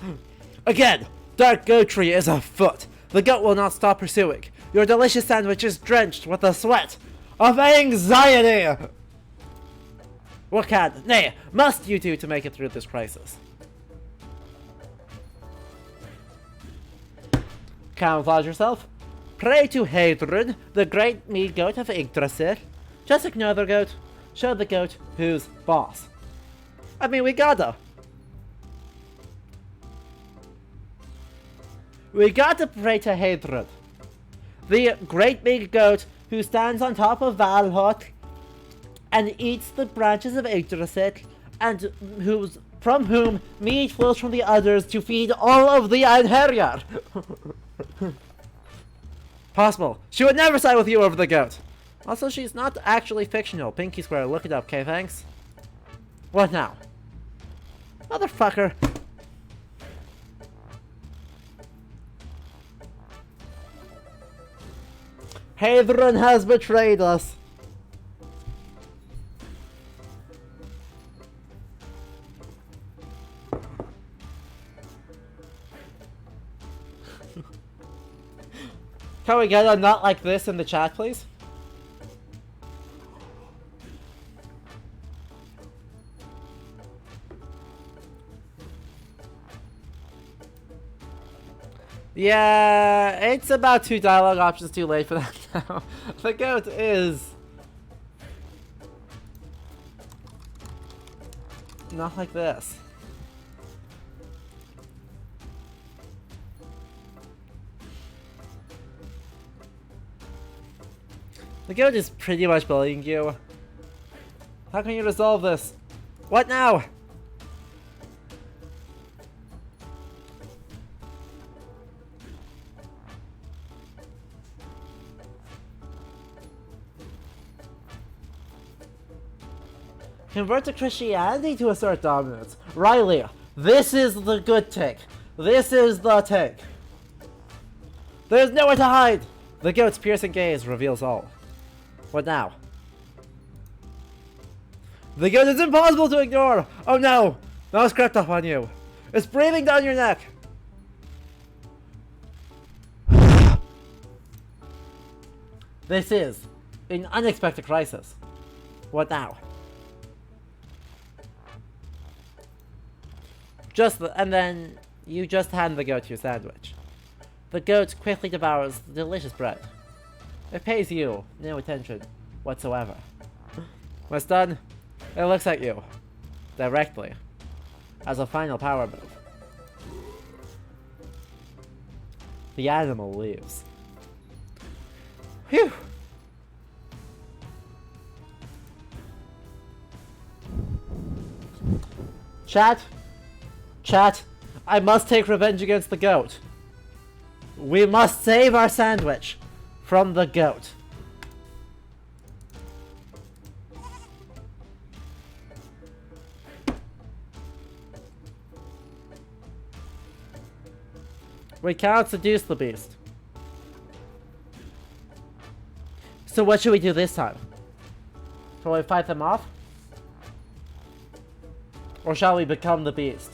Again, dark goatry is afoot. The goat will not stop pursuing. Your delicious sandwich is drenched with the sweat of anxiety. What can, nay, must you do to make it through this crisis? Camouflage yourself. Pray to Hadrun, the great meat goat of Yggdrasil. Just ignore the goat. Show the goat who's boss. I mean, we gotta. We gotta pray to Hadrun, the great big goat who stands on top of Valhalla and eats the branches of Yggdrasil, and from whom meat flows from the others to feed all of the Einherjar. Possible. She would never side with you over the goat. Also, she's not actually fictional. Pinky Square, look it up, okay, thanks? What now? Motherfucker. Hadrun has betrayed us. Can we get a not like this in the chat, please? Yeah, it's about 2 dialogue options too late for that now. The goat is not like this. The goat is pretty much bullying you. How can you resolve this? What now? Convert to Christianity to assert dominance. Riley, this is the good take. This is the take. There's nowhere to hide. The goat's piercing gaze reveals all. What now? The goat is impossible to ignore! Oh no! Now it's crept up on you. It's breathing down your neck! This is an unexpected crisis. What now? And then you just hand the goat your sandwich. The goat quickly devours the delicious bread. It pays you no attention whatsoever. When it's done, it looks at you directly as a final power move. The animal leaves. Phew! Chat, I must take revenge against the goat. We must save our sandwich from the goat. We cannot seduce the beast. So what should we do this time? Shall we fight them off? Or shall we become the beast?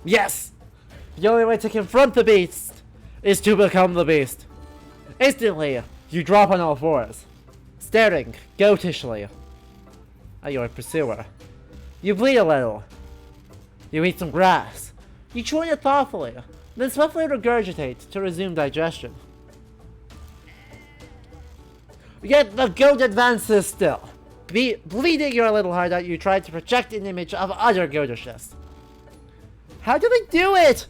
Yes! The only way to confront the beast is to become the beast. Instantly, you drop on all fours, staring goatishly at your pursuer. You bleed a little. You eat some grass. You chew on it thoughtfully, then swiftly regurgitate to resume digestion. Yet the goat advances still, bleeding your little heart out. You try to project an image of utter goatishness. How do they do it?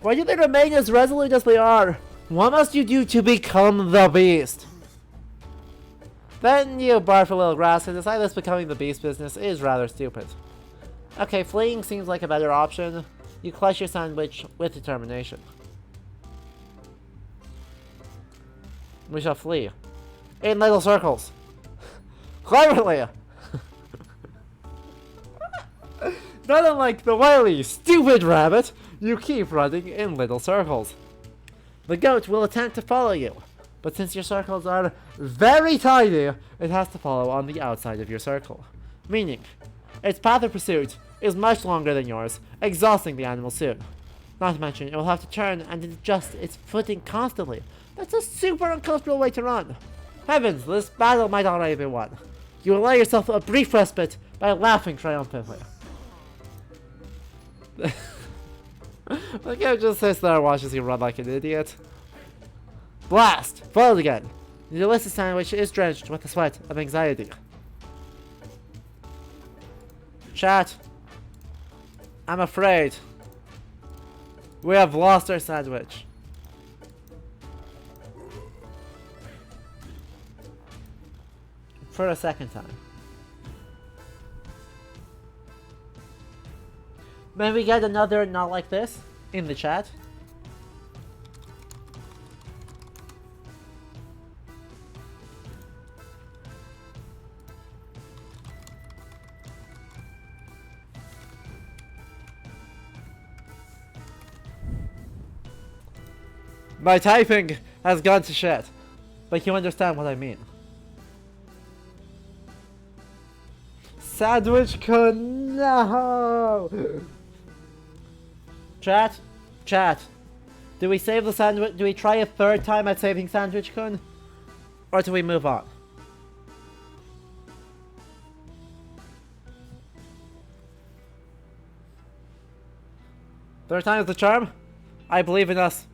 Why do they remain as resolute as they are? What must you do to become the beast? Then you barf a little grass and decide this becoming the beast business is rather stupid. Okay, fleeing seems like a better option. You clutch your sandwich with determination. We shall flee. In little circles. Cleverly! Not unlike the wily, stupid rabbit, you keep running in little circles. The goat will attempt to follow you, but since your circles are very tiny, it has to follow on the outside of your circle. Meaning, its path of pursuit is much longer than yours, exhausting the animal soon. Not to mention, it will have to turn and adjust its footing constantly. That's a super uncomfortable way to run. Heavens, this battle might already be won. You allow yourself a brief respite by laughing triumphantly. The guy just sits there and watches you run like an idiot. Blast! Foiled again. The delicious sandwich is drenched with the sweat of anxiety. Chat. I'm afraid we have lost our sandwich. For a second time. May we get another not like this in the chat? My typing has gone to shit, but you understand what I mean. Sandwich kun, no! Chat, do we save the sandwich? Do we try a third time at saving Sandwich kun? Or do we move on? Third time is the charm? I believe in us.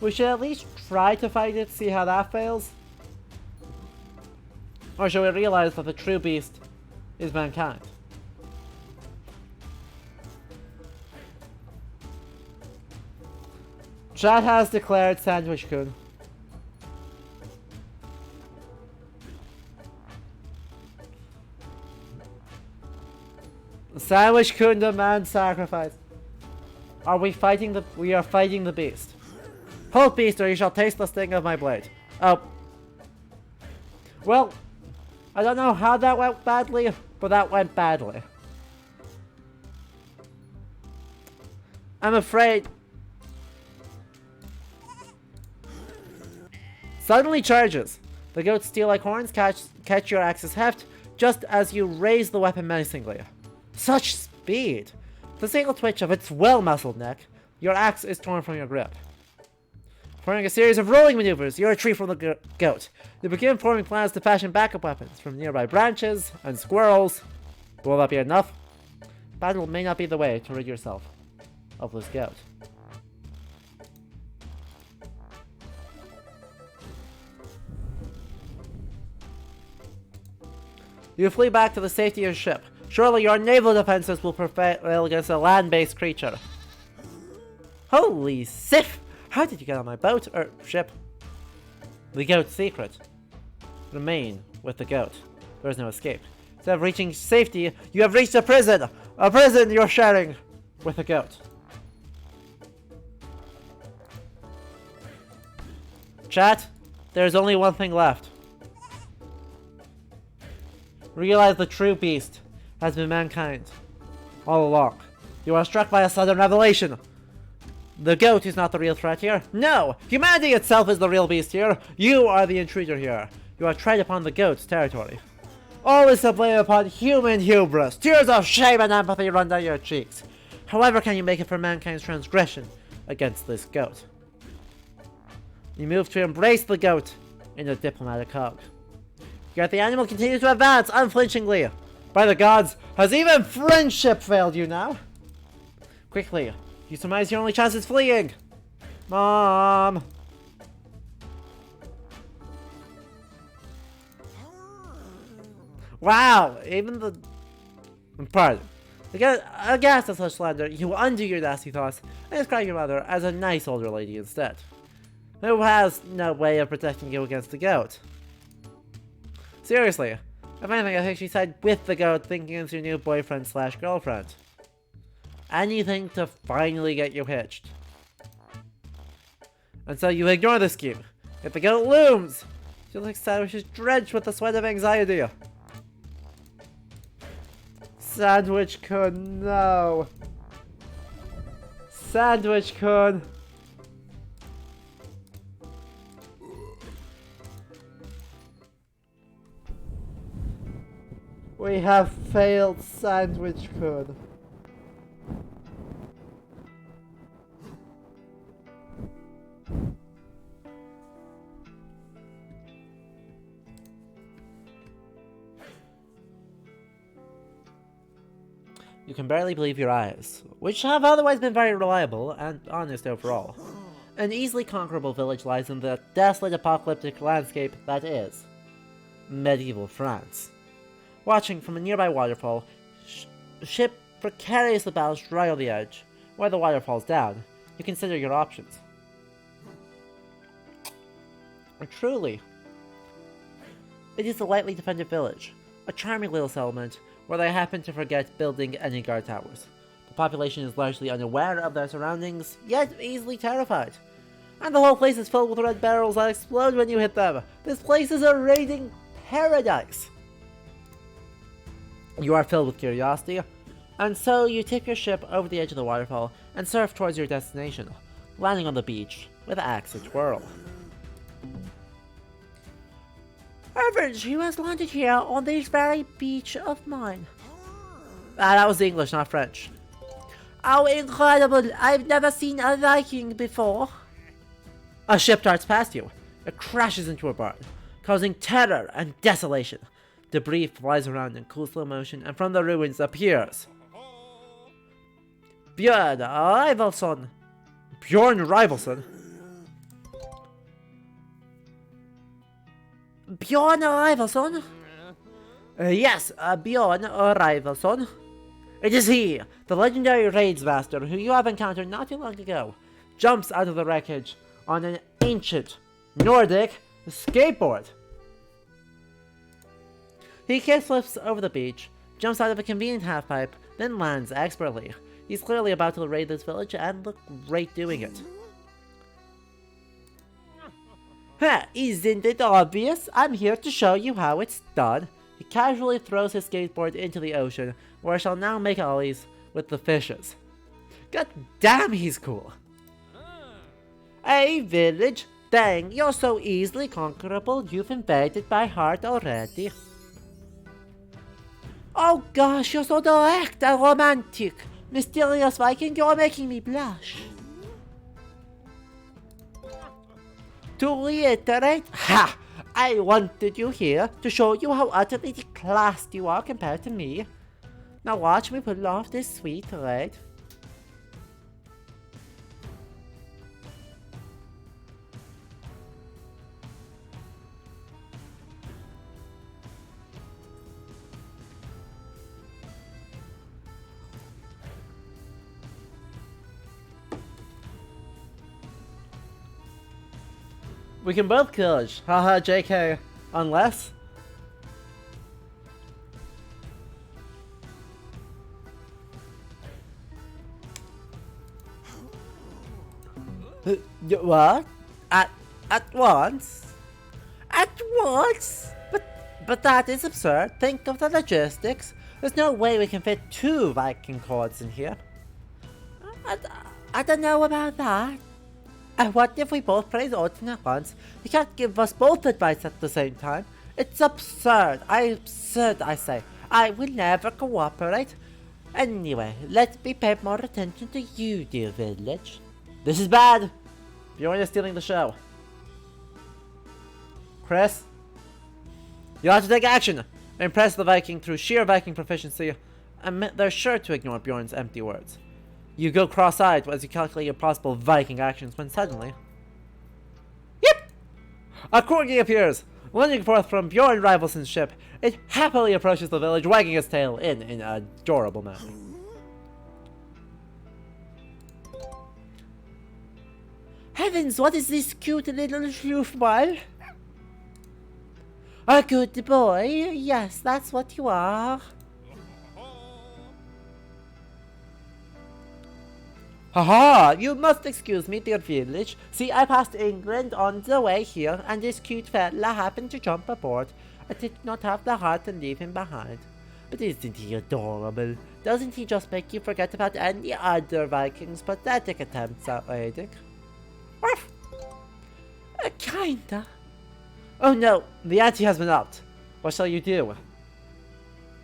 We should at least try to fight it, see how that fails. Or should we realize that the true beast is mankind? Chat has declared Sandwich kun. Sandwich kun demands sacrifice. Are we fighting the— we are fighting the beast. Hold beast, or you shall taste the sting of my blade. Oh. Well, I don't know how that went badly, but that went badly. I'm afraid. Suddenly charges. The goat's steel-like horns catch your axe's heft just as you raise the weapon menacingly. Such speed! With a single twitch of its well-muscled neck, your axe is torn from your grip. Forming a series of rolling maneuvers, you retrieve from the goat. You begin forming plans to fashion backup weapons from nearby branches and squirrels. Will that be enough? Battle may not be the way to rid yourself of this goat. You flee back to the safety of your ship. Surely your naval defenses will prevail against a land-based creature. Holy Sif! How did you get on my boat, or ship? The goat's secret. Remain with the goat. There is no escape. Instead of reaching safety, you have reached a prison! A prison you're sharing with a goat. Chat, there's only one thing left. realize the true beast has been mankind all along. You are struck by a sudden revelation. The goat is not the real threat here. No! Humanity itself is the real beast here. You are the intruder here. You are tread upon the goat's territory. All is to blame upon human hubris. Tears of shame and empathy run down your cheeks. However can you make it for mankind's transgression against this goat? You move to embrace the goat in a diplomatic hug. Yet the animal continues to advance unflinchingly. By the gods, has even friendship failed you now? Quickly, you surmise your only chance is fleeing. Mom! Wow, even the... Pardon. Aghast at such slander, you undo your nasty thoughts and describe your mother as a nice older lady instead, who has no way of protecting you against the goat. Seriously, if anything, I think she side with the goat thinking it's your new boyfriend slash girlfriend. Anything to finally get you hitched. And so you ignore the scheme. If the goat looms, you like Sandwich is drenched with the sweat of anxiety. Sandwich-kun, no. Sandwich-kun. We have failed Sandwich-kun. You can barely believe your eyes, which have otherwise been very reliable and honest overall. An easily conquerable village lies in the desolate apocalyptic landscape that is medieval France. Watching from a nearby waterfall, ship precariously balanced right on the edge. Where the water falls down, you consider your options. Truly, it is a lightly defended village, a charming little settlement where they happen to forget building any guard towers. The population is largely unaware of their surroundings, yet easily terrified. And the whole place is filled with red barrels that explode when you hit them. This place is a raiding paradise. You are filled with curiosity, and so you tip your ship over the edge of the waterfall and surf towards your destination, landing on the beach with axe a twirl. Heavens, you has landed here on this very beach of mine. That was English, not French. How incredible! I've never seen a Viking before. A ship darts past you. It crashes into a barn, causing terror and desolation. Debris flies around in cool slow motion, and from the ruins appears Bjorn Rivalson. Bjorn Rivalson? Bjorn Rivalson? Yes, Bjorn Rivalson. It is he, the legendary raids master who you have encountered not too long ago. Jumps out of the wreckage on an ancient Nordic skateboard. He kickflips over the beach, jumps out of a convenient halfpipe, then lands expertly. He's clearly about to raid this village and look great doing it. Isn't it obvious? I'm here to show you how it's done. He casually throws his skateboard into the ocean, where I shall now make ollies with the fishes. God damn, he's cool. Hey, village. Dang, you're so easily conquerable, you've invaded my heart already. Oh gosh, you're so direct and romantic. Mysterious Viking, you're making me blush. To reiterate, ha! I wanted you here to show you how utterly declassed you are compared to me. Now watch me pull off this sweet raid. We can both pillage. Haha, JK. Unless... What? At once? At once? but that is absurd. Think of the logistics. There's no way we can fit 2 Viking cords in here. I don't know about that. And what if we both praise Odin at once? You can't give us both advice at the same time. It's absurd. Absurd, I say. I will never cooperate. Anyway, let me pay more attention to you, dear village. This is bad. Bjorn is stealing the show. Chris? You have to take action. Impress the Viking through sheer Viking proficiency, and they're sure to ignore Bjorn's empty words. You go cross-eyed as you calculate your possible Viking actions when suddenly... Yep! A corgi appears, lunging forth from Bjorn Rivalson's ship. It happily approaches the village, wagging its tail in an adorable manner. Heavens, what is this cute little schloofball? A good boy? Yes, that's what you are. Haha, you must excuse me, dear village. See, I passed England on the way here, and this cute fella happened to jump aboard. I did not have the heart to leave him behind. But isn't he adorable? Doesn't he just make you forget about any other Vikings' pathetic attempts at raiding? Kinda. Oh no, the ante has been upped. What shall you do?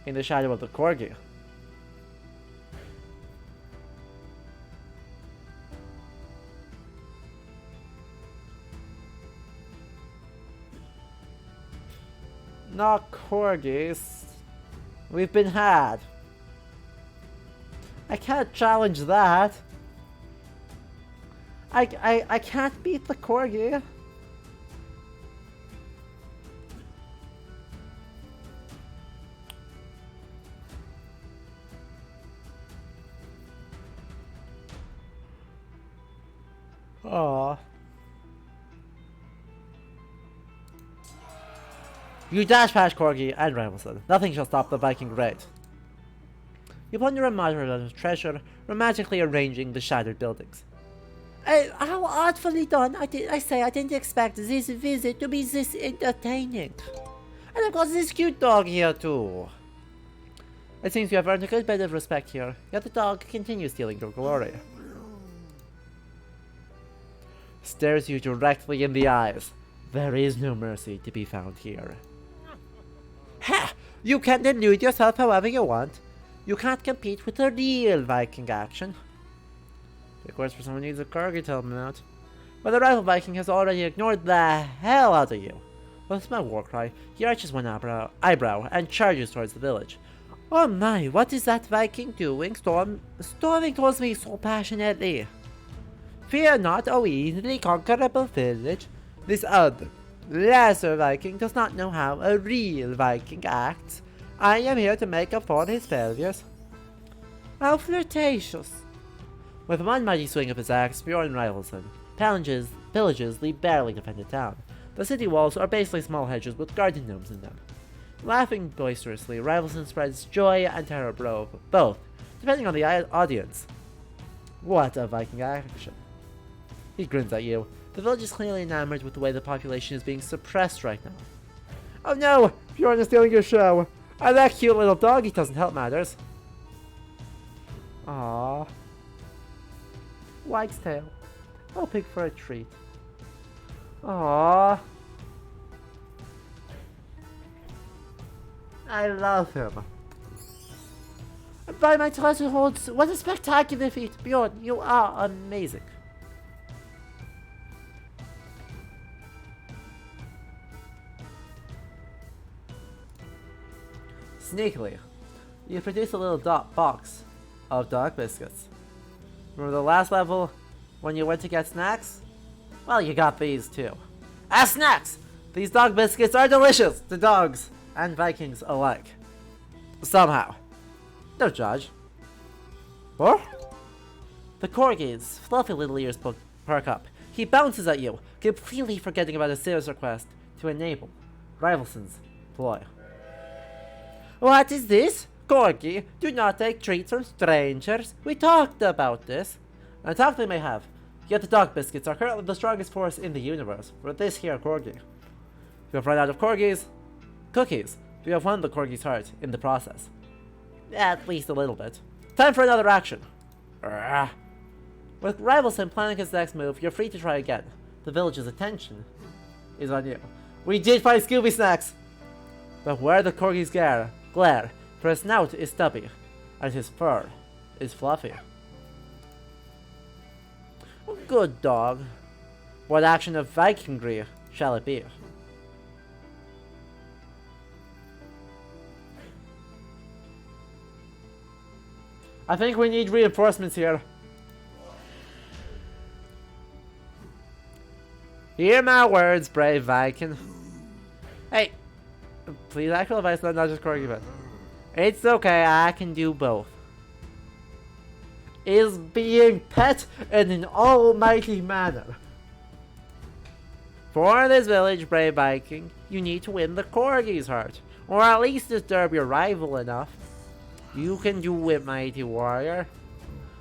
In the shadow of the corgi. Not corgis. We've been had. I can't challenge that. I can't beat the corgi. Aww. You dash past Corgi and Ramelson. Nothing shall stop the Viking raid. You plunder a moderate amount of treasure, romantically arranging the shattered buildings. How artfully done! I didn't expect this visit to be this entertaining. And I've got this cute dog here too. It seems you have earned a good bit of respect here, yet the dog continues stealing your glory. Stares you directly in the eyes. There is no mercy to be found here. Ha! You can delude yourself however you want. You can't compete with a real Viking action. Of course, for someone who needs a corgi to help him out. But the rival Viking has already ignored the hell out of you. With my war cry, he arches one eyebrow and charges towards the village. Oh my, what is that Viking doing? Storming towards me so passionately. Fear not, O easily conquerable village. This other, lesser Viking does not know how a real Viking acts. I am here to make up for his failures. How flirtatious. With one mighty swing of his axe, Bjorn Rivalson villages leave barely defended town. The city walls are basically small hedges with garden gnomes in them. Laughing boisterously, Rivalson spreads joy and terror both, depending on the audience. What a Viking action. He grins at you. The village is clearly enamored with the way the population is being suppressed right now. Oh no! Bjorn is stealing your show! And that cute little doggy doesn't help matters. Aww. Wags tail. Hoping for a treat. Aww. I love him. By my treasure holds, what a spectacular feat! Bjorn, you are amazing. Sneakily, you produce a little box of dog biscuits. Remember the last level when you went to get snacks? Well, you got these too. As snacks! These dog biscuits are delicious to dogs and Vikings alike. Somehow. Don't judge. What? The corgi's fluffy little ears perk up. He bounces at you, completely forgetting about a serious request to enable Rivalson's ploy. What is this? Corgi, do not take treats from strangers. We talked about this. And talk they may have. Yet the dog biscuits are currently the strongest force in the universe for this here corgi. If you have run out of corgis, Cookies, we have won the Corgi's heart in the process. At least a little bit. Time for another action. Arrgh. With Rivalson planning his next move, you're free to try again. The village's attention is on you. We did find Scooby Snacks! But where the Corgis glare, for his snout is stubby, and his fur is fluffy. Good dog. What action of Vikingry shall it be? I think we need reinforcements here. Hear my words, brave Viking. Hey, please actual advice, not just Corgi, but it's okay, I can do both. Is being pet in an almighty manner. For this village, brave Viking, you need to win the Corgi's heart, or at least disturb your rival enough. You can do it, mighty warrior.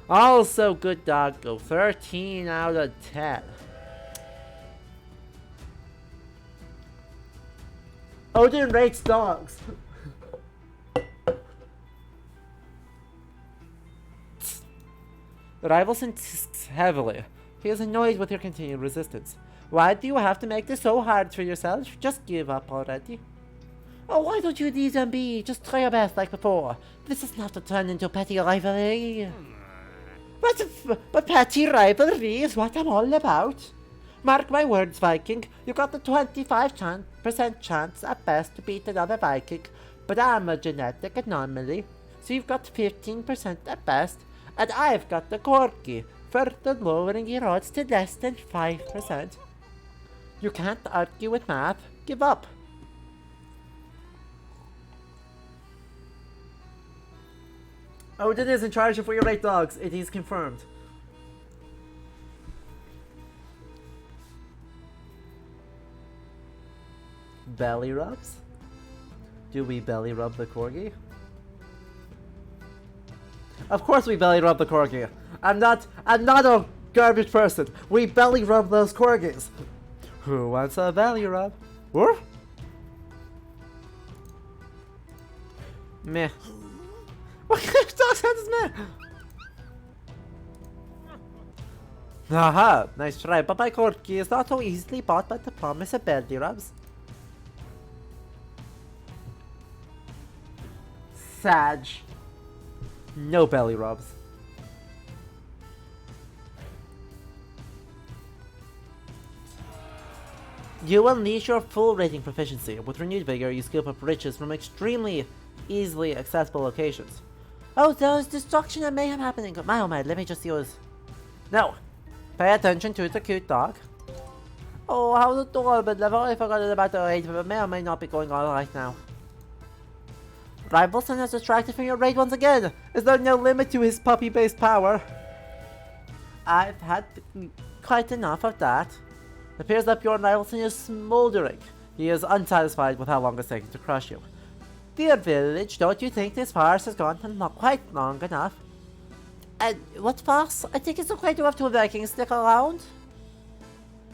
Also, good dog, go 13 out of 10. Odin rates dogs. The rival insists heavily. He is annoyed with your continued resistance. Why do you have to make this so hard for yourself? Just give up already. Oh, why don't you leave them be? Just try your best like before. This is not to turn into petty rivalry. But petty rivalry is what I'm all about. Mark my words, Viking. You got a 25% chance at best to beat another Viking, but I'm a genetic anomaly, so you've got 15% at best, and I've got the Corgi, further lowering your odds to less than 5%. You can't argue with math. Give up. Odin is in charge of your rate dogs. It is confirmed. Belly rubs? Do we belly rub the Corgi? Of course we belly rub the Corgi. I'm not a garbage person. We belly rub those Corgis. Who wants a belly rub? Woof? Meh. What kind of dog sound is meh? Aha, nice try, but my Corgi is not so easily bought by the promise of belly rubs. Sag. No belly rubs. You unleash your full rating proficiency. With renewed vigor, you scoop up riches from extremely easily accessible locations. Oh, there's destruction and mayhem happening. My oh my, let me just use... No. Pay attention to the cute dog. Oh, how adorable. I've already forgotten about the raid, but it may or may not be going on right now. Rivalson has distracted from your raid once again. Is there no limit to his puppy-based power? I've had quite enough of that. It appears that Bjorn Rivalson is smoldering. He is unsatisfied with how long it's taking to crush you. Dear village, don't you think this farce has gone on not quite long enough? What farce? I think it's okay to have two Vikings stick around.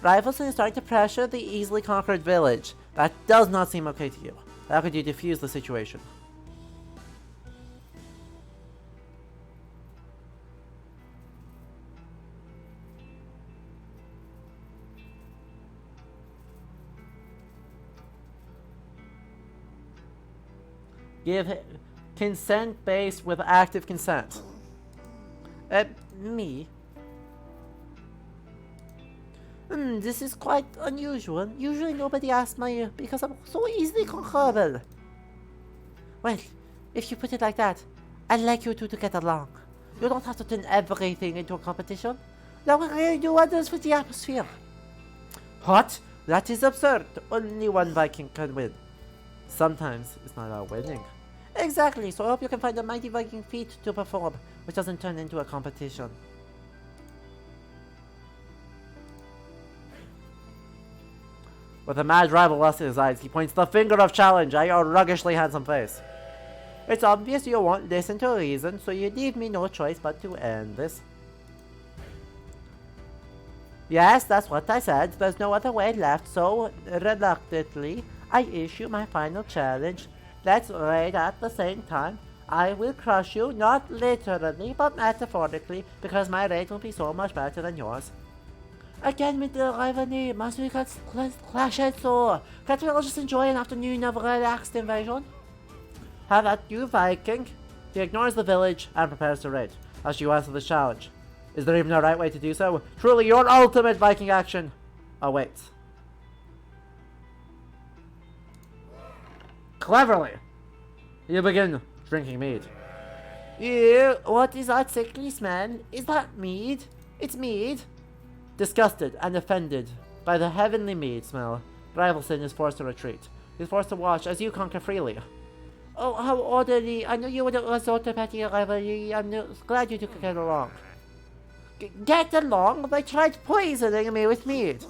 Rivalson is starting to pressure the easily conquered village. That does not seem okay to you. How could you defuse the situation? Give consent based with active consent. Me? This is quite unusual. Usually nobody asks my because I'm so easily conquerable. Well, if you put it like that, I'd like you two to get along. You don't have to turn everything into a competition. Now we're going to do others for the atmosphere. What? That is absurd. Only one Viking can win. Sometimes it's not about winning. Exactly, so I hope you can find a mighty Viking feat to perform, which doesn't turn into a competition. With a mad rival lust in his eyes, he points the finger of challenge at your ruggishly handsome face. It's obvious you won't listen to reason, so you leave me no choice but to end this. Yes, that's what I said. There's no other way left, so reluctantly, I issue my final challenge. Let's raid at the same time. I will crush you, not literally, but metaphorically, because my raid will be so much better than yours. Again with the rivalry, must we clash it so? Can't we all just enjoy an afternoon of relaxed invasion? How about you, Viking? He ignores the village and prepares to raid, as you answer the challenge. Is there even a right way to do so? Truly your ultimate Viking action awaits. Cleverly, you begin drinking mead. Ew, what is that sickly smell? Is that mead? It's mead. Disgusted and offended by the heavenly mead smell, Rivalson is forced to retreat. He's forced to watch as you conquer freely. Oh, how orderly. I knew you would resort to petty rivalry. I'm glad you two could get along. Get along? They tried poisoning me with mead.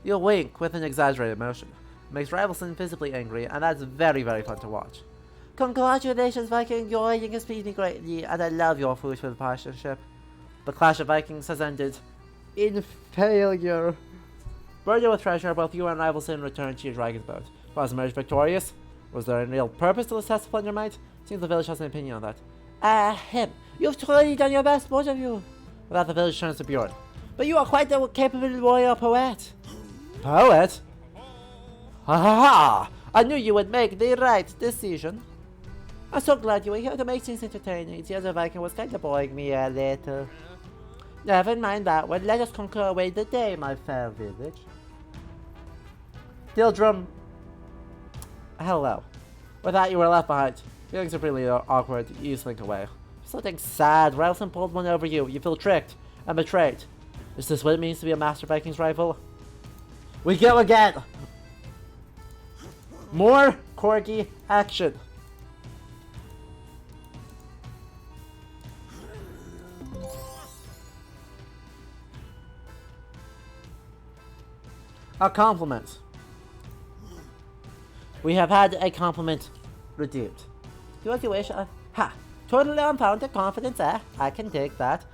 You wink with an exaggerated motion. It makes Rivalson visibly angry, and that's very, very fun to watch. Congratulations, Viking. Your raiding has pleased me greatly, and I love your food for the partnership. The Clash of Vikings has ended in failure. Burdened with treasure, both you and Rivalson return to your dragon's boat. Was emerged victorious? Was there any real purpose to this test of plunder might? Seems the village has an opinion on that. You've totally done your best, both of you. With that, the village turns to Bjorn. But you are quite a capable warrior poet. Poet? Ha ha ha! I knew you would make the right decision. I'm so glad you were here to make things entertaining. The other Viking was kind of boring me a little. Never mind that one. Let us conquer away the day, my fair village. Dildrum. Hello. With that, you were left behind. Feelings are really awkward. You slink away. Something sad. Ralston pulled one over you. You feel tricked and betrayed. Is this what it means to be a Master Vikings rival? We go again! More corgi action. A compliment. We have had a compliment redeemed. Do as you wish. Ha! Totally unfounded confidence, eh? I can take that.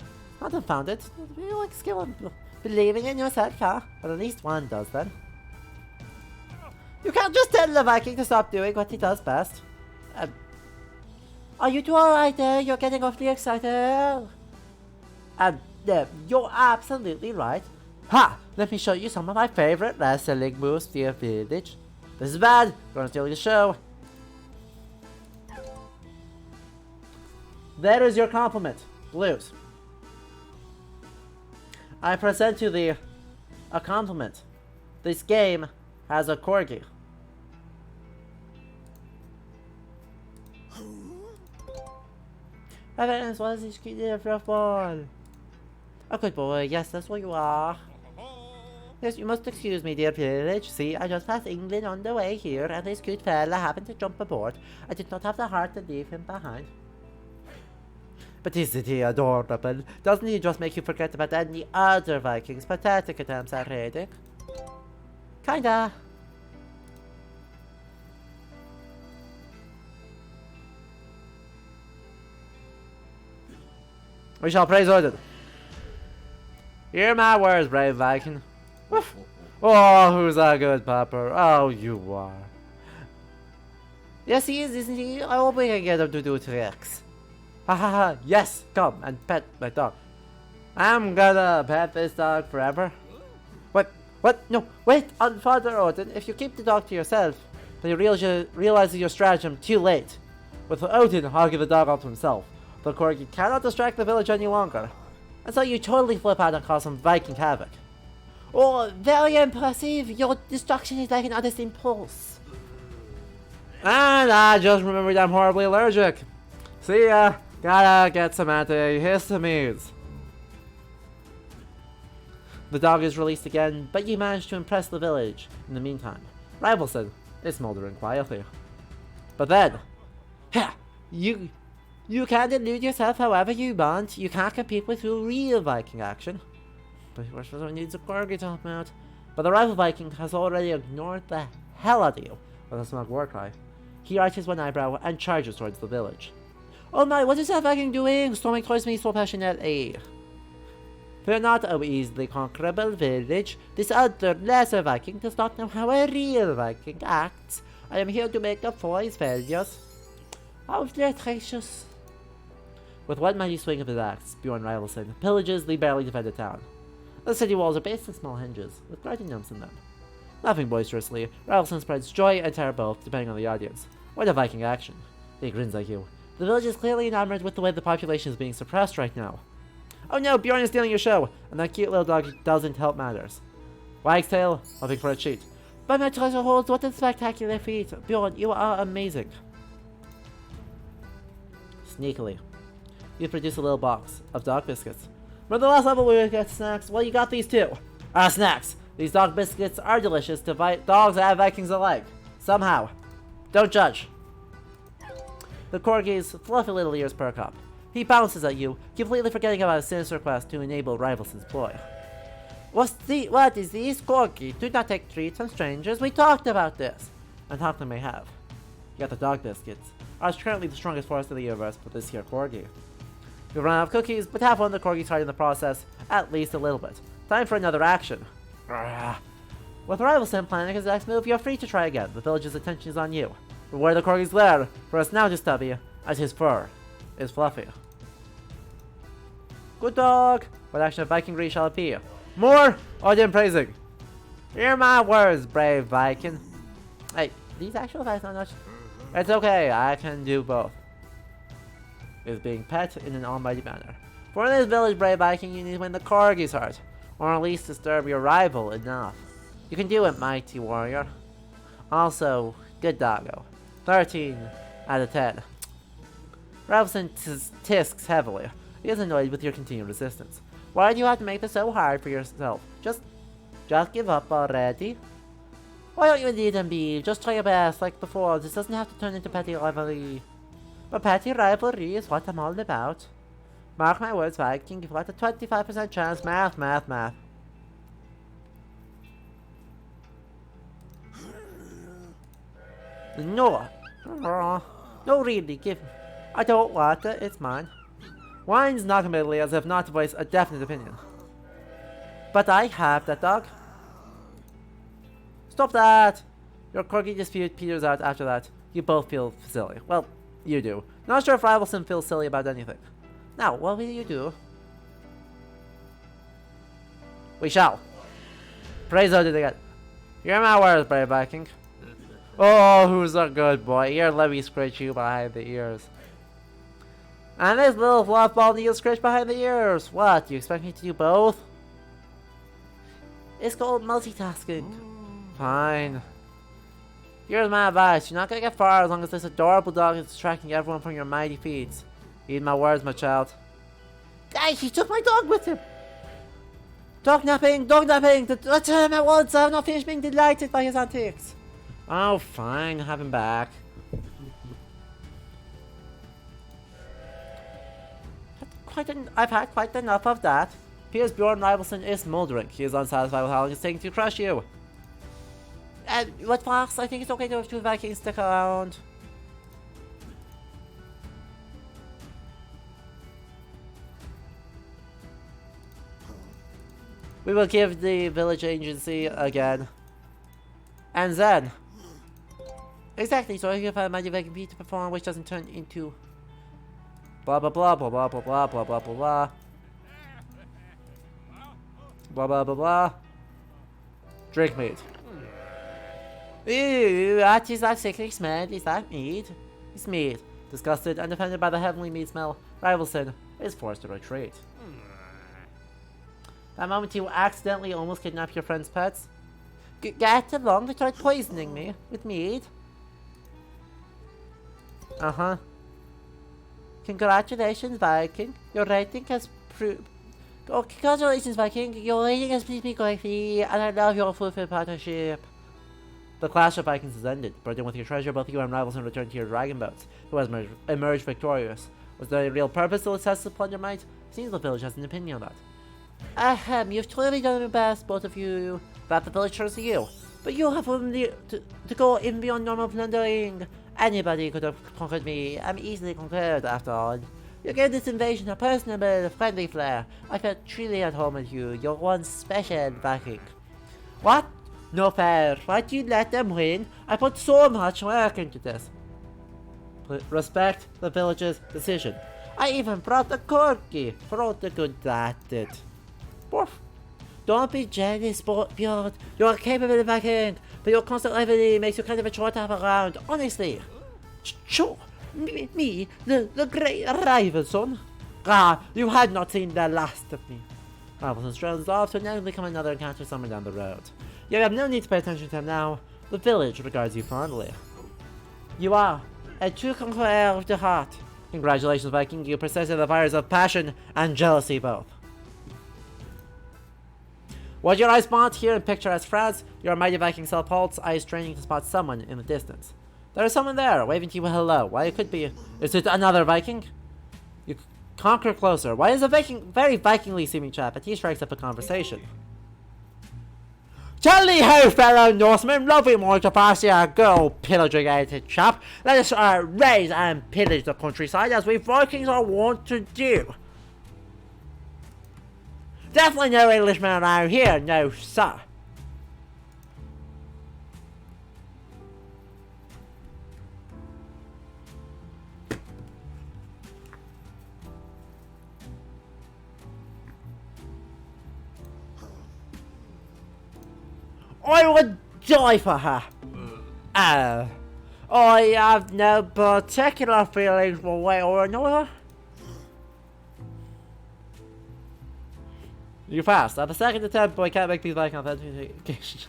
Not unfounded. You like skill and believing in yourself, huh? But at least one does then. You can't just tell the Viking to stop doing what he does best. Are you two alright there? You're getting awfully excited. You're absolutely right. Ha! Let me show you some of my favorite wrestling moves, dear village. This is bad. Gonna steal the show. There is your compliment. Blues. I present to thee a compliment. This game has a corgi. Evans, what is this kid ball? A good boy, yes, that's what you are. Yes, you must excuse me, dear village. See, I just passed England on the way here, and this cute fella happened to jump aboard. I did not have the heart to leave him behind. But isn't he adorable? Doesn't he just make you forget about any other Vikings' pathetic attempts at raiding? Kinda. We shall praise Odin. Hear my words, brave Viking. Woof. Oh, who's a good pupper? Oh, you are. Yes, he is, isn't he? I hope we can get him to do tricks. Ha ha ha, yes, come and pet my dog. I'm gonna pet this dog forever. What? No, wait, Father Odin, if you keep the dog to yourself, then you realize your stratagem too late. With Odin hogging the dog up to himself, the corgi cannot distract the village any longer. And so you totally flip out and cause some Viking havoc. Oh, very impressive. Your destruction is like an honest impulse. And I just remembered I'm horribly allergic. See ya. Gotta get some antihistamines. The dog is released again, but you manage to impress the village in the meantime. Rivalson is smoldering quietly. But then, you can delude yourself however you want. You can't compete with real Viking action. But of course, someone needs a corgi to help him out. But the rival Viking has already ignored the hell out of you with a smug war cry. He arches one eyebrow and charges towards the village. Oh my, what is that Viking doing? Storming towards me so passionately. Fear not, O easily conquerable village. This other lesser Viking does not know how a real Viking acts. I am here to make up for his failures. Oh, flirtatious. With one mighty swing of his axe, Bjorn Rivalson pillages the barely defended town. The city walls are based on small hinges, with guardian gnomes in them. Laughing boisterously, Rivalson spreads joy and terror both, depending on the audience. What a Viking action. He grins like you. The village is clearly enamored with the way the population is being suppressed right now. Oh no, Bjorn is stealing your show, and that cute little dog doesn't help matters. Wags tail, hoping for a cheat. But my treasure holds, what a spectacular feat. Bjorn, you are amazing. Sneakily, you produce a little box of dog biscuits. Remember the last level we would get snacks? Well, you got these too. Snacks. These dog biscuits are delicious to dogs and Vikings alike. Somehow. Don't judge. The corgi's fluffy little ears perk up. He bounces at you, completely forgetting about his sinister quest to enable Rivalson's ploy. What is this, corgi? Do not take treats from strangers. We talked about this. And Hawkland may have. Yet the dog biscuits are currently the strongest force in the universe for this here corgi. You've run out of cookies, but have won the corgi's heart in the process, at least a little bit. Time for another action. With Rivalson planning his next move, you're free to try again. The village's attention is on you. But where the corgi's lair, for us now to stubby, as his fur is fluffy. Good dog! What action of Vikingry shall it be? More or than praising? Hear my words, brave Viking. Hey, these actual facts not much. It's okay, I can do both. Is being pet in an almighty manner. For in this village, brave Viking, you need to win the corgi's heart, or at least disturb your rival enough. You can do it, mighty warrior. Also, good doggo. 13 out of 10. Rivalson tisks heavily. He is annoyed with your continued resistance. Why do you have to make this so hard for yourself? Just give up already? Why don't you indeed be? Just try your best, like before. This doesn't have to turn into petty rivalry. But petty rivalry is what I'm all about. Mark my words, Viking, you've got a 25% chance. Math. No. No, really, give me. I don't want it, it's mine. Whines noncommittally as if not to voice a definite opinion. But I have that dog. Stop that! Your corgi dispute peters out after that. You both feel silly. Well, you do. Not sure if Rivalson feels silly about anything. Now, what will you do? We shall. Praise out it again. Hear my words, brave Viking. Oh, who's a good boy? Here, let me scratch you behind the ears. And this little fluff ball needs scratch behind the ears. What? You expect me to do both? It's called multitasking. Fine. Here's my advice. You're not gonna get far as long as this adorable dog is distracting everyone from your mighty feats. Heed my words, my child. Hey, he took my dog with him! Dog napping! Return him at once! I have not finished being delighted by his antics. Oh, fine. Have him back. I've had quite enough of that. Piers Bjorn Rivalson is smoldering. He is unsatisfied with how long it's taking to crush you. What Fox? I think it's okay to have two Vikings stick around. We will give the village agency again. And then. Exactly, so I can find a mighty Viking beat to perform which doesn't turn into blah blah blah blah blah blah blah blah blah blah blah. Blah blah blah blah. Drink meat. Ew, what is that sickly smell? Is that meat? It's meat. Disgusted and offended by the heavenly meat smell, Rivalson is forced to retreat. That moment you accidentally almost kidnap your friend's pets. Get along, they tried poisoning me with meat. Uh-huh. Congratulations, Viking. Your rating has proved... Oh, congratulations, Viking. Your rating has pleased me greatly, and I love your fulfilled partnership. The clash of Vikings has ended. Burdened with your treasure, both you and Rivalson return to your dragon boats, who has emerged victorious. Was there a real purpose to assess the plunder might? Seems the village has an opinion on that. Ahem, you've clearly done your best, both of you. That the village turns to you. But you have room to go even beyond normal plundering. Anybody could have conquered me. I'm easily conquered, after all. You gave this invasion a personal and friendly flair. I felt truly at home with you. You're one special Viking. What? No fair. Why'd you let them win? I put so much work into this. Respect the village's decision. I even brought the corgi for all the good that did. Woof. Don't be jealous, Björn. You're a capable Viking, but your constant rivalry makes you kind of a chore to have around, honestly. Sure. Me, the great rival, son. Ah, you had not seen the last of me. Rivals and struggles off to inevitably come another encounter somewhere down the road. You have no need to pay attention to him now. The village regards you fondly. You are a true conqueror of the heart. Congratulations, Viking. You possess the fires of passion and jealousy both. What your eyes want here in picturesque France, your mighty Viking self-holds eyes straining to spot someone in the distance. There is someone there, waving to you hello. Why, it could be... Is it another Viking? You conquer closer. Why is a Viking... Very Vikingly seeming chap, and he strikes up a conversation. Tally ho, fellow Norsemen! Lovely more to pass here, go pillaging-ated chap. Let us raise and pillage the countryside as we Vikings are wont to do. Definitely no Englishman around here, no sir. I would die for her. I have no particular feelings one way or another. You passed. At the second attempt, but I can't make these Viking authentications.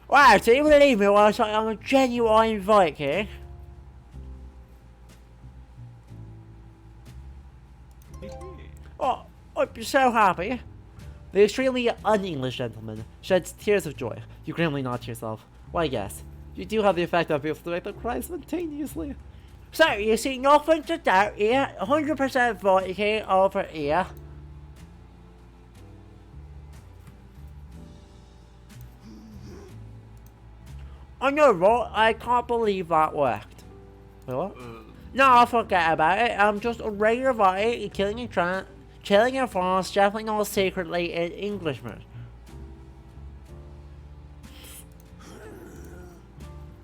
Wow, do you believe me when I say I'm a genuine Viking? Oh, I'd be so happy. The extremely un-English gentleman sheds tears of joy. You grimly nod to yourself. Why, yes, you do have the effect of being able to make them cry spontaneously. So, you see nothing to doubt here. 100% Viking over here. I know, right? I can't believe that worked. What? No, forget about it. I'm just a regular Viking killing in France, definitely not secretly an Englishman.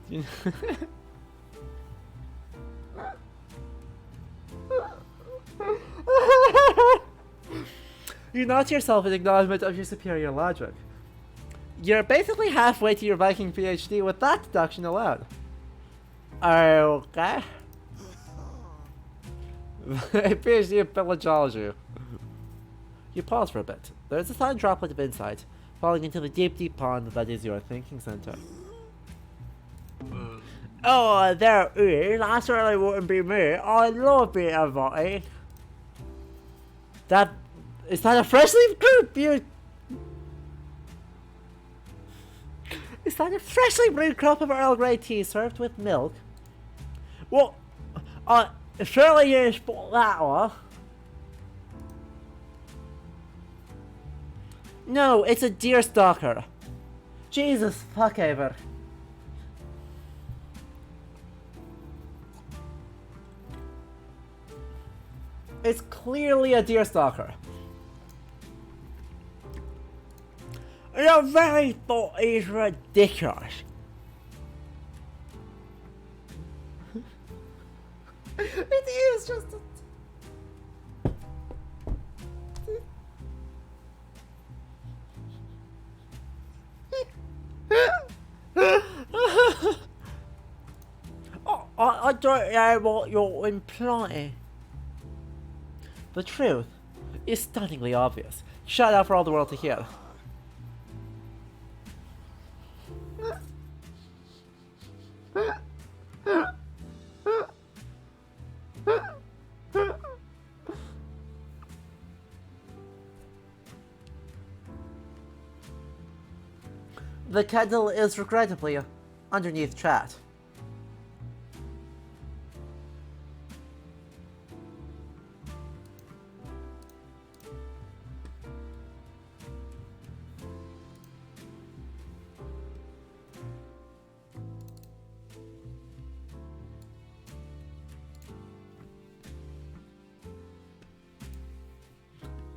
You nod to yourself in acknowledgement of your superior logic. You're basically halfway to your Viking PhD with that deduction alone. Okay. A PhD in pillagology. You pause for a bit. There is a sudden droplet of insight, falling into the deep, deep pond that is your thinking center. Oh, there is. That certainly wouldn't be me. I love being a Viking. Is that a freshly brewed Is that a freshly brewed cup of Earl Grey tea served with milk? Well, surely you spot that one. No, it's a deer stalker. Jesus fuck ever. It's clearly a deer stalker. Your very thought is ridiculous. It is just a... I don't know what you're implying. The truth is stunningly obvious. Shout out for all the world to hear. The kettle is regrettably underneath chat.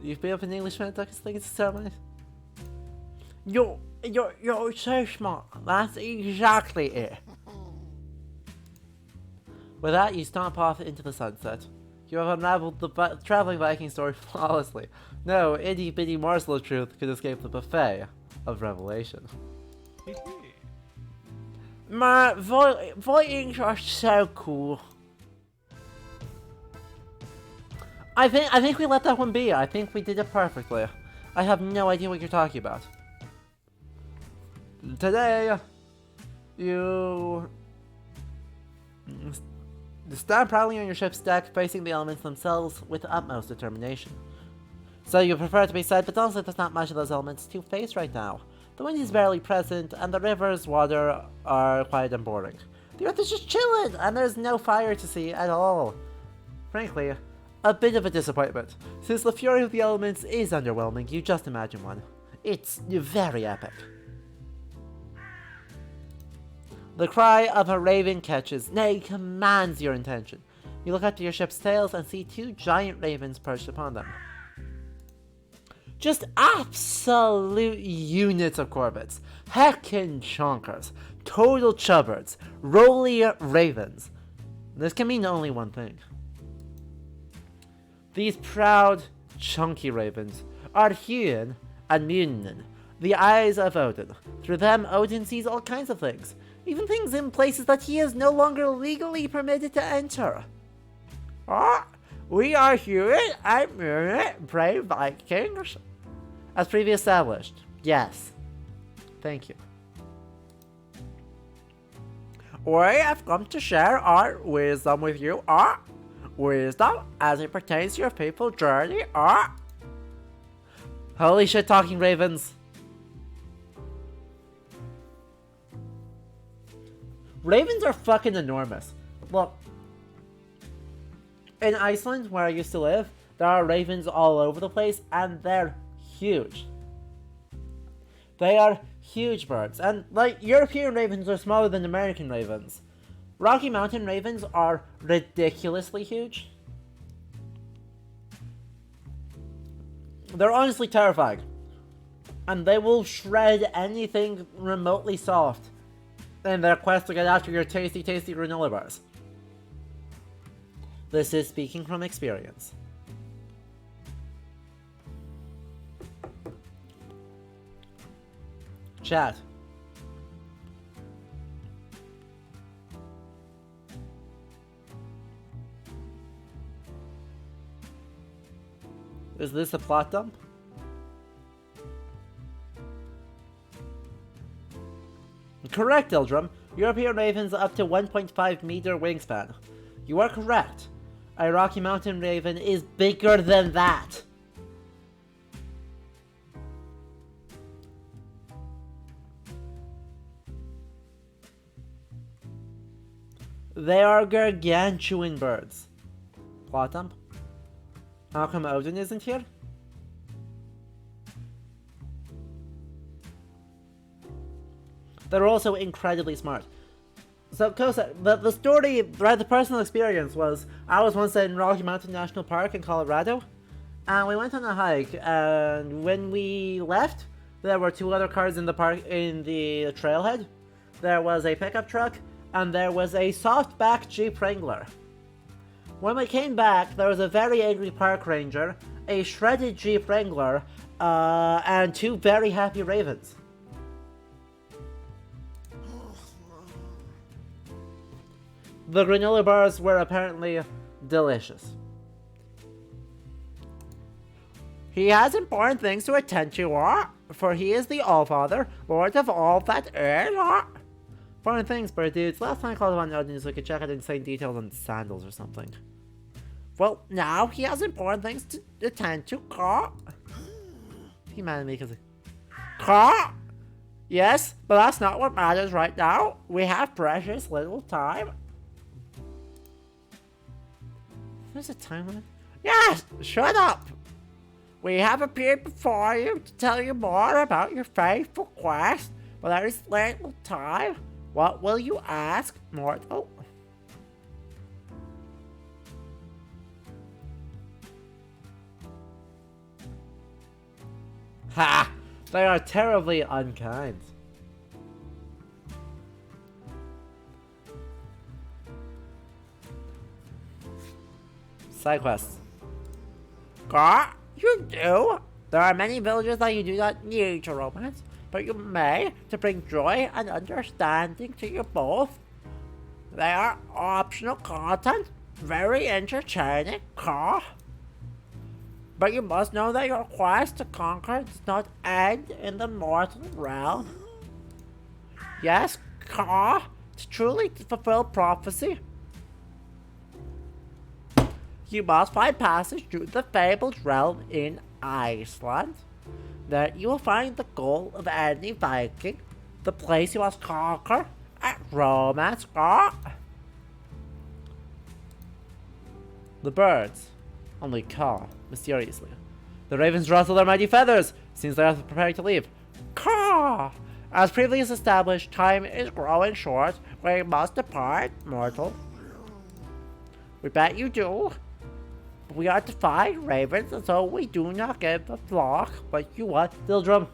You've been up in Englishman, Doki, think it's a ceremony? You're so smart. That's exactly it. With that, you stomp off into the sunset. You have unraveled the traveling Viking story flawlessly. No itty-bitty morsel of truth could escape the buffet of revelation. My Vikings are so cool. I think we let that one be. I think we did it perfectly. I have no idea what you're talking about. Today, you stand proudly on your ship's deck, facing the elements themselves with utmost determination. So you prefer to be said, but honestly there's not much of those elements to face right now. The wind is barely present, and the river's water are quiet and boring. The earth is just chilling, and there's no fire to see at all. Frankly, a bit of a disappointment. Since the fury of the elements is underwhelming, you just imagine one. It's very epic. The cry of a raven catches, nay, commands your attention. You look up to your ship's sails and see two giant ravens perched upon them. Just absolute units of corvettes. Heckin' chonkers. Total chubbirds. Roly ravens. This can mean only one thing. These proud, chunky ravens are Hugin and Munin, the eyes of Odin. Through them, Odin sees all kinds of things. Even things in places that he is no longer legally permitted to enter. We are Hugin and Munin, brave Vikings. As previously established. Yes. Thank you. We have come to share our wisdom with you. Wisdom as it pertains to your people's journey. Holy shit, talking ravens. Ravens are fucking enormous. Look. In Iceland, where I used to live, there are ravens all over the place, and they're huge. They are huge birds, and like European ravens are smaller than American ravens. Rocky Mountain ravens are ridiculously huge. They're honestly terrifying, and they will shred anything remotely soft in their quest to get after your tasty, tasty granola bars. This is speaking from experience. Chat. Is this a plot dump? Correct, Eldrum. European ravens up to 1.5 meter wingspan. You are correct. A Rocky Mountain raven is bigger than that. They are gargantuan birds. Plot dump? How come Odin isn't here? They're also incredibly smart. So, Kosa, the story, right, the personal experience was, I was once in Rocky Mountain National Park in Colorado, and we went on a hike, and when we left, there were two other cars in the park, in the trailhead. There was a pickup truck, and there was a softback Jeep Wrangler. When we came back, there was a very angry park ranger, a shredded Jeep Wrangler, and two very happy ravens. The granola bars were apparently delicious. He has important things to attend to, for he is the All-Father, Lord of all that is. Important things, bird dudes. Last time I called on Odin so we could check out insane details on sandals or something. Well, now he has important things to attend to, He mad at me because Yes, but that's not what matters right now. We have precious little time. There's a time limit? Yes! Shut up! We have appeared before you to tell you more about your faithful quest, but there is little time. What will you ask, mortal? Ha! They are terribly unkind. Side quests. God, you do? There are many villages that you do not need to romance, but you may to bring joy and understanding to you both. They are optional content, very entertaining, Car. But you must know that your quest to conquer does not end in the mortal realm. Yes, Car, to truly fulfill prophecy, you must find passage through the fabled realm in Iceland. There you will find the goal of any Viking, the place you must conquer, at romance, Car. The birds only caw mysteriously. The ravens rustle their mighty feathers, since they are preparing to leave. Caw! As previously established, time is growing short. We must depart, mortal. We bet you do. We are to find ravens, and so we do not give a flock. But you what? Dildrum.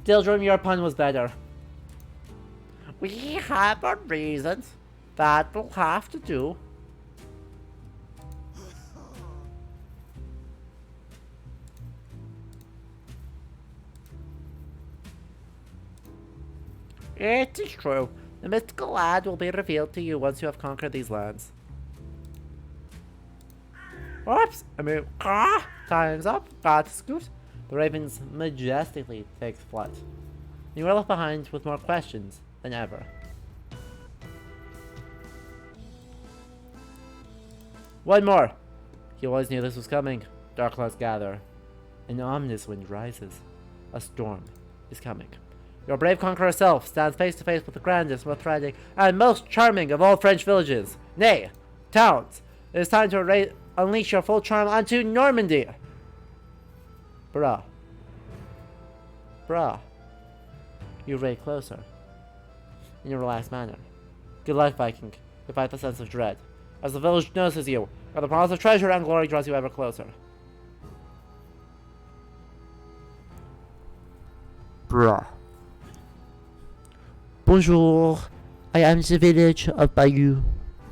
Dildrum, your pun was better. We have our reasons. That we'll have to do. It is true. The mystical land will be revealed to you once you have conquered these lands. Oops! Time's up. Got to scoot. The ravens majestically takes flight. You are left behind with more questions than ever. One more! You always knew this was coming. Dark clouds gather. An ominous wind rises. A storm is coming. Your brave conqueror self stands face to face with the grandest, most threatening, and most charming of all French villages. Nay, towns. It is time to unleash your full charm onto Normandy. Bruh. You ray closer. In your relaxed manner. Good luck, Viking. Despite the sense of dread. As the village notices you, and the promise of treasure and glory draws you ever closer. Bruh. Bonjour. I am the village of Bayou,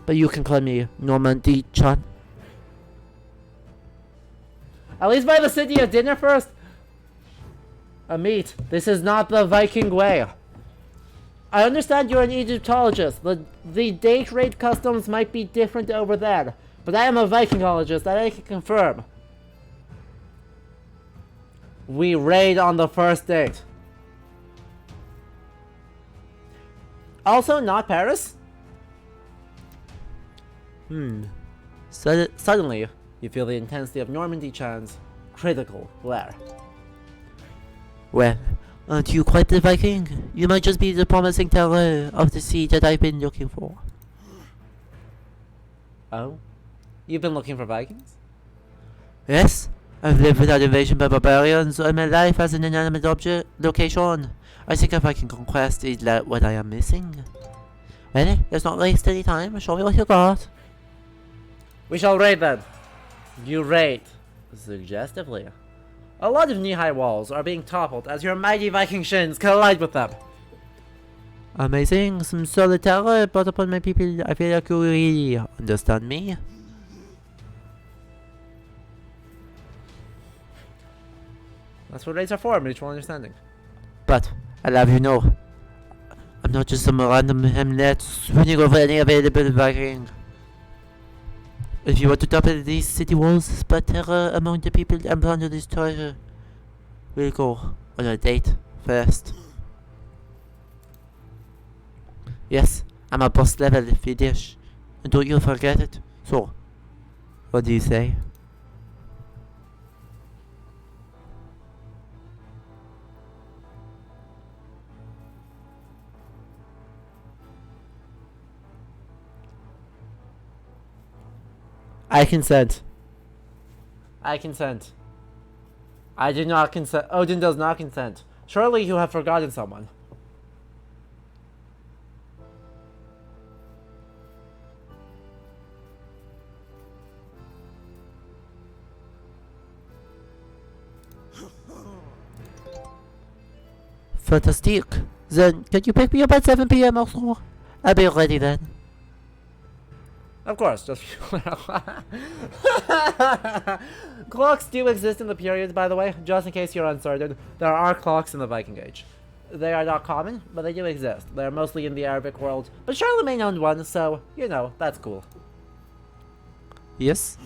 but you can call me Normandy-chan. At least buy the city a dinner first. A meat. This is not the Viking way. I understand you're an Egyptologist. The date rate customs might be different over there, but I am a Vikingologist, that I can confirm. We raid on the first date. Also, not Paris? Suddenly, you feel the intensity of Normandy-chan's critical glare. Well, aren't you quite the Viking? You might just be the promising teller of the sea that I've been looking for. Oh? You've been looking for Vikings? Yes. I've lived without invasion by barbarians all my life as an inanimate object location. I think a Viking conquest is what I am missing. Well, let's not waste any time. Show me what you got. We shall raid then. You raid. Suggestively. A lot of knee-high walls are being toppled as your mighty Viking shins collide with them. Amazing. Some solid terror brought upon my people. I feel like you really understand me. That's what raids are for, mutual understanding. But, I'll have you know, I'm not just some random hamlet swinging over any available Viking. If you want to topple these city walls, spread terror among the people and plunder this treasure, we'll go on a date first. Yes, I'm a boss level Fidish, and don't you forget it. So, what do you say? I consent. I consent. I do not consent. Odin does not consent. Surely you have forgotten someone. Fantastic. Then, can you pick me up at 7 p.m. also? I'll be ready then. Of course, just clocks do exist in the period, by the way, just in case you're uncertain. There are clocks in the Viking Age. They are not common, but they do exist. They're mostly in the Arabic world, but Charlemagne owned one, so, you know, that's cool. Yes?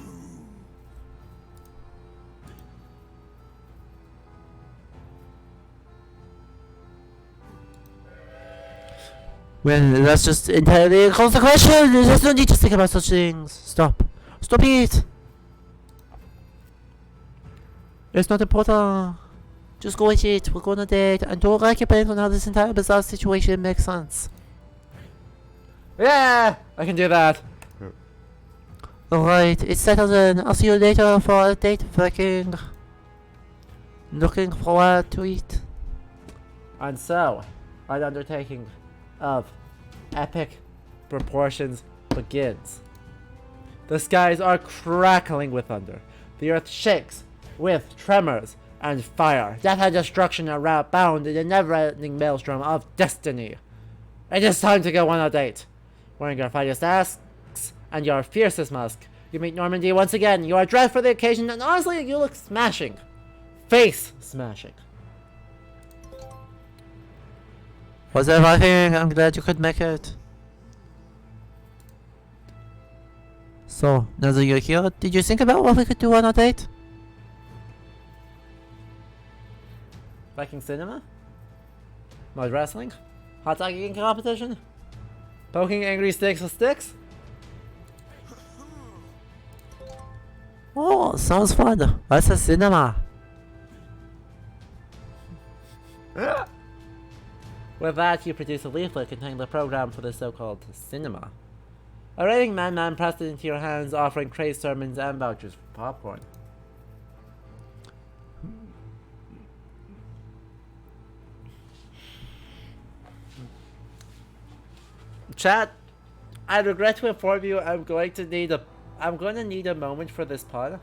Well, that's just entirely inconsequential. There's no need to think about such things. Stop. Stop it! It's not important. Just go with it. We're going on a date. And don't occupy on how this entire bizarre situation makes sense. Yeah, I can do that. Alright, it's settled then. I'll see you later for a date, Viking. Looking forward to it. And so, an undertaking of epic proportions begins. The skies are crackling with thunder. The earth shakes with tremors and fire. Death and destruction are bound in the never-ending maelstrom of destiny. It is time to go on a date. Wearing your finest asks and your fiercest mask, you meet Normandy once again. You are dressed for the occasion, and honestly, you look smashing. Face smashing. Was that Viking? I'm glad you could make it. So, now that you're here, did you think about what we could do on a date? Viking cinema? Mud wrestling? Hot dog eating competition? Poking angry sticks with sticks? Oh, sounds fun. What's a cinema? With that, you produce a leaflet containing the program for the so-called cinema. A raving madman pressed it into your hands, offering crazed sermons and vouchers for popcorn. Chat, I regret to inform you I'm going to need a moment for this pun.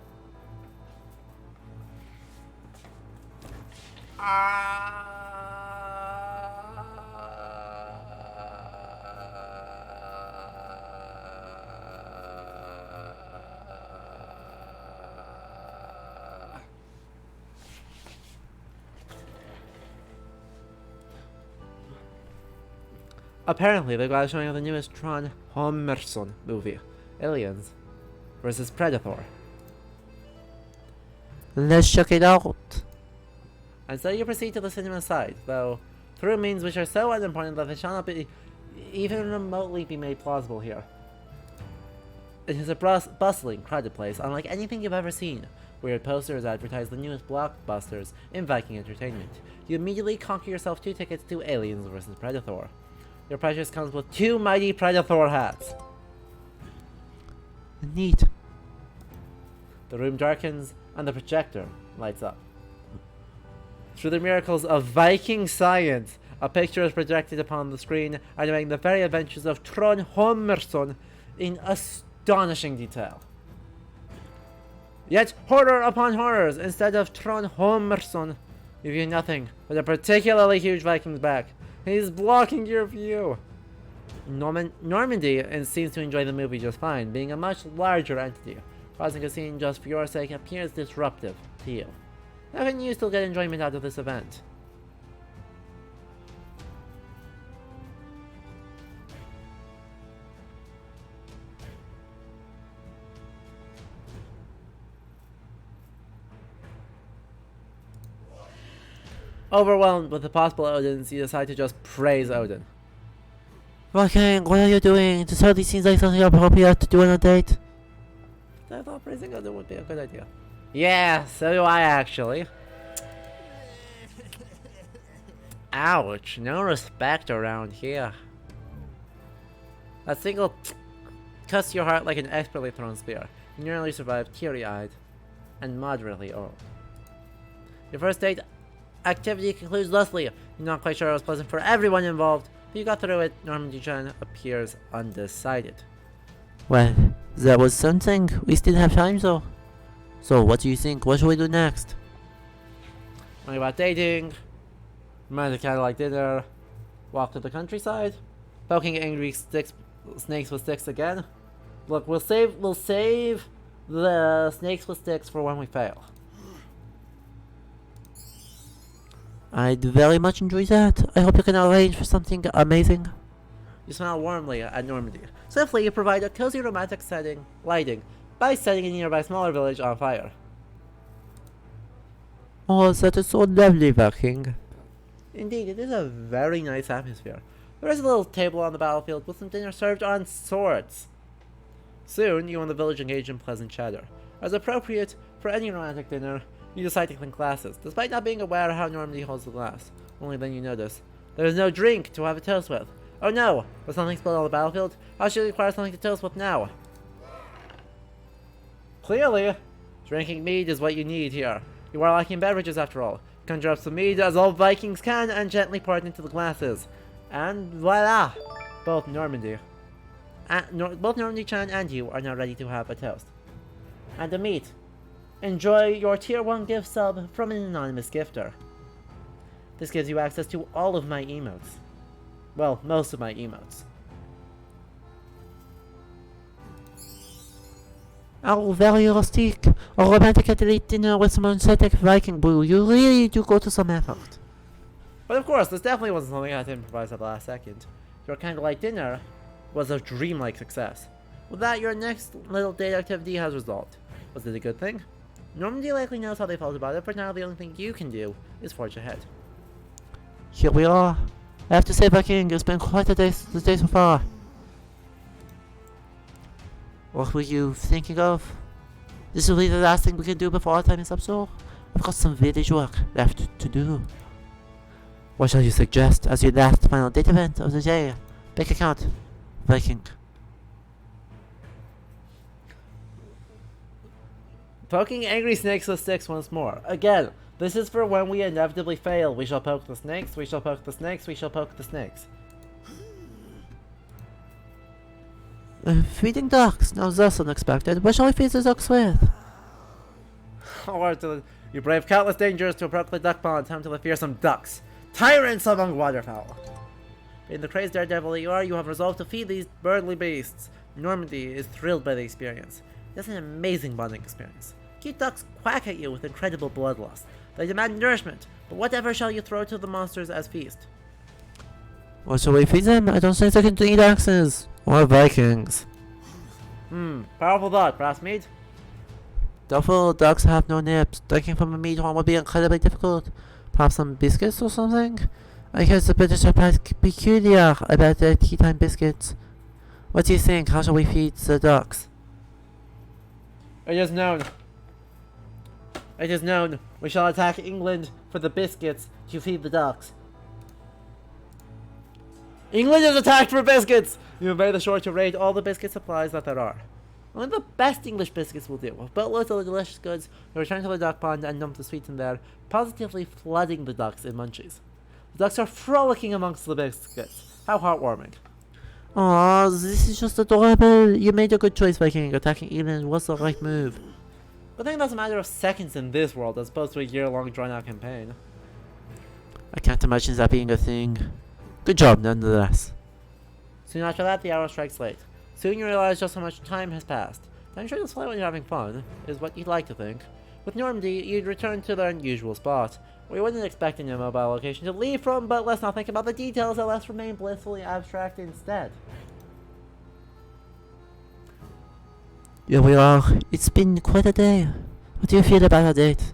Apparently, they're glad showing of the newest Tron Homerson movie, Aliens vs. Predator. Let's check it out. And so you proceed to the cinema side, though through means which are so unimportant that they shall not be even remotely be made plausible here. It is a bustling, crowded place, unlike anything you've ever seen. Weird posters advertise the newest blockbusters in Viking entertainment. You immediately conquer yourself 2 tickets to Aliens vs. Predator. Your purchase comes with 2 mighty Predator hats. Neat. The room darkens and the projector lights up. Through the miracles of Viking science, a picture is projected upon the screen, animating the very adventures of Tron Homerson in astonishing detail. Yet, horror upon horrors, instead of Tron Homerson, you view nothing but a particularly huge Viking's back. He's blocking your view. Normandy seems to enjoy the movie just fine, being a much larger entity. Causing a scene just for your sake appears disruptive to you. How can you still get enjoyment out of this event? Overwhelmed with the possible Odins, you decide to just praise Odin. Viking, what are you doing? This hardly seems like something appropriate to do on a date. I thought praising Odin would be a good idea. Yeah, so do I actually. Ouch, no respect around here. That single cuts your heart like an expertly thrown spear. You nearly survived teary-eyed and moderately ill. Your first date activity concludes thusly. You're not quite sure it was pleasant for everyone involved, but you got through it. Normandy Chan appears undecided. Well, that was something. We still have time though. So what do you think? What should we do next? Talking about dating, romantic candlelight dinner, walk to the countryside, poking angry snakes with sticks again. Look, we'll save the snakes with sticks for when we fail. I'd very much enjoy that. I hope you can arrange for something amazing. You smile warmly at Normandy. Swiftly, you provide a cozy romantic lighting by setting a nearby smaller village on fire. Oh, that is so lovely, Viking. Indeed, it is a very nice atmosphere. There is a little table on the battlefield with some dinner served on swords. Soon, you and the village engage in pleasant chatter. As appropriate for any romantic dinner, you decide to clink glasses, despite not being aware how Normandy holds the glass. Only then you notice there is no drink to have a toast with. Oh no! Was something spilled on the battlefield? How should you require something to toast with now? Clearly, drinking mead is what you need here. You are lacking beverages after all. Conjure up some mead as all Vikings can and gently pour it into the glasses. And voila! Both Normandy Chan and you are now ready to have a toast. And a meat. Enjoy your tier 1 gift sub from an anonymous gifter. This gives you access to all of my emotes. Well, most of my emotes. Oh, very rustic. A romantic candlelit dinner with some aesthetic Viking brew. You really do go to some effort. But of course, this definitely wasn't something I had to improvise at the last second. Your candlelight dinner was a dreamlike success. With that, your next little date activity has resolved. Was it a good thing? Normandy likely knows how they felt about it, but now the only thing you can do is forge ahead. Here we are. I have to say, Viking, it's been quite a day so far. What were you thinking of? This will be the last thing we can do before our time is up, so I've got some village work left to do. What shall you suggest as your last final date event of the day? Bank account, Viking. Poking angry snakes with sticks once more. Again, this is for when we inevitably fail. We shall poke the snakes, we shall poke the snakes, we shall poke the snakes. Feeding ducks. Now that's unexpected. What shall I feed the ducks with? You brave countless dangers to approach the duck pond, time to the fearsome ducks. Tyrants among waterfowl. In the crazed daredevil you are, you have resolved to feed these birdly beasts. Normandy is thrilled by the experience. It's an amazing bonding experience. Cute ducks quack at you with incredible bloodlust. They demand nourishment, but whatever shall you throw to the monsters as feast? What shall we feed them? I don't think they can eat axes. Or Vikings. Powerful thought. Perhaps meat? Doubtful, ducks have no nips. Drinking from a meat horn would be incredibly difficult. Perhaps some biscuits or something? I guess the British are peculiar about their tea time biscuits. What do you think? How shall we feed the ducks? It is known. It is known. We shall attack England for the biscuits to feed the ducks. England is attacked for biscuits! You have made the shore to raid all the biscuit supplies that there are. Only the best English biscuits will do. With boatloads of the delicious goods, we return to the duck pond and dump the sweets in there, positively flooding the ducks in munchies. The ducks are frolicking amongst the biscuits. How heartwarming. Aww, this is just adorable. You made a good choice, Viking. Attacking England was the right move. I think that's a matter of seconds in this world as opposed to a year-long drawn-out campaign. I can't imagine that being a thing. Good job, nonetheless. Soon after that, the hour strikes late. Soon you realize just how much time has passed. I'm sure this flight when you're having fun is what you'd like to think. With Normandy, you'd return to their unusual spot, where you wouldn't expect a mobile location to leave from, but let's not think about the details and let's remain blissfully abstract instead. Here we are. It's been quite a day. What do you feel about our date?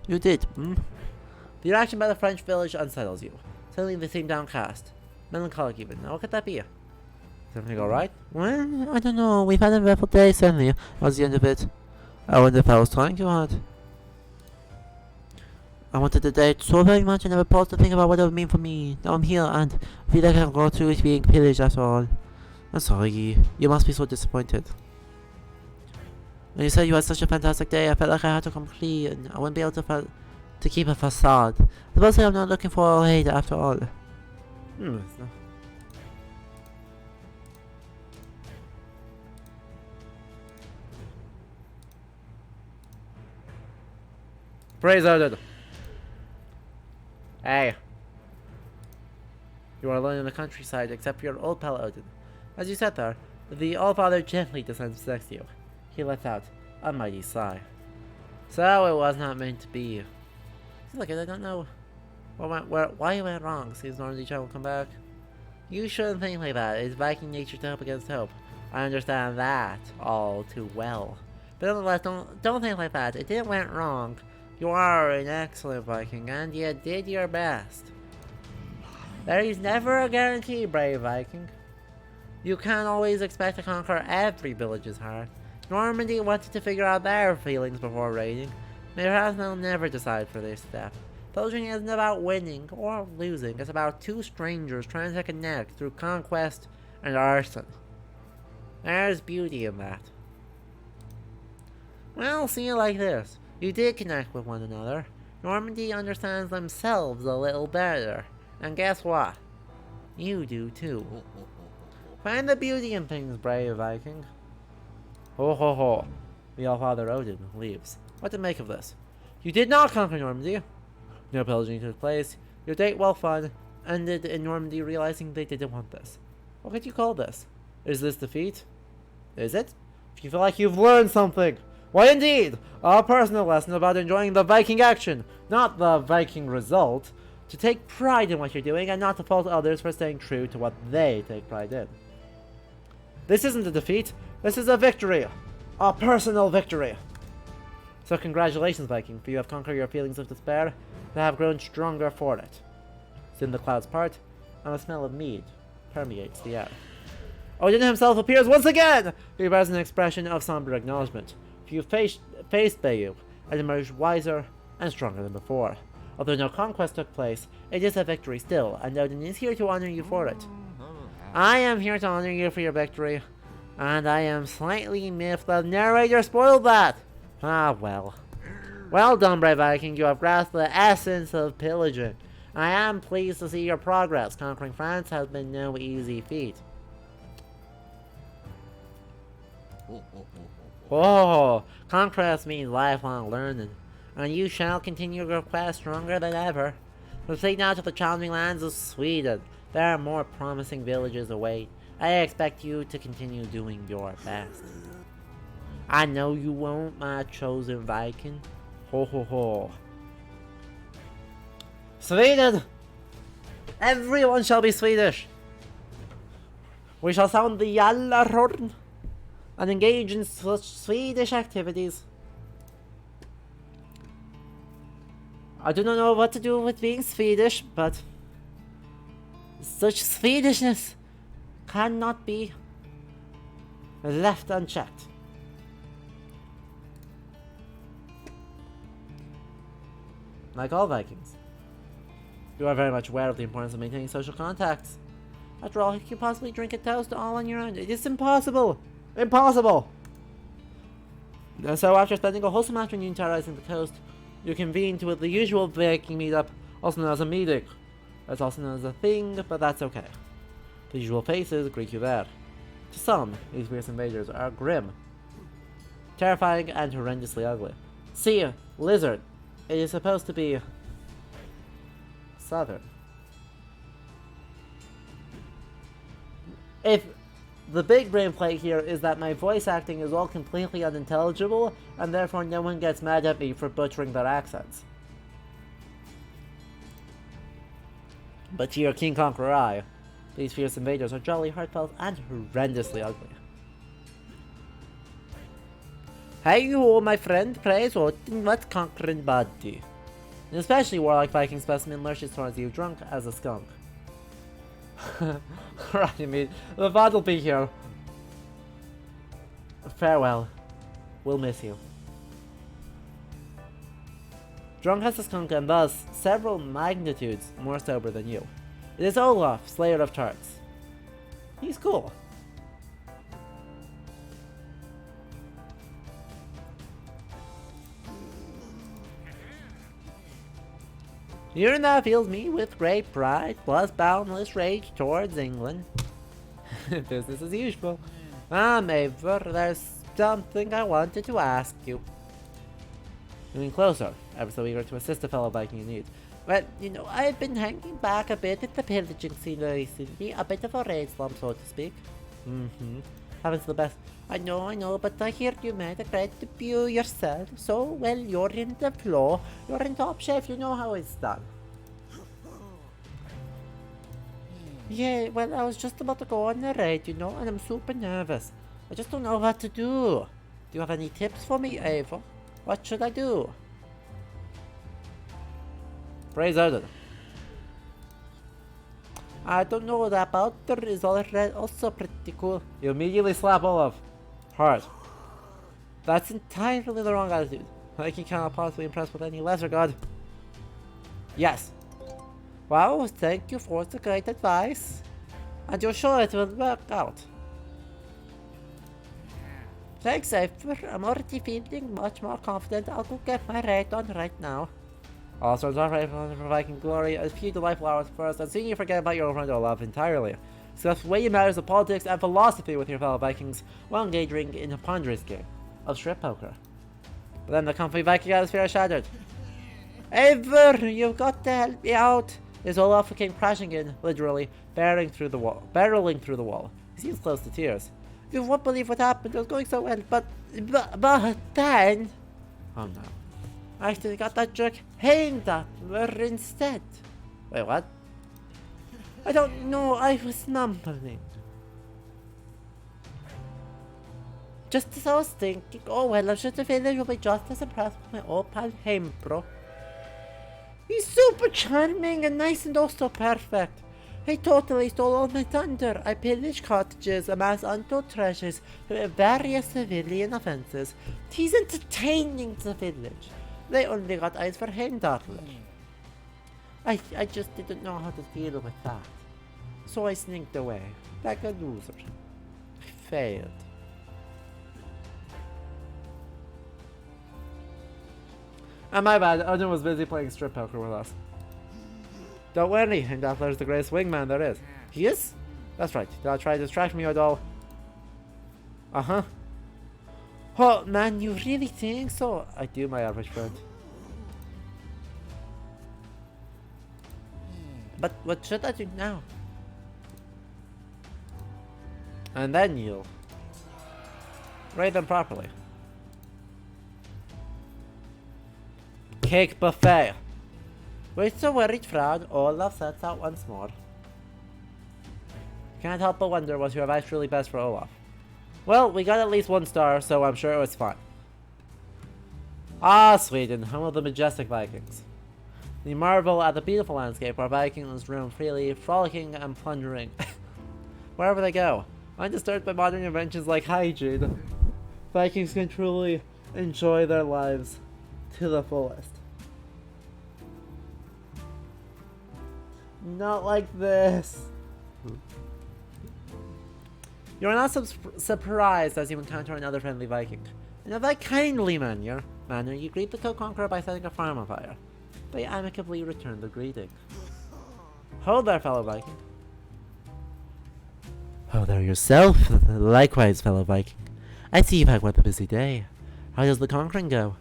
You did, The reaction by the French village unsettles you. Suddenly they seem downcast. Melancholic even. Now what could that be? Is everything alright? Well, I don't know. We've had a eventful day, certainly. That was the end of it. I wonder if I was trying too hard. I wanted the date so very much I never paused to think about what it would mean for me. Now I'm here and I feel like I can go through it being pillaged after all. I'm sorry. You must be so disappointed. When you said you had such a fantastic day, I felt like I had to complete. I wouldn't be able to keep a facade. Supposedly I'm not looking for hate after all. Praise Odin. Hey. You are alone in the countryside except for your old pal Odin. As you sat there, the All-Father gently descends next to you. He lets out a mighty sigh. So it was not meant to be. Look, I don't know why you went wrong. Seems Normandy Chan will come back. You shouldn't think like that. It's Viking nature to hope against hope. I understand that all too well. But nonetheless, don't think like that. It didn't went wrong. You are an excellent Viking, and you did your best. There is never a guarantee, brave Viking. You can't always expect to conquer every village's heart. Normandy wanted to figure out their feelings before raiding. Perhaps they'll never decide for this step. Pillaging isn't about winning or losing. It's about two strangers trying to connect through conquest and arson. There's beauty in that. Well, see it like this. You did connect with one another. Normandy understands themselves a little better. And guess what? You do too. Find the beauty in things, brave Viking. Ho ho ho. The All-Father Odin leaves. What to make of this? You did not conquer Normandy. No pillaging took place. Your date, well fun, ended in Normandy realizing they didn't want this. What could you call this? Is this defeat? Is it? If you feel like you've learned something. Why indeed! A personal lesson about enjoying the Viking action, not the Viking result. To take pride in what you're doing and not to fault others for staying true to what they take pride in. This isn't a defeat. This is a victory. A personal victory. So congratulations, Viking, for you have conquered your feelings of despair and have grown stronger for it. Soon the clouds part, and the smell of mead permeates the air. Odin himself appears once again! He bears an expression of somber acknowledgement. You faced Bayou and emerged wiser and stronger than before. Although no conquest took place, it is a victory still, and Odin is here to honor you for it. I am here to honor you for your victory, and I am slightly miffed the narrator spoiled that. Ah, well. Well done, brave Viking, you have grasped the essence of pillaging. I am pleased to see your progress. Conquering France has been no easy feat. Oh, conquest means lifelong learning, and you shall continue your quest stronger than ever. Proceed now to the challenging lands of Sweden. There are more promising villages await. I expect you to continue doing your best. I know you won't, my chosen Viking. Ho ho ho. Sweden! Everyone shall be Swedish! We shall sound the Jallarhorn and engage in such Swedish activities. I do not know what to do with being Swedish, but such Swedishness cannot be left unchecked. Like all Vikings, you are very much aware of the importance of maintaining social contacts. After all, you can possibly drink a toast all on your own. It is impossible! Impossible! And so after spending a wholesome afternoon terrorizing the coast, you convene to the usual Viking meetup, also known as a meeting. That's also known as a thing, but that's okay. The usual faces greet you there. To some, these fierce invaders are grim, terrifying, and horrendously ugly. See, lizard. It is supposed to be southern. If the big brain play here is that my voice acting is all completely unintelligible, and therefore no one gets mad at me for butchering their accents. But to your King Conqueror eye, these fierce invaders are jolly, heartfelt, and horrendously ugly. Hey you, my friend, praise Odin, what conquering body. An especially warlike Viking specimen lurches towards you, drunk as a skunk. Right, I mean, the VOD will be here. Farewell. We'll miss you. Drunk as a skunk and thus several magnitudes more sober than you. It is Olaf, Slayer of Tarts. He's cool. Here now fills me with great pride, plus boundless rage towards England. Business as usual. Eivor, there's something I wanted to ask you. moving closer, ever so eager to assist a fellow Viking in need. Well, you know, I've been hanging back a bit at the pillaging scene recently, a bit of a raid slump, so to speak. Happens to the best. I know, but I hear you made a great debut yourself, so, well, you're in the flow, you're in top shape, you know how it's done. Yeah, well, I was just about to go on a raid, you know, and I'm super nervous. I just don't know what to do. Do you have any tips for me, Ava? What should I do? Praise Odin. I don't know, that powder is also pretty cool. You immediately slap Olaf. Hard. That's entirely the wrong attitude. Like you cannot possibly impress with any lesser god. Yes. Wow, thank you for the great advice. And you're sure it will work out. Thanks, Ava. I'm already feeling much more confident. I'll go get my raid on right now. Also, don't forget for Viking glory, a few delightful hours first, and soon you forget about your friend love entirely. Discuss weighty matters of politics and philosophy with your fellow Vikings while engaging in a ponderous game of strip poker. But then the comfy Viking atmosphere is shattered. Eivor, you've got to help me out! His Olaf came crashing in, literally, barreling through the wall. He seems close to tears. You won't believe what happened, it was going so well, but then... Oh no. I actually got that jerk hanged at her instead. Wait, what? I don't know, I was mumbling. Just as I was thinking, oh well, I'm sure the village will be just as impressed with my old pal Heimbro. He's super charming and nice and also perfect. He totally stole all my thunder. I pillaged cottages, amassed untold treasures, committed various civilian offences. He's entertaining the village. They only got eyes for Heimdallr. I just didn't know how to deal with that. So I sneaked away, like a loser. I failed. And my bad, Odin was busy playing strip poker with us. Don't worry, Heimdallr's the greatest wingman there is. He is? That's right, they'll try to distract me, Odol. Uh-huh. Oh, man, you really think so? I do, my average friend. But what should I do now? And then you'll rate them properly. Cake buffet. With a worried frown, Olaf sets out once more. Can't help but wonder, was your advice truly best for Olaf? Well, we got at least 1 star, so I'm sure it was fun. Ah, Sweden, home of the majestic Vikings. We marvel at the beautiful landscape where Vikings roam freely, frolicking and plundering. Wherever they go, undisturbed by modern inventions like hygiene, Vikings can truly enjoy their lives to the fullest. Not like this. You are not surprised as you encounter another friendly Viking. In a very kindly manner, you greet the co-conqueror by setting a farm on fire. They amicably return the greeting. Ho there, fellow Viking. Ho there yourself. Likewise, fellow Viking. I see you've had quite a busy day. How does the conquering go?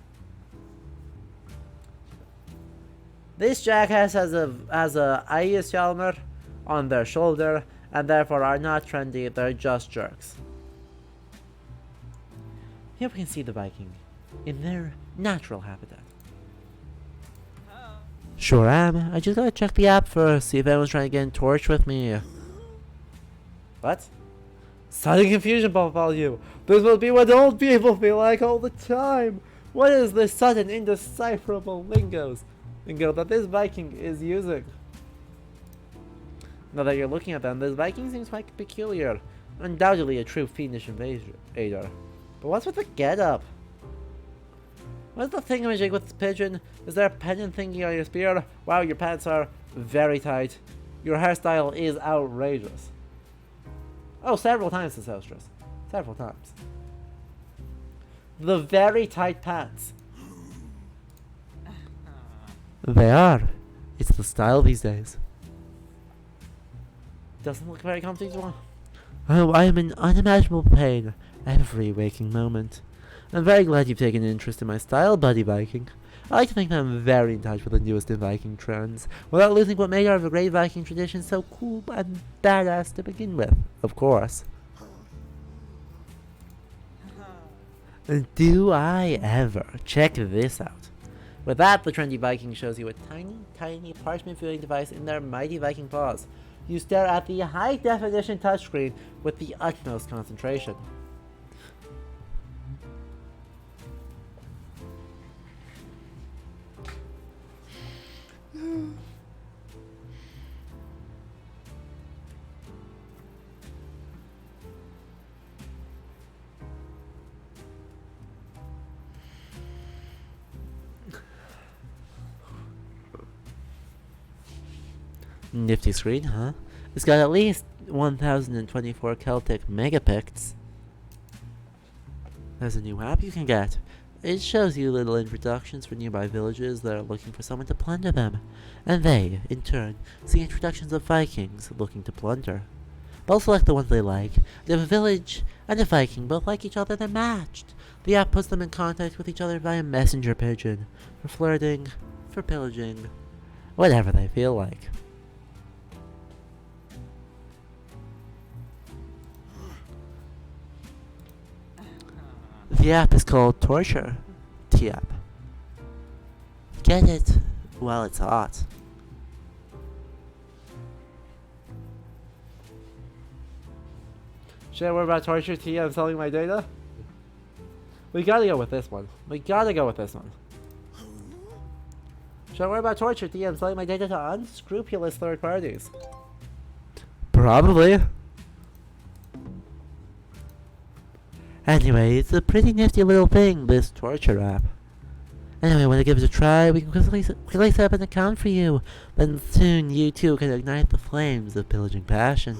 This jackass has a Eishjalmur on their shoulder, and therefore are not trendy, they're just jerks. Here we can see the Viking in their natural habitat. Sure am. I just gotta check the app first, see if anyone's trying to get in torch with me. What? Sudden confusion befall you. This will be what old people feel like all the time. What is this sudden indecipherable lingo that this Viking is using? Now that you're looking at them, this Viking seems quite peculiar. Undoubtedly a true fiendish invader. But what's with the getup? What's the thingamajig with this pigeon? Is there a pendant thingy on your spear? Wow, your pants are very tight. Your hairstyle is outrageous. Oh, several times, Ancestors. Several times. The very tight pants. They are. It's the style these days. Doesn't look very comfortable. Oh, I am in unimaginable pain every waking moment. I'm very glad you've taken an interest in my style, buddy Viking. I like to think that I'm very in touch with the newest in Viking trends, without losing what made our great Viking tradition so cool and badass to begin with, of course. Do I ever? Check this out. With that, the trendy Viking shows you a tiny, tiny parchment viewing device in their mighty Viking paws. You stare at the high-definition touchscreen with the utmost concentration. Nifty screen, huh? It's got at least 1024 Celtic megapixels. There's a new app you can get. It shows you little introductions for nearby villages that are looking for someone to plunder them. And they, in turn, see introductions of Vikings looking to plunder. They'll select the ones they like. And if a village and a Viking both like each other, they're matched. The app puts them in contact with each other via messenger pigeon. For flirting, for pillaging, whatever they feel like. The app is called Torture T-App. Get it while it's hot. Should I worry about torture T and selling my data? We gotta go with this one. Should I worry about torture T and selling my data to unscrupulous third parties? Probably. Anyway, it's a pretty nifty little thing, this torture app. Anyway, when it gives it a try, we can quickly set up an account for you. Then soon you too can ignite the flames of pillaging passion.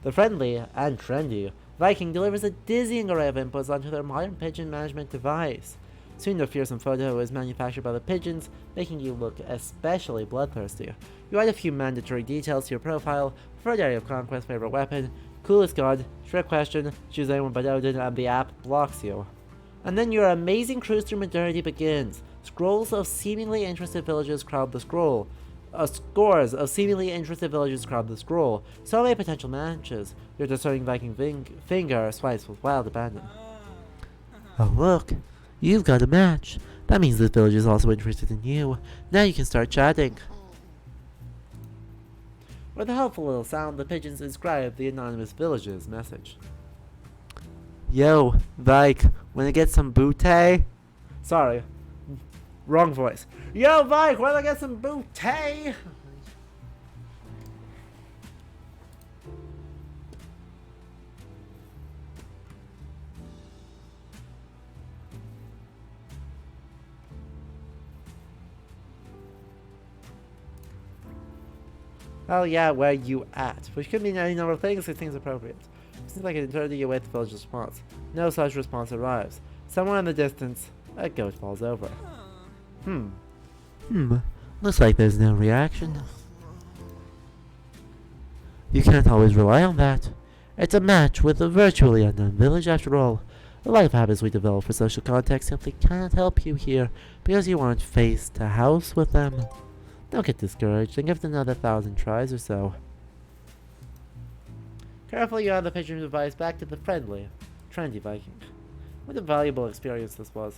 The friendly and trendy Viking delivers a dizzying array of inputs onto their modern pigeon management device. Soon the fearsome photo is manufactured by the pigeons, making you look especially bloodthirsty. You add a few mandatory details to your profile: preferred area of conquest, favorite weapon, coolest god, trick question, choose anyone but Odin, and the app blocks you. And then your amazing cruise through modernity begins. Scrolls of seemingly interested villages crowd the scroll. Scores of seemingly interested villages crowd the scroll. So many potential matches. Your discerning Viking finger swipes with wild abandon. Oh look, you've got a match. That means this village is also interested in you. Now you can start chatting. With a helpful little sound, the pigeons inscribe the anonymous village's message. Yo, Vike, wanna get some booty? Sorry. Wrong voice. Yo, Vike, wanna get some booty? Oh yeah, where you at? Which could mean any number of things if things appropriate. Seems like an eternity await the village's response. No such response arrives. Somewhere in the distance, a goat falls over. Looks like there's no reaction. You can't always rely on that. It's a match with a virtually unknown village after all. A lot of habits we develop for social contact simply cannot help you here because you aren't face to house with them. Don't get discouraged and give it another 1,000 tries or so. Carefully you add the pigeon device back to the friendly, trendy Viking. What a valuable experience this was.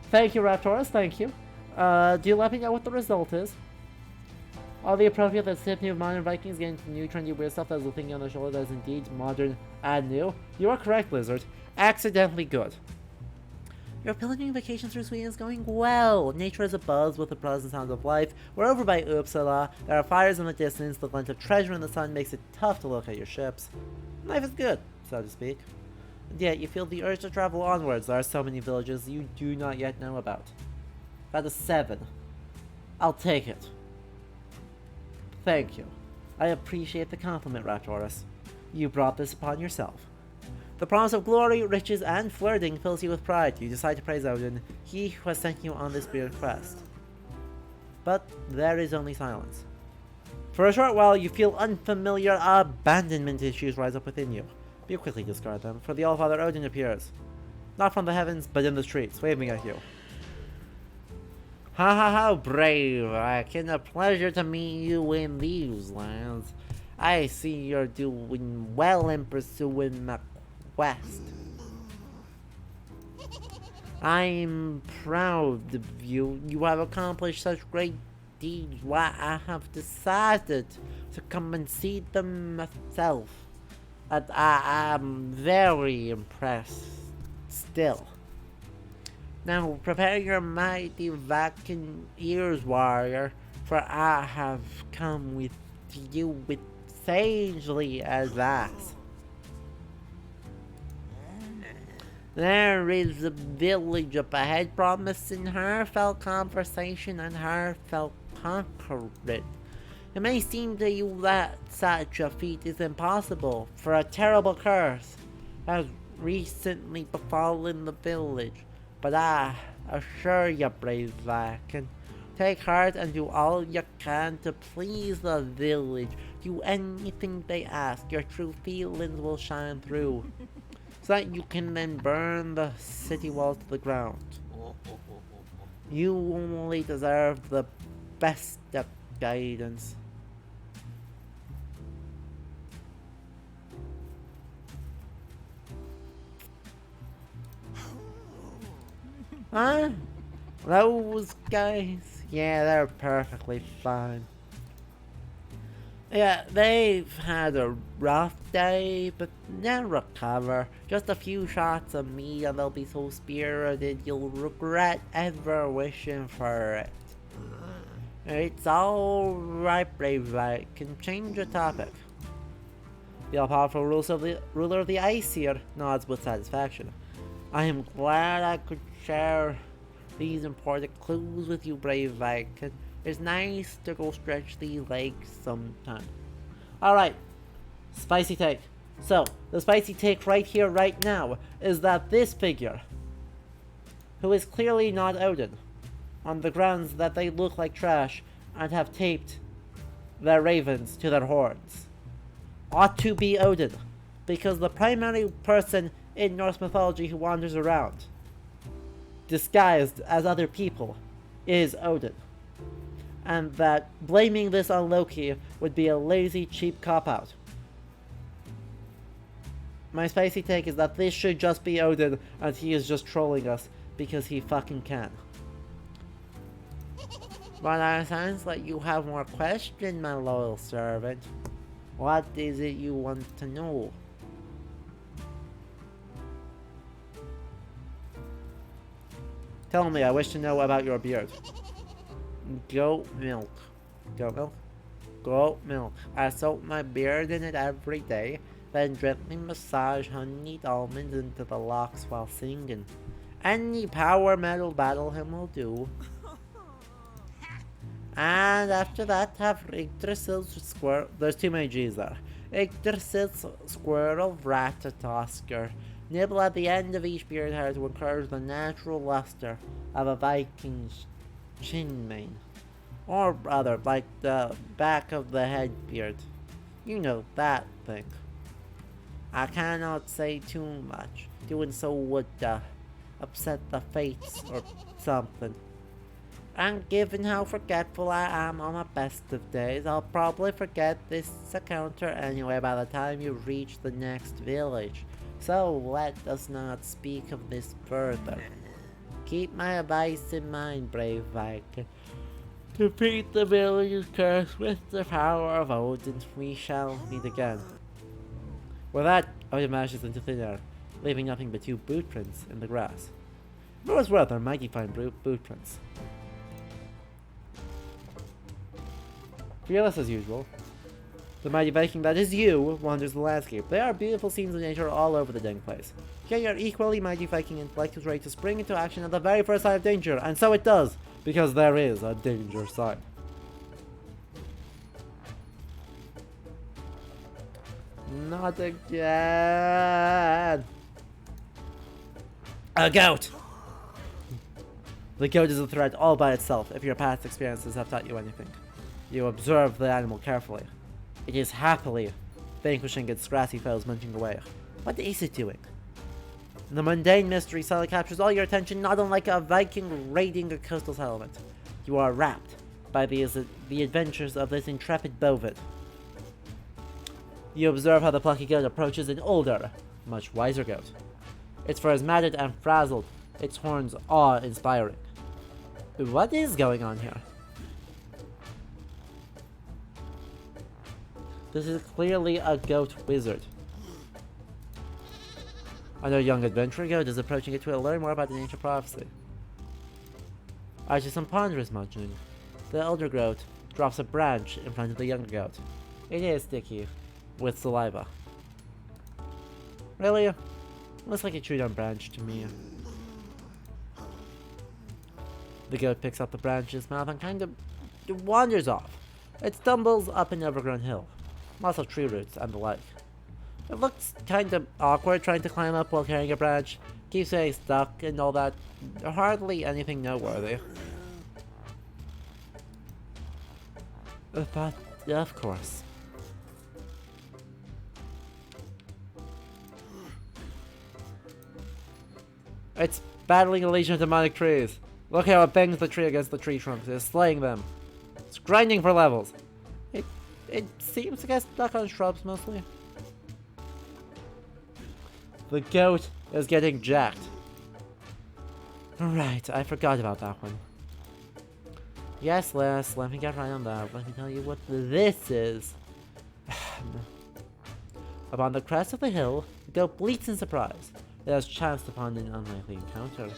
Thank you, Raptorus, thank you. Do you let me know what the result is? All the appropriate that sip new modern Vikings get into new trendy weird stuff that is the thing on their shoulder that is indeed modern and new? You are correct, Blizzard. Accidentally good. Your pillaging vacation through Sweden is going well. Nature is abuzz with the pleasant sounds of life. We're over by Uppsala. There are fires in the distance. The glint of treasure in the sun makes it tough to look at your ships. Life is good, so to speak. And yet, you feel the urge to travel onwards. There are so many villages you do not yet know about. That is 7. I'll take it. Thank you. I appreciate the compliment, Raptorus. You brought this upon yourself. The promise of glory, riches, and flirting fills you with pride. You decide to praise Odin, he who has sent you on this weird quest. But there is only silence. For a short while, you feel unfamiliar abandonment issues rise up within you. But you quickly discard them, for the Allfather Odin appears. Not from the heavens, but in the streets, waving at you. Ha ha ha, brave! A pleasure to meet you in these lands. I see you're doing well in pursuing my quest. I'm proud of you. You have accomplished such great deeds. Why, I have decided to come and see them myself. And I'm very impressed still. Now prepare your mighty Viking ears, warrior, for I have come with you with sagely advice. There is a village up ahead promising heartfelt conversation and heartfelt conquering. It may seem to you that such a feat is impossible, for a terrible curse has recently befallen the village. But I assure you, brave Viking, take heart and do all you can to please the village. Do anything they ask, your true feelings will shine through, so that you can then burn the city walls to the ground. You only deserve the best of guidance. Huh? Those guys? Yeah, they're perfectly fine. Yeah, they've had a rough day, but they'll recover. Just a few shots of me and they'll be so spirited you'll regret ever wishing for it. It's alright, brave Viking. Change the topic. The all-powerful ruler of the ice here nods with satisfaction. I am glad I could share these important clues with you, brave Viking. It's nice to go stretch these legs sometime. Alright, spicy take. So, the spicy take right here, right now, is that this figure, who is clearly not Odin, on the grounds that they look like trash and have taped their ravens to their horns, ought to be Odin, because the primary person in Norse mythology who wanders around, disguised as other people, is Odin. And that blaming this on Loki would be a lazy, cheap cop-out. My spicy take is that this should just be Odin, and he is just trolling us because he fucking can. But it sounds like you have more questions, my loyal servant. What is it you want to know? Tell me, I wish to know about your beard. Goat milk. Goat milk? Goat milk. I soak my beard in it every day, then gently massage honeyed almonds into the locks while singing. Any power metal battle hymn will do. And after that, have Yggdrasil's squirrel. There's too many G's there. Yggdrasil's squirrel Ratatosker nibble at the end of each beard hair to encourage the natural luster of a Viking's chin mane. Or rather, like the back of the head beard. You know, that thing. I cannot say too much. Doing so would upset the fates or something. And given how forgetful I am on my best of days, I'll probably forget this encounter anyway by the time you reach the next village. So let us not speak of this further. Keep my advice in mind, brave Viking. Defeat the village's curse with the power of Odin. We shall meet again. With that, Odin vanishes into thin air, leaving nothing but 2 boot prints in the grass. For what's worth, they're mighty fine boot prints. Fearless as usual, the mighty Viking that is you wanders the landscape. There are beautiful scenes of nature all over the dang place. Here your equally mighty Viking intellect is ready to spring into action at the very first sign of danger, and so it does, because there is a danger sign. Not again! A goat! The goat is a threat all by itself, if your past experiences have taught you anything. You observe the animal carefully. It is happily vanquishing its grassy foes munching away. What is it doing? The mundane mystery suddenly captures all your attention, not unlike a Viking raiding a coastal settlement. You are rapt by the adventures of this intrepid bovid. You observe how the plucky goat approaches an older, much wiser goat. Its fur is matted and frazzled, its horns awe-inspiring. What is going on here? This is clearly a goat wizard. Another young adventurer goat is approaching it to learn more about the ancient prophecy. After some ponderous munching, the elder goat drops a branch in front of the younger goat. It is sticky, with saliva. Really? Looks like a chewed on branch to me. The goat picks up the branch in its mouth and kind of wanders off. It stumbles up an overgrown hill. Lots of tree roots and the like. It looks kind of awkward trying to climb up while carrying a branch. Keeps getting stuck and all that. Hardly anything noteworthy. But, of course. It's battling a legion of demonic trees. Look how it bangs the tree against the tree trunks. It's slaying them. It's grinding for levels. It seems to get stuck on shrubs mostly. The goat is getting jacked. Right, I forgot about that one. Yes, Les, let me get right on that. Let me tell you what this is. Upon the crest of the hill, the goat bleats in surprise. It has chanced upon an unlikely encounter.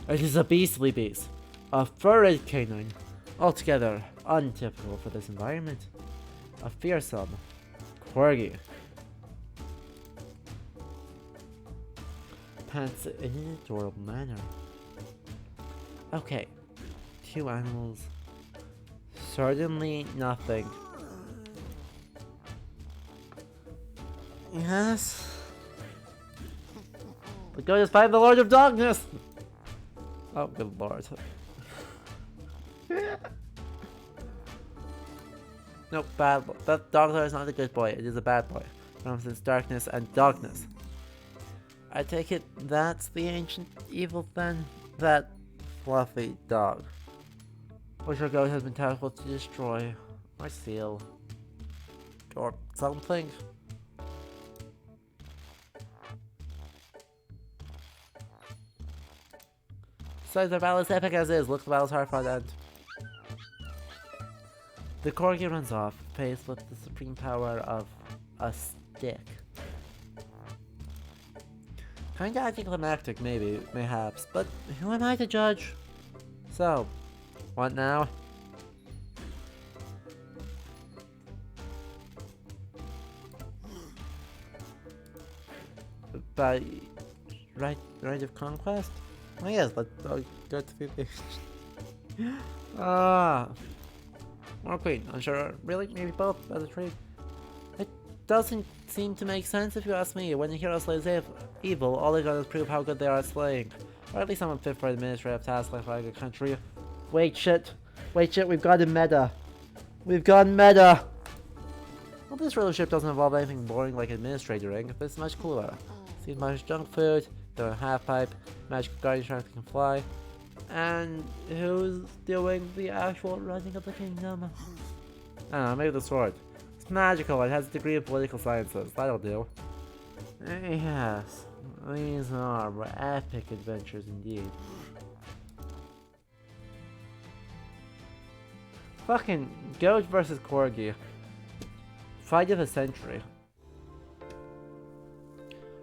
It is a beastly beast. A furred canine. Altogether untypical for this environment. A fearsome corgi. Pants in an adorable manner. Okay, 2 animals. Certainly nothing. Yes. The goat is fighting the Lord of Darkness! Oh, good lord. Nope, bad boy. That dog is not a good boy, it is a bad boy. Represents darkness and darkness. I take it that's the ancient evil then? That fluffy dog. Which our goat has been tasked to destroy. Or steal. Or something. Besides, the battle is epic as is. Look, the battle's hard fought end. The corgi runs off, faced with the supreme power of a stick. Kinda anticlimactic, maybe, mayhaps, but who am I to judge? So, what now? By right of conquest? Oh yes, let's go to the or queen, unsure. Really? Maybe both as a trade. It doesn't seem to make sense if you ask me. When the hero slays evil, all they got is prove how good they are at slaying. Or at least someone fit for administrative tasks like running a country. Wait shit, we've got a meta. We've got meta! Well, this rulership doesn't involve anything boring like administrating, but it's much cooler. See much junk food, the half pipe, magical guardian shark that can fly. And who's doing the actual running of the kingdom? I don't know, maybe the sword. It's magical, it has a degree of political sciences, that'll do. Yes, these are epic adventures indeed. Fucking goat versus corgi. Fight of the century.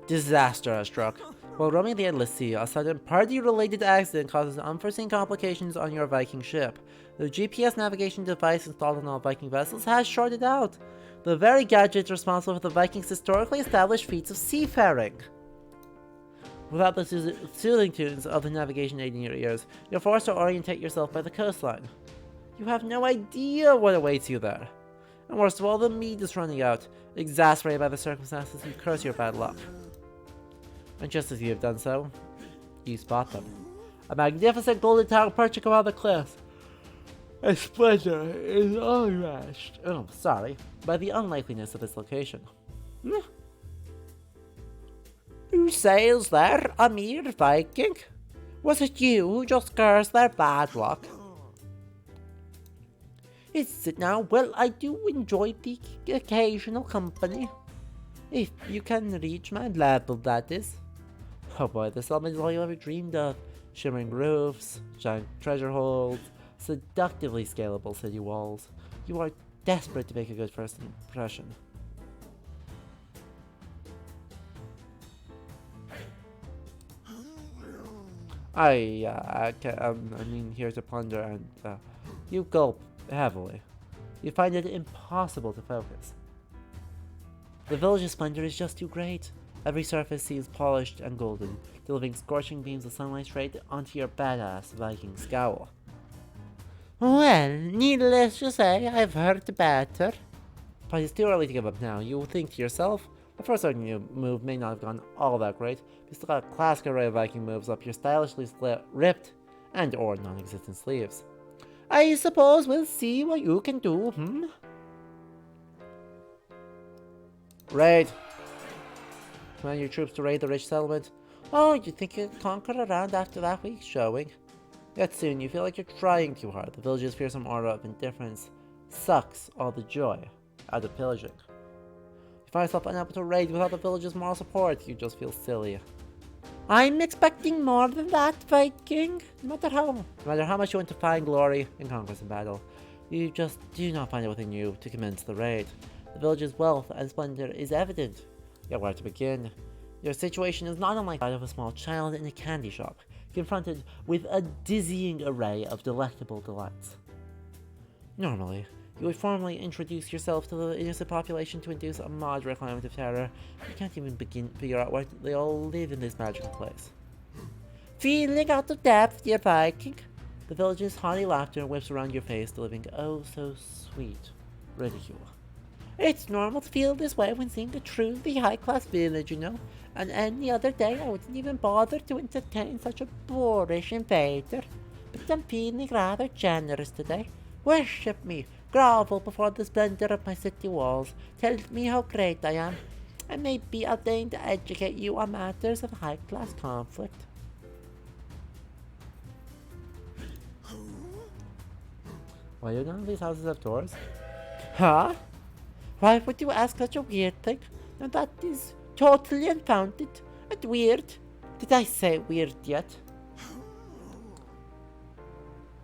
Disaster has struck. While roaming the endless sea, a sudden party-related accident causes unforeseen complications on your Viking ship. The GPS navigation device installed on all Viking vessels has shorted out. The very gadget responsible for the Vikings' historically established feats of seafaring. Without the soothing tunes of the navigation aid in your ears, you're forced to orientate yourself by the coastline. You have no idea what awaits you there. And worst of all, the meat is running out. Exasperated by the circumstances, you curse your bad luck. And just as you have done so, you spot them. A magnificent golden tower perching above the cliffs. A splendor is unmatched. Oh, sorry. By the unlikeliness of its location. Hmm? Who sails there, a mere Viking? Was it you who just cursed their bad luck? Is it now? Well, I do enjoy the occasional company. If you can reach my level, that is. Oh boy, this element is all you ever dreamed of. Shimmering roofs, giant treasure holds, seductively scalable city walls. You are desperate to make a good first impression. I mean, here to plunder, and you gulp heavily. You find it impossible to focus. The village's splendor is just too great. Every surface seems polished and golden, delivering scorching beams of sunlight straight onto your badass Viking scowl. Well, needless to say, I've heard better. But it's too early to give up now. You think to yourself, the first Viking move may not have gone all that great, but you still got a classic array of Viking moves up your stylishly ripped and or non-existent sleeves. I suppose we'll see what you can do, Raid. Command your troops to raid the rich settlement. Oh, you think you can conquer around after that week's showing? Yet soon you feel like you're trying too hard. The village's fearsome aura of indifference sucks all the joy out of pillaging. You find yourself unable to raid without the village's moral support. You just feel silly. I'm expecting more than that, Viking. No matter how much you want to find glory and conquest in battle, you just do not find it within you to commence the raid. The village's wealth and splendor is evident. Yet where to begin? Your situation is not unlike that of a small child in a candy shop, confronted with a dizzying array of delectable delights. Normally, you would formally introduce yourself to the innocent population to induce a moderate climate of terror. You can't even begin to figure out where they all live in this magical place. Feeling out of depth, dear Viking? The village's haughty laughter whips around your face, delivering oh so sweet ridicule. It's normal to feel this way when seeing a truly high-class village, you know. And any other day I wouldn't even bother to entertain such a boorish invader. But I'm feeling rather generous today. Worship me, grovel before the splendor of my city walls, tell me how great I am, and maybe I'll deign to educate you on matters of high-class conflict. Why do none of these houses have doors? Huh? Why would you ask such a weird thing? Now that is totally unfounded and weird. Did I say weird yet?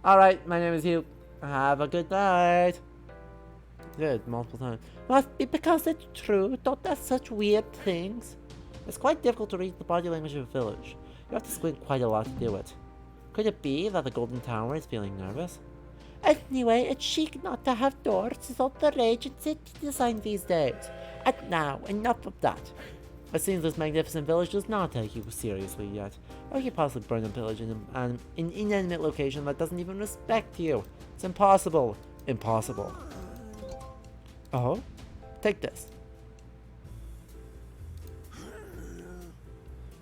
Alright, my name is Hugh. Have a good night. Good, multiple times. Must be because it's true. Don't ask such weird things. It's quite difficult to read the body language of a village. You have to squint quite a lot to do it. Could it be that the Golden Tower is feeling nervous? Anyway, it's chic not to have doors. It's all the rage in city design these days. And now, enough of that. It seems this magnificent village does not take you seriously yet. How can you possibly burn and pillage in an inanimate location that doesn't even respect you? It's impossible. Impossible. Oh? Take this.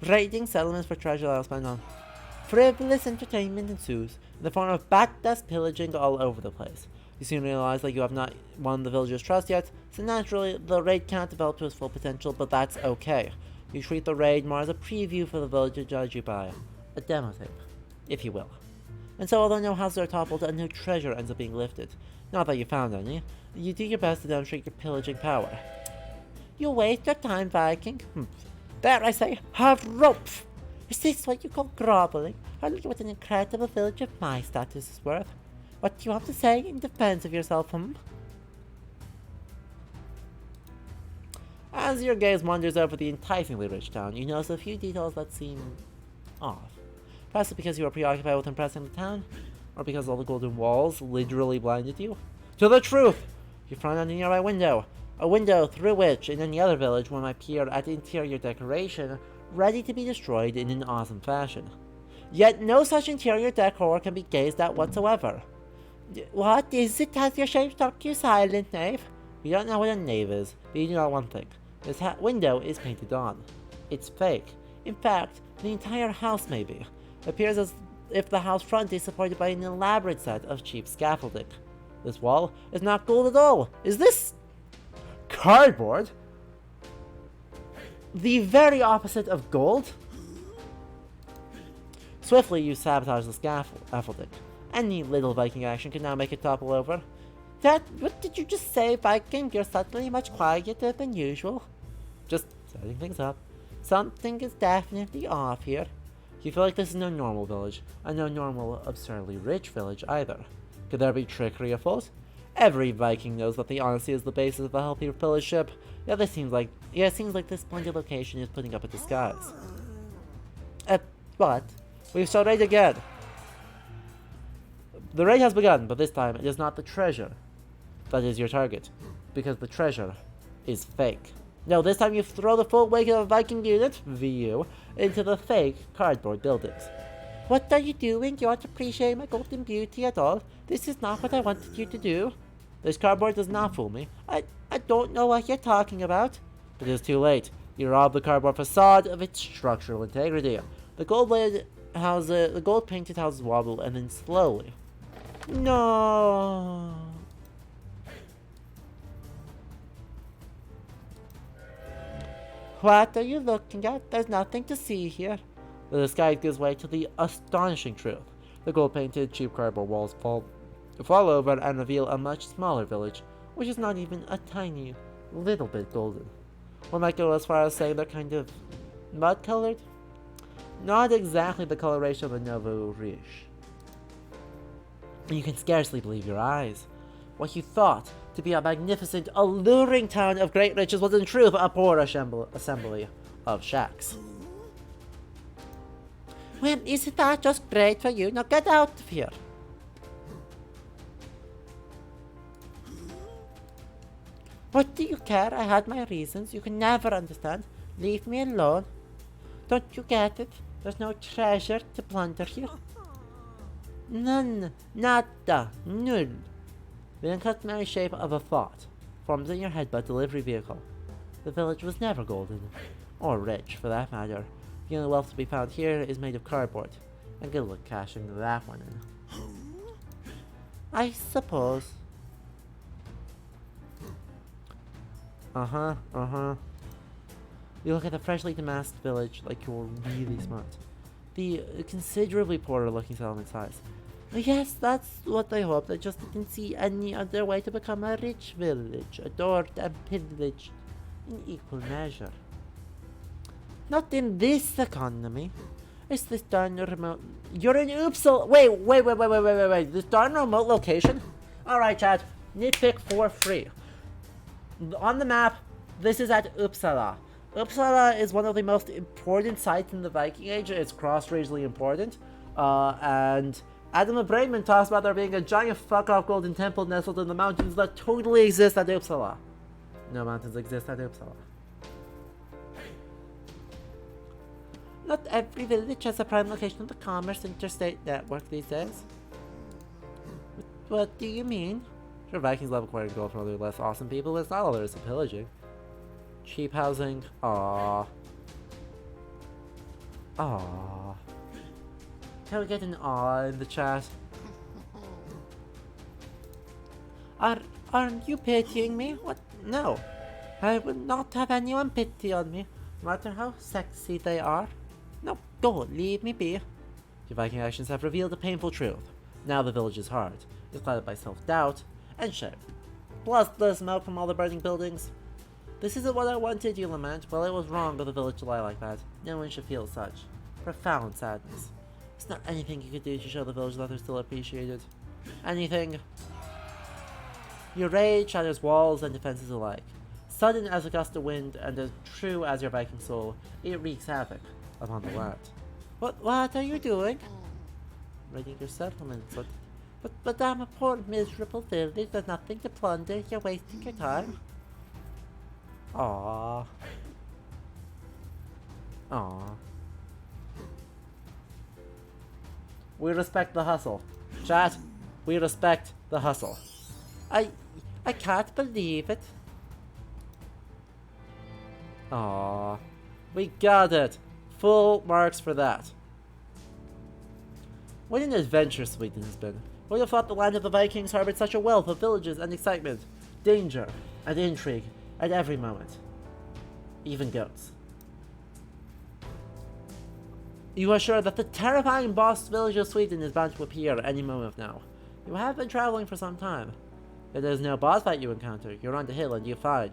Raiding settlements for treasure that I'll spend on. Frivolous entertainment ensues, in the form of backdust pillaging all over the place. You soon realize that you have not won the villager's trust yet, so naturally the raid can't develop to its full potential, but that's okay. You treat the raid more as a preview for the village to judge you by. A demo tape, if you will. And so although no houses are toppled and no treasure ends up being lifted, not that you found any, you do your best to demonstrate your pillaging power. You waste your time, Viking. There I say, have rope! Is this what you call groveling? Or look what an incredible village of my status is worth. What do you have to say in defense of yourself, As your gaze wanders over the enticingly rich town, you notice a few details that seem off. Perhaps because you are preoccupied with impressing the town, or because all the golden walls literally blinded you. To the truth! You find on a nearby window, a window through which, in any other village, one might peer at interior decoration, ready to be destroyed in an awesome fashion. Yet no such interior decor can be gazed at whatsoever. What is it? Has your shape struck you, silent knave? You don't know what a knave is, but you do know one thing. This window is painted on. It's fake. In fact, the entire house maybe. It appears as if the house front is supported by an elaborate set of cheap scaffolding. This wall is not gold at all. Is this cardboard? The very opposite of gold? Swiftly, you sabotage the scaffolding. Any little Viking action can now make it topple over. What did you just say, Viking? You're suddenly much quieter than usual. Just setting things up. Something is definitely off here. You feel like this is no normal village, and no normal, absurdly rich village either. Could there be trickery afoot? Every Viking knows that the honesty is the basis of a healthy fellowship. Yet it seems like this splendid location is putting up a disguise. But we've started raid again. The raid has begun, but this time it is not the treasure that is your target, because the treasure is fake. No, this time you throw the full weight of a Viking unit, VU, into the fake cardboard buildings. What are you doing? You aren't appreciating my golden beauty at all. This is not what I wanted you to do. This cardboard does not fool me. I don't know what you're talking about. But it is too late. You robbed the cardboard facade of its structural integrity. The gold painted houses wobble and then slowly. No. What are you looking at? There's nothing to see here. The disguise gives way to the astonishing truth. The gold-painted, cheap cardboard walls fall over and reveal a much smaller village, which is not even a tiny little bit golden. One might go as far as saying they're kind of mud-colored. Not exactly the coloration of a nouveau riche. You can scarcely believe your eyes. What you thought to be a magnificent, alluring town of great riches was in truth a poor assembly of shacks. Well, isn't that just great for you? Now get out of here. What do you care? I had my reasons. You can never understand. Leave me alone. Don't you get it? There's no treasure to plunder here. None. Nada. Null. The uncustomary shape of a thought forms in your head by delivery vehicle. The village was never golden. Or rich, for that matter. The only wealth to be found here is made of cardboard. And good luck cashing that one in. I suppose. You look at the freshly damasked village like you're really smart. The considerably poorer looking settlement size. Yes, that's what I hoped. I just didn't see any other way to become a rich village, adored and pillaged in equal measure. Not in this economy. It's this darn remote. You're in Uppsala. Wait. This darn remote location? Alright, chat. Nitpick for free. On the map, this is at Uppsala. Uppsala is one of the most important sites in the Viking Age. It's cross-regionally important. And Adam of Braidman talks about there being a giant fuck-off golden temple nestled in the mountains that totally exist at Uppsala. No mountains exist at Uppsala. Not every village has a prime location on the commerce interstate network these days. What do you mean? Sure, Vikings love acquiring gold from other less awesome people, but it's not all there is to pillaging. Cheap housing. Aww. Can we get an aw in the chat? Aren't you pitying me? What? No. I would not have anyone pity on me, no matter how sexy they are. No, go, leave me be. Your Viking actions have revealed a painful truth. Now the village is hard. It's clouded by self-doubt and shame. Plus the smoke from all the burning buildings. This isn't what I wanted, you lament. Well, it was wrong of the village to lie like that. No one should feel such profound sadness. There's not anything you could do to show the village that they're still appreciated. Anything. Your rage shatters walls and defenses alike. Sudden as a gust of wind and as true as your Viking soul, it wreaks havoc upon the land. What are you doing? Raiding your settlements. But I'm a poor miserable village. There's nothing to plunder. You're wasting your time. Aww. We respect the hustle. Chat, we respect the hustle. I can't believe it. Aww. We got it. Full marks for that. What an adventure Sweden has been. Who would have thought the land of the Vikings harbored such a wealth of villages and excitement, danger, and intrigue at every moment. Even goats. You are sure that the terrifying boss village of Sweden is bound to appear any moment now. You have been traveling for some time. If there's no boss fight you encounter, you're on the hill and you find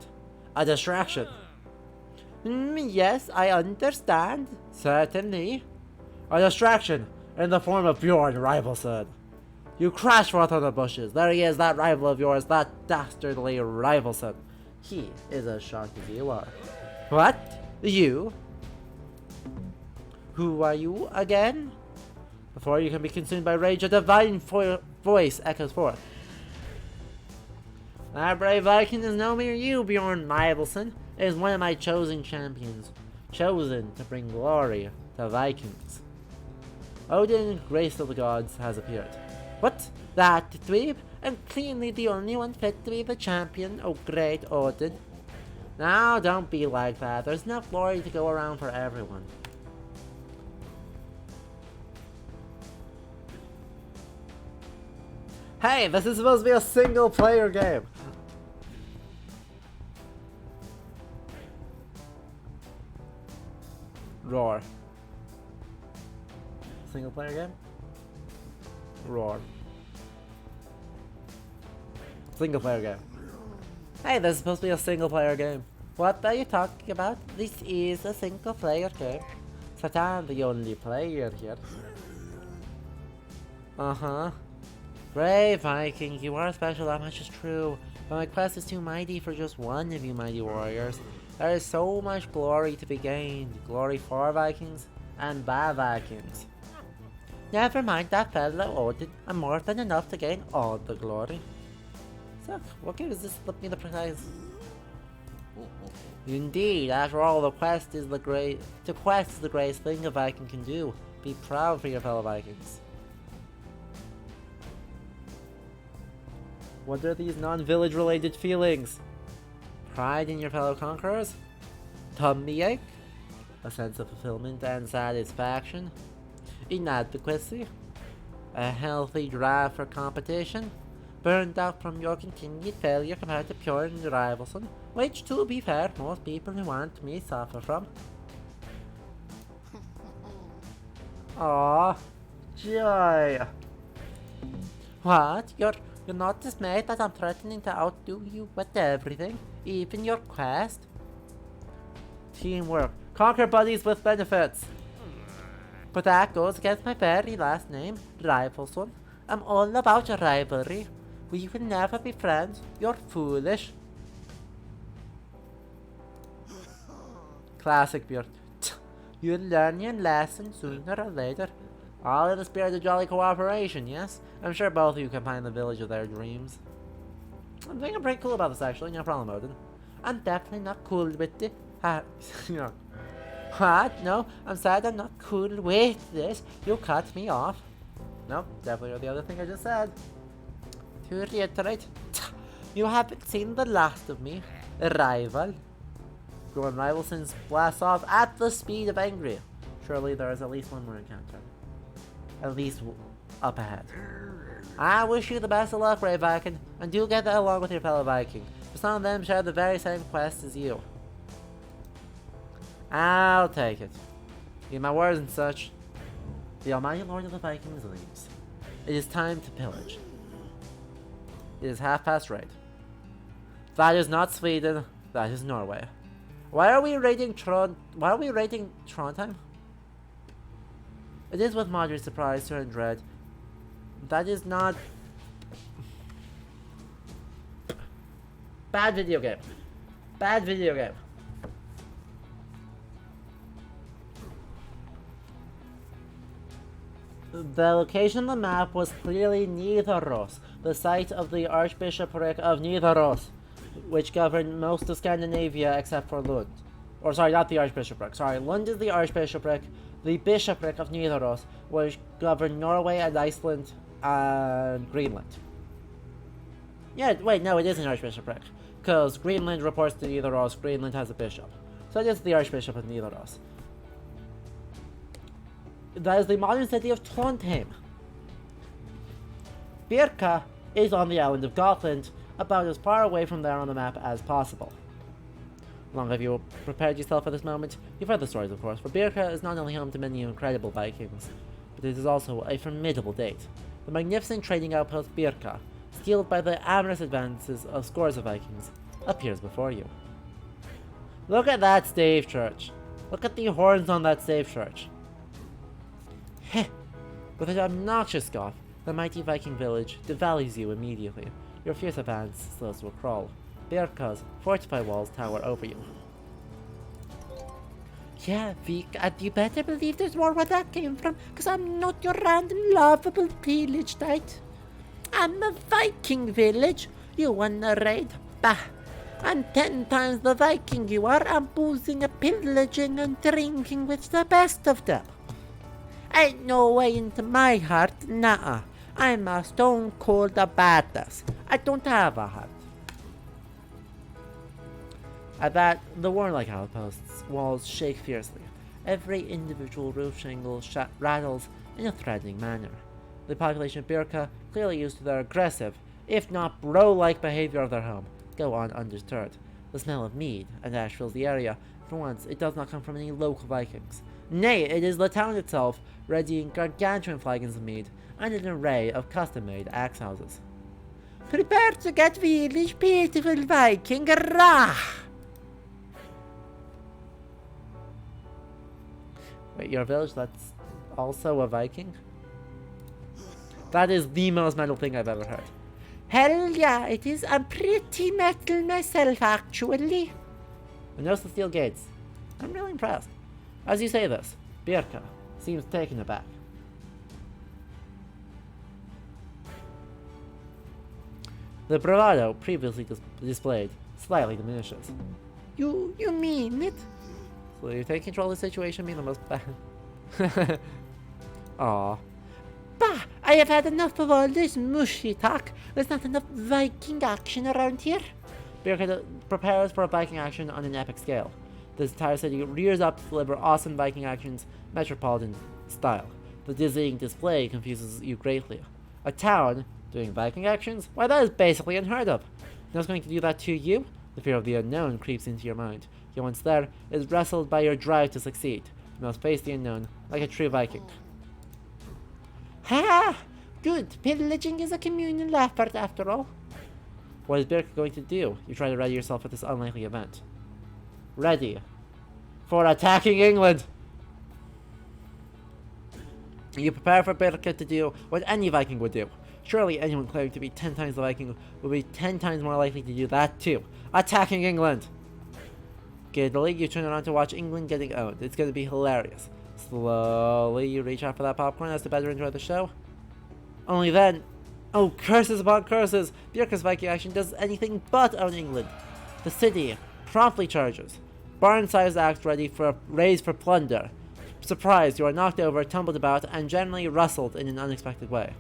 a distraction. Yes, I understand. Certainly. A distraction in the form of Bjorn Rivalson. You crash forth on the bushes. There he is, that rival of yours, that dastardly Rivalson. He is as shocked as you are. What? You? Who are you again? Before you can be consumed by rage, a divine voice echoes forth. That brave Viking is no mere you, Bjorn Rivalson. It is one of my chosen champions, chosen to bring glory to Vikings. Odin, grace of the gods, has appeared. What? That dweeb? I'm cleanly the only one fit to be the champion, oh great Odin. Now, don't be like that. There's enough glory to go around for everyone. Hey, this is supposed to be a single player game. Roar. Single player game? Roar. Single player game. Hey, this is supposed to be a single player game. What are you talking about? This is a single player game. So I'm the only player here. Uh-huh. Brave Viking, you are special, that much is true. But my quest is too mighty for just one of you mighty warriors. There is so much glory to be gained. Glory for Vikings and by Vikings. Never mind that fellow Odin. I'm more than enough to gain all the glory. So, what game is this? Let me the precise. Indeed, after all, the quest is the greatest thing a Viking can do. Be proud for your fellow Vikings. What are these non-village related feelings? Pride in your fellow conquerors? Tummy ache? A sense of fulfillment and satisfaction? Inadequacy? A healthy drive for competition? Burned out from your continued failure compared to Bjorn Rivalson, which, to be fair, most people who want me suffer from. Aww, joy. What? You're not dismayed that I'm threatening to outdo you with everything, even your quest? Teamwork. Conquer buddies with benefits. But that goes against my very last name, Rivalson. I'm all about rivalry. We will never be friends. You're foolish. Classic Björn. You'll learn your lesson sooner or later. All in the spirit of jolly cooperation, yes? I'm sure both of you can find the village of their dreams. I'm thinking pretty cool about this actually, no problem, Odin. I'm definitely not cool with it. No. What? No, I'm sad I'm not cool with this. You cut me off. No, definitely the other thing I just said. To reiterate, you haven't seen the last of me, rival. Bjorn Rivalson's blasts off at the speed of angry. Surely there is at least one more encounter. At least up ahead. I wish you the best of luck, brave Viking, and do get that along with your fellow Viking, for some of them share the very same quest as you. I'll take it. In my words and such, the almighty lord of the Vikings leaves. It is time to pillage. It is 8:30. That is not Sweden, that is Norway. Why are we raiding Trondheim? It is with moderate surprise and dread. That is not... Bad video game. Bad video game. The location on the map was clearly Nidaros, the site of the Archbishopric of Nidaros, which governed most of Scandinavia except for Lund. Or sorry, not the Archbishopric. Sorry, Lund is the Archbishopric. The Bishopric of Nidaros, which governed Norway and Iceland and Greenland. Yeah, wait, no, it is an Archbishopric. Because Greenland reports to Nidaros, Greenland has a bishop. So it is the Archbishop of Nidaros. That is the modern city of Trondheim. Birka is on the island of Gotland, about as far away from there on the map as possible. Long have you prepared yourself for this moment? You've heard the stories, of course, for Birka is not only home to many incredible Vikings, but it is also a formidable date. The magnificent trading outpost Birka, steeled by the amorous advances of scores of Vikings, appears before you. Look at that stave church. Look at the horns on that stave church. Heh! With an obnoxious scoff, the mighty Viking village devalues you immediately. Your fierce advance slows to a crawl. Birka's fortified walls tower over you. Yeah, Vik, and you better believe there's more where that came from, because I'm not your random laughable pillage knight. I'm a Viking village. You wanna raid? Bah! I'm 10 times the Viking you are. I'm boozing and pillaging and drinking with the best of them. Ain't no way into my heart, nah. I'm a stone cold badass. I don't have a heart. At that, the warlike outpost's walls shake fiercely. Every individual roof shingle rattles in a threatening manner. The population of Birka, clearly used to their aggressive, if not bro-like behavior of their home, go on undeterred. The smell of mead and ash fills the area. For once, it does not come from any local Vikings. Nay, it is the town itself, readying gargantuan flagons of mead and an array of custom-made axe houses. Prepare to get village, beautiful Viking, rah! Wait, your village that's also a Viking? That is the most metal thing I've ever heard. Hell yeah, it is. I'm pretty metal myself, actually. And notice the steel gates. I'm really impressed. As you say this, Birka seems taken aback. The bravado previously displayed slightly diminishes. You mean it? So you take control of the situation, being the most bad. Aww. Bah! I have had enough of all this mushy talk. There's not enough Viking action around here. Birka prepares for a Viking action on an epic scale. This entire city rears up to deliver awesome Viking actions, metropolitan style. The dizzying display confuses you greatly. A town doing Viking actions? Why, that is basically unheard of. Now it's going to do that to you? The fear of the unknown creeps into your mind. Yet once there, is wrestled by your drive to succeed. You must face the unknown like a true Viking. Ha! Good. Pillaging is a communal effort after all. What is Birka going to do? You try to ready yourself for this unlikely event. Ready for attacking England! You prepare for Birka to do what any Viking would do. Surely anyone claiming to be 10 times the Viking would be 10 times more likely to do that too. Attacking England! Giddily, you turn around to watch England getting owned. It's going to be hilarious. Slowly, you reach out for that popcorn as to better enjoy the show. Only then, oh, curses upon curses! Birka's Viking action does anything but own England. The city promptly charges. Barn-sized axe raised for plunder. Surprised, you are knocked over, tumbled about, and generally rustled in an unexpected way.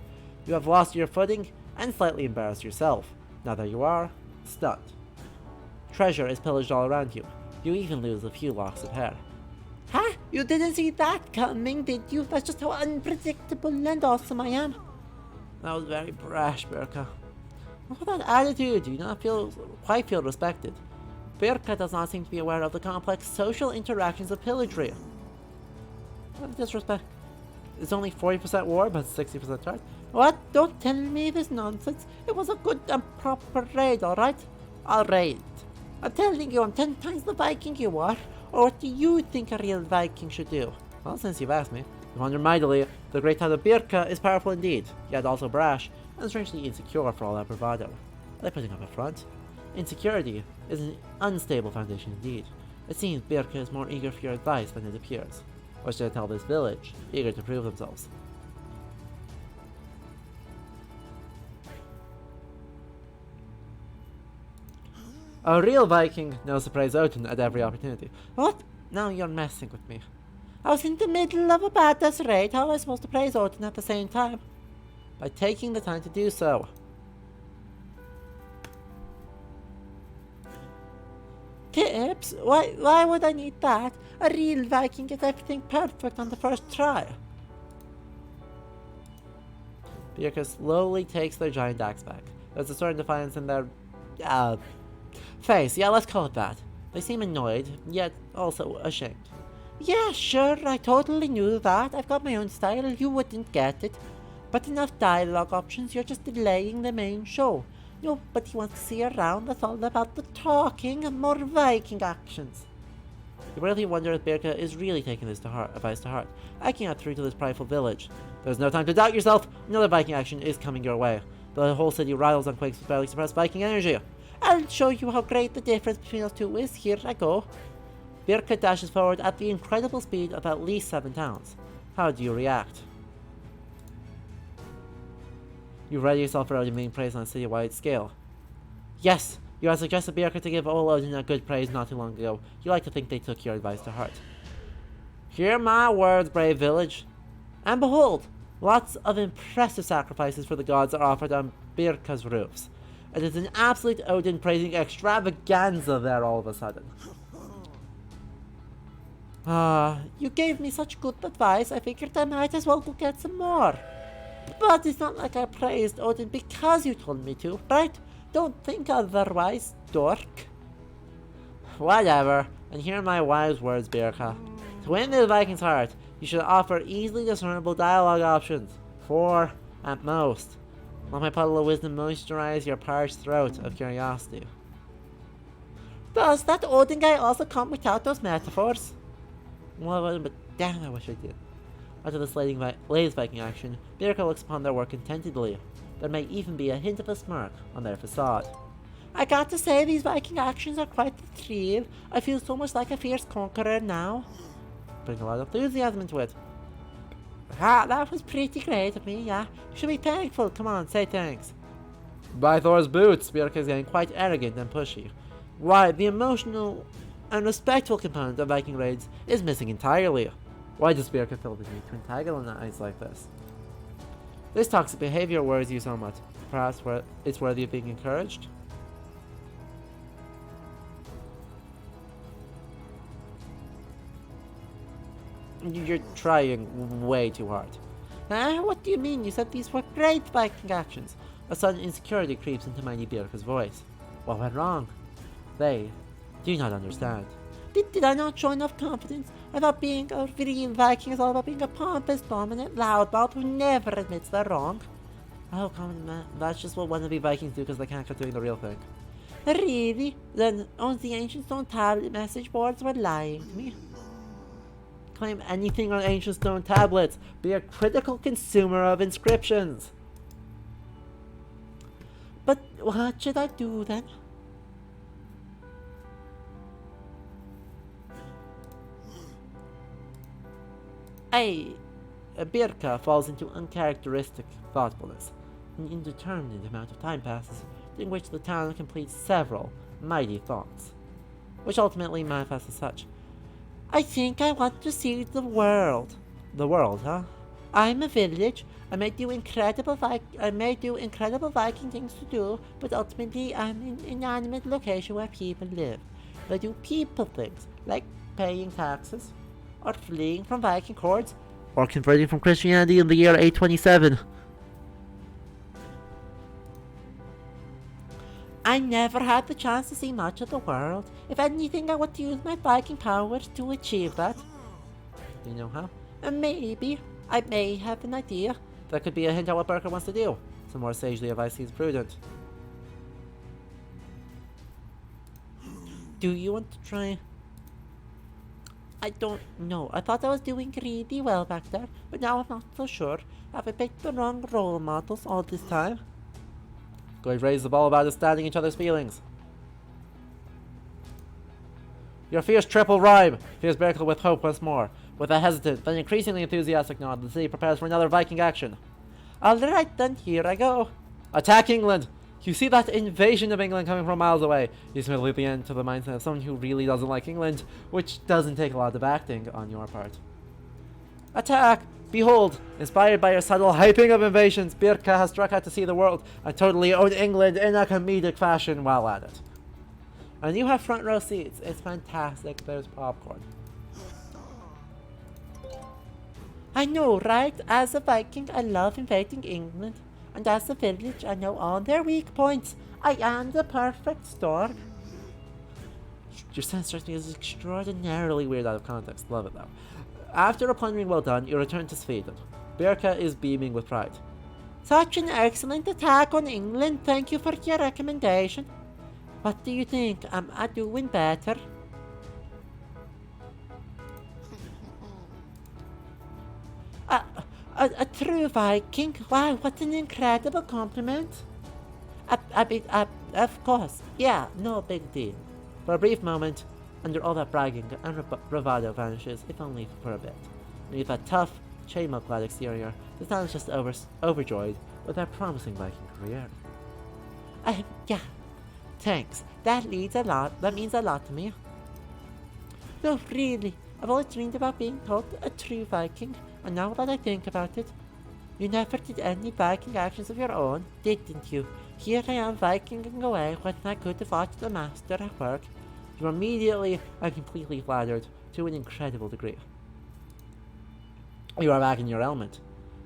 You have lost your footing and slightly embarrassed yourself. Now there you are, stunned. Treasure is pillaged all around you. You even lose a few locks of hair. Huh? You didn't see that coming, did you? That's just how unpredictable and awesome I am. That was very brash, Birka. With that attitude, you do not quite feel respected. Birka does not seem to be aware of the complex social interactions of pillaging. What disrespect? It's only 40% war, but 60% charge. What? Don't tell me this nonsense. It was a good and proper raid, alright? I'll raid. I'm telling you, I'm 10 times the Viking you are. Or what do you think a real Viking should do? Well, since you've asked me, you wonder mightily. The great town of Birka is powerful indeed, yet also brash, and strangely insecure for all that bravado. Are they putting up a front? Insecurity is an unstable foundation indeed. It seems Birka is more eager for your advice than it appears. Or should I tell this village, eager to prove themselves? A real Viking knows to praise Odin at every opportunity. What? Now you're messing with me. I was in the middle of a badass raid. How am I supposed to praise Odin at the same time? By taking the time to do so. Tips? Why would I need that? A real Viking gets everything perfect on the first try. Birka slowly takes their giant axe back. There's a certain defiance in their face. Yeah, let's call it that. They seem annoyed, yet also ashamed. Yeah, sure, I totally knew that. I've got my own style, you wouldn't get it. But enough dialogue options, you're just delaying the main show. Nobody wants to see you around, that's all about the talking and more Viking actions. You really wonder if Birka is really taking this advice to heart. I can't get through to this prideful village. There's no time to doubt yourself, another Viking action is coming your way. The whole city rattles and quakes with barely suppressed Viking energy. I'll show you how great the difference between us two is, here I go. Birka dashes forward at the incredible speed of at least 7 towns. How do you react? You ready yourself for Odin being praised on a city-wide scale? Yes! You had suggested Birka to give all Odin a good praise not too long ago. You like to think they took your advice to heart. Hear my words, brave village. And behold, lots of impressive sacrifices for the gods are offered on Birka's roofs. It is an absolute Odin praising extravaganza there all of a sudden. You gave me such good advice, I figured I might as well go get some more. But it's not like I praised Odin because you told me to, right? Don't think otherwise, dork. Whatever, and hear my wise words, Birka. To win the Viking's heart, you should offer easily discernible dialogue options. 4 at most. Let my puddle of wisdom moisturize your parched throat of curiosity. Does that Odin guy also come without those metaphors? Well, but damn, I wish I did. After this latest Viking action, Birka looks upon their work contentedly. There may even be a hint of a smirk on their facade. I got to say, these Viking actions are quite the thrill. I feel so much like a fierce conqueror now. Bring a lot of enthusiasm into it. That was pretty great of me, yeah. You should be thankful. Come on, say thanks. By Thor's boots, Birka is getting quite arrogant and pushy. Why, the emotional and respectful component of Viking raids is missing entirely. Why does Birka feel the need to antagonize like this? This toxic behavior worries you so much. Perhaps it's worthy of being encouraged? You're trying way too hard. What do you mean? You said these were great Viking actions. A sudden insecurity creeps into mighty Birka's voice. What went wrong? They do not understand. Did I not show enough confidence? I thought being a real Viking is all about being a pompous, dominant loudmouth who never admits they're wrong. Oh, come on, man. That's just what wannabe Vikings do because they can't get doing the real thing. Really? Then on the ancient stone tablet message boards were lying to me. Claim anything on ancient stone tablets. Be a critical consumer of inscriptions. But what should I do then? Birka falls into uncharacteristic thoughtfulness. An indeterminate amount of time passes, in which the town completes several mighty thoughts, which ultimately manifest as such. I think I want to see the world. The world, huh? I'm a village. I may do incredible Viking things to do, but ultimately I'm an inanimate location where people live. I do people things, like paying taxes, or fleeing from Viking courts, or converting from Christianity in the year 827. I never had the chance to see much of the world. If anything, I would use my Viking powers to achieve that. Do you know how? Maybe. I may have an idea. That could be a hint at what Birka wants to do. Some more sagely advice seems prudent. Do you want to try? I don't know. I thought I was doing really well back there, but now I'm not so sure. Have I picked the wrong role models all this time? Go raise the ball about understanding each other's feelings. Your fierce triple rhyme fills Birka with hope once more. With a hesitant, then increasingly enthusiastic nod, the city prepares for another Viking action. Alright then, here I go. Attack England! You see that invasion of England coming from miles away. You smoothly the end to the mindset of someone who really doesn't like England, which doesn't take a lot of acting on your part. Attack! Behold, inspired by your subtle hyping of invasions, Birka has struck out to see the world and totally owned England in a comedic fashion while at it. And you have front row seats. It's fantastic. There's popcorn. I know, right? As a Viking, I love invading England. and as the village, I know all their weak points. I am the perfect stork. Your sense strikes me as extraordinarily weird out of context. Love it though. After a plundering well done, you return to Sweden. Birka is beaming with pride. Such an excellent attack on England. Thank you for your recommendation. What do you think? Am I doing better? A true Viking? Wow, what an incredible compliment. Of course. Yeah, no big deal. For a brief moment, under all that bragging, and bravado vanishes, if only for a bit. Beneath that tough, chainmail-clad exterior, the town is just overjoyed with their promising Viking career. Yeah. Thanks. That means a lot to me. No, really. I've always dreamed about being called a true Viking, and now that I think about it, you never did any Viking actions of your own, didn't you? Here I am Vikinging away when I could have watched the master at work. You are immediately and completely flattered to an incredible degree. You are back in your element.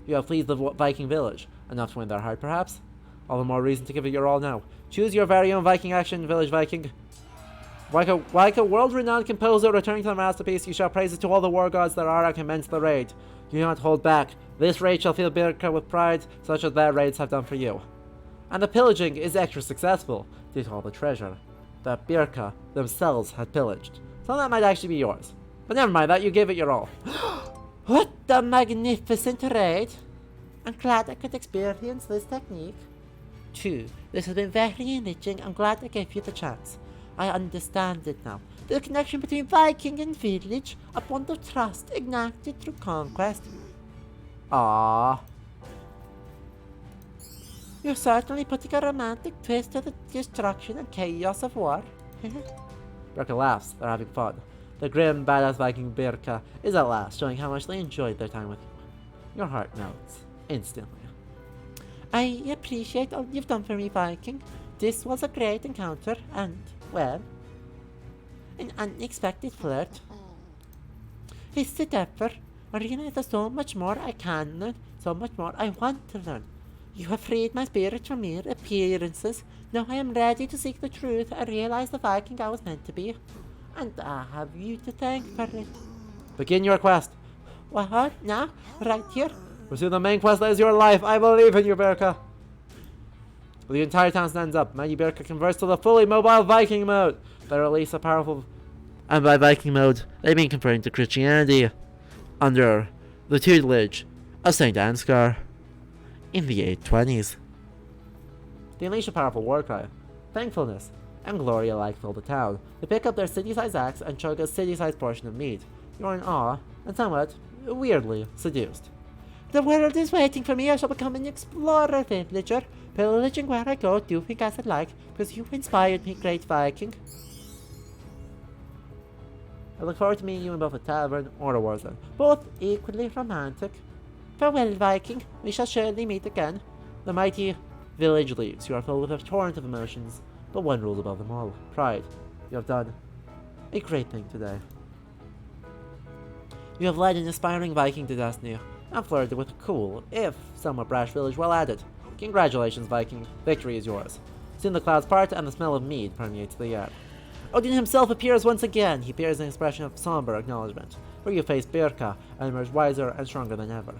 You have fled the Viking village, enough to win their heart perhaps? All the more reason to give it your all now. Choose your very own Viking action, village Viking. Like a world-renowned composer returning to the masterpiece, you shall praise it to all the war gods that are and commence the raid. Do not hold back. This raid shall fill Birka with pride, such as their raids have done for you. And the pillaging is extra successful, due to all the treasure that Birka themselves had pillaged. So that might actually be yours. But never mind that, you gave it your all. What a magnificent raid! I'm glad I could experience this technique. Too, this has been very enriching. I'm glad I gave you the chance. I understand it now. The connection between Viking and village, a bond of trust ignited through conquest. Ah, you're certainly putting a romantic twist to the destruction and chaos of war. Birka laughs. They're having fun. The grim, badass Viking Birka is at last showing how much they enjoyed their time with you. Your heart melts instantly. I appreciate all you've done for me, Viking. This was a great encounter and, well, an unexpected flirt. It's the depth. I realize there's so much more I can learn, so much more I want to learn. You have freed my spirit from mere appearances. Now I am ready to seek the truth and realize the Viking I was meant to be. And I have you to thank for it. Begin your quest. What? Now? Right here? Pursue the main quest that is your life. I believe in you, Birka. The entire town stands up. Mighty Birka converts to the fully mobile Viking mode. They release a powerful... And by Viking mode, they mean converting to Christianity. Under the tutelage of Saint Ansgar. In the 820s. They unleash a powerful war cry. Thankfulness and glory alike fill the town. They pick up their city-sized axe and chug a city-sized portion of meat. You're in awe and somewhat weirdly seduced. The world is waiting for me. I shall become an explorer villager, pillaging where I go, doing as I like, because you inspired me, great Viking. I look forward to meeting you in both a tavern or a war zone, both equally romantic. Farewell, Viking. We shall surely meet again. The mighty village leaves. You are filled with a torrent of emotions, but one rules above them all: pride. You have done a great thing today. You have led an aspiring Viking to destiny, and flirted with a cool, if somewhat brash village well at it. Congratulations, Viking. Victory is yours. Soon the clouds part, and the smell of mead permeates the air. Odin himself appears once again. He bears an expression of somber acknowledgement, where you face Birka and emerge wiser and stronger than ever.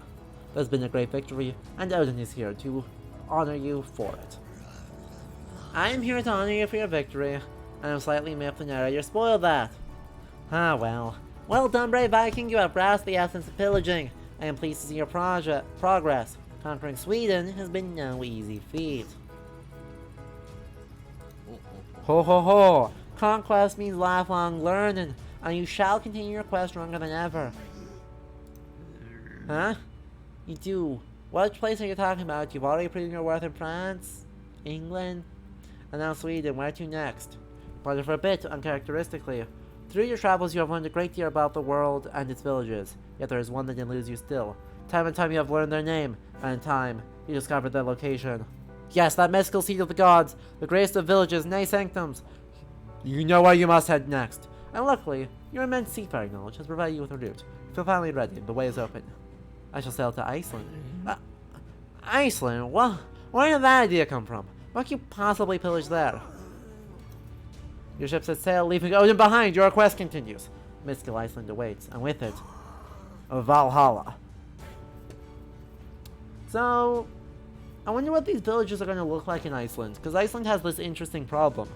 There's been a great victory, and Odin is here to honor you for it. I am here to honor you for your victory, and I'm slightly miffed the narrator spoiled that. Ah well. Well done, brave Viking, you have grasped the essence of pillaging. I am pleased to see your progress. Conquering Sweden has been no easy feat. Ho ho ho! Conquest means lifelong learning, and you shall continue your quest stronger than ever. Huh? You do. What place are you talking about? You've already proven your worth in France, England, and now Sweden. Where to next? But for a bit, uncharacteristically. Through your travels you have learned a great deal about the world and its villages, yet there is one that eludes you still. Time and time you have learned their name, and in time, you discovered their location. Yes, that mystical seat of the gods, the greatest of villages, nay sanctums. You know where you must head next. And luckily, your immense seafaring knowledge has provided you with a route. You feel finally ready, the way is open. I shall sail to Iceland. Iceland? Where did that idea come from? What could you possibly pillage there? Your ship sets sail, leaving Odin behind. Your quest continues. Mystical Iceland awaits, and with it, Valhalla. So, I wonder what these villages are going to look like in Iceland, because Iceland has this interesting problem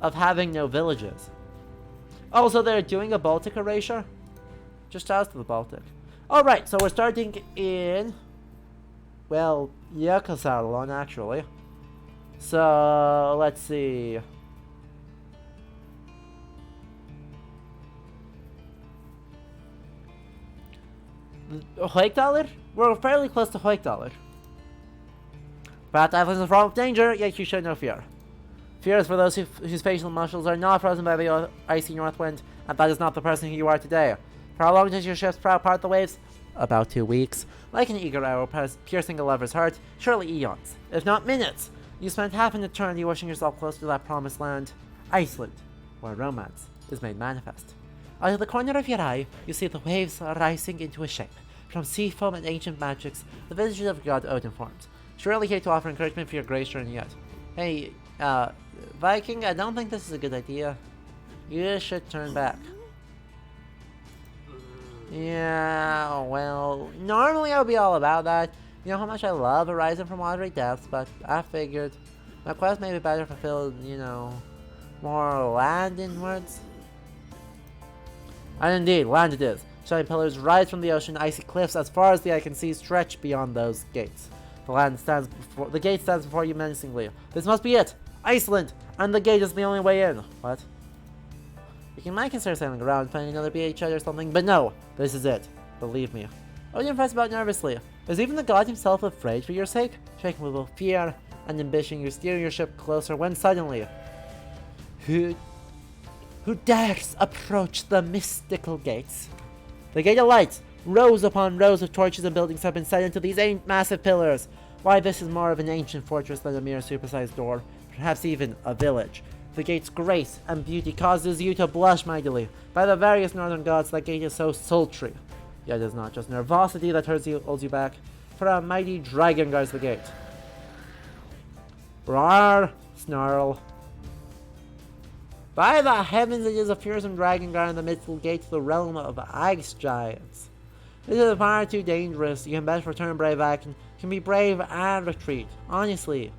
of having no villages. Also, they're doing a Baltic erasure, just south of the Baltic. Alright, so we're starting in, well, Jökulsárlón, actually. So, let's see. Haukdalr? We're fairly close to Haukdalr. But Iceland is fraught with danger, yet you show no fear. Fear is for those whose facial muscles are not frozen by the icy north wind, and that is not the person who you are today. For how long does your ship's prow part the waves? About 2 weeks. Like an eager arrow piercing a lover's heart, surely eons, if not minutes. You spent half an eternity wishing yourself closer to that promised land, Iceland, where romance is made manifest. Out of the corner of your eye, you see the waves rising into a shape. From sea foam and ancient magics, the visages of God Odin forms. Surely here to offer encouragement for your grace journey yet. Hey, Viking, I don't think this is a good idea. You should turn back. Yeah, well, normally I would be all about that. You know how much I love Horizon from Moderate Depths, but I figured my quest may be better fulfilled, you know, more land inwards. And indeed, land it is. Shining pillars rise from the ocean, icy cliffs as far as the eye can see stretch beyond those gates. The gate stands before you menacingly. This must be it! Iceland! And the gate is the only way in. What? You might consider sailing around, finding another beachhead or something, but no! This is it. Believe me. Odin pressed about nervously. Is even the god himself afraid for your sake? Shaken with both fear and ambition, you steer your ship closer when suddenly... Who dares approach the mystical gates? The gate of light! Rows upon rows of torches and buildings have been set into these massive pillars. Why, this is more of an ancient fortress than a mere supersized door, perhaps even a village. The gate's grace and beauty causes you to blush mightily. By the various northern gods, that gate is so sultry. Yet it is not just nervosity that holds you back, for a mighty dragon guards the gate. Roar! Snarl. By the heavens, it is a fearsome dragon guarding the mystical gate to the realm of ice giants. This is far too dangerous. You can best return brave back and can be brave and retreat. Honestly.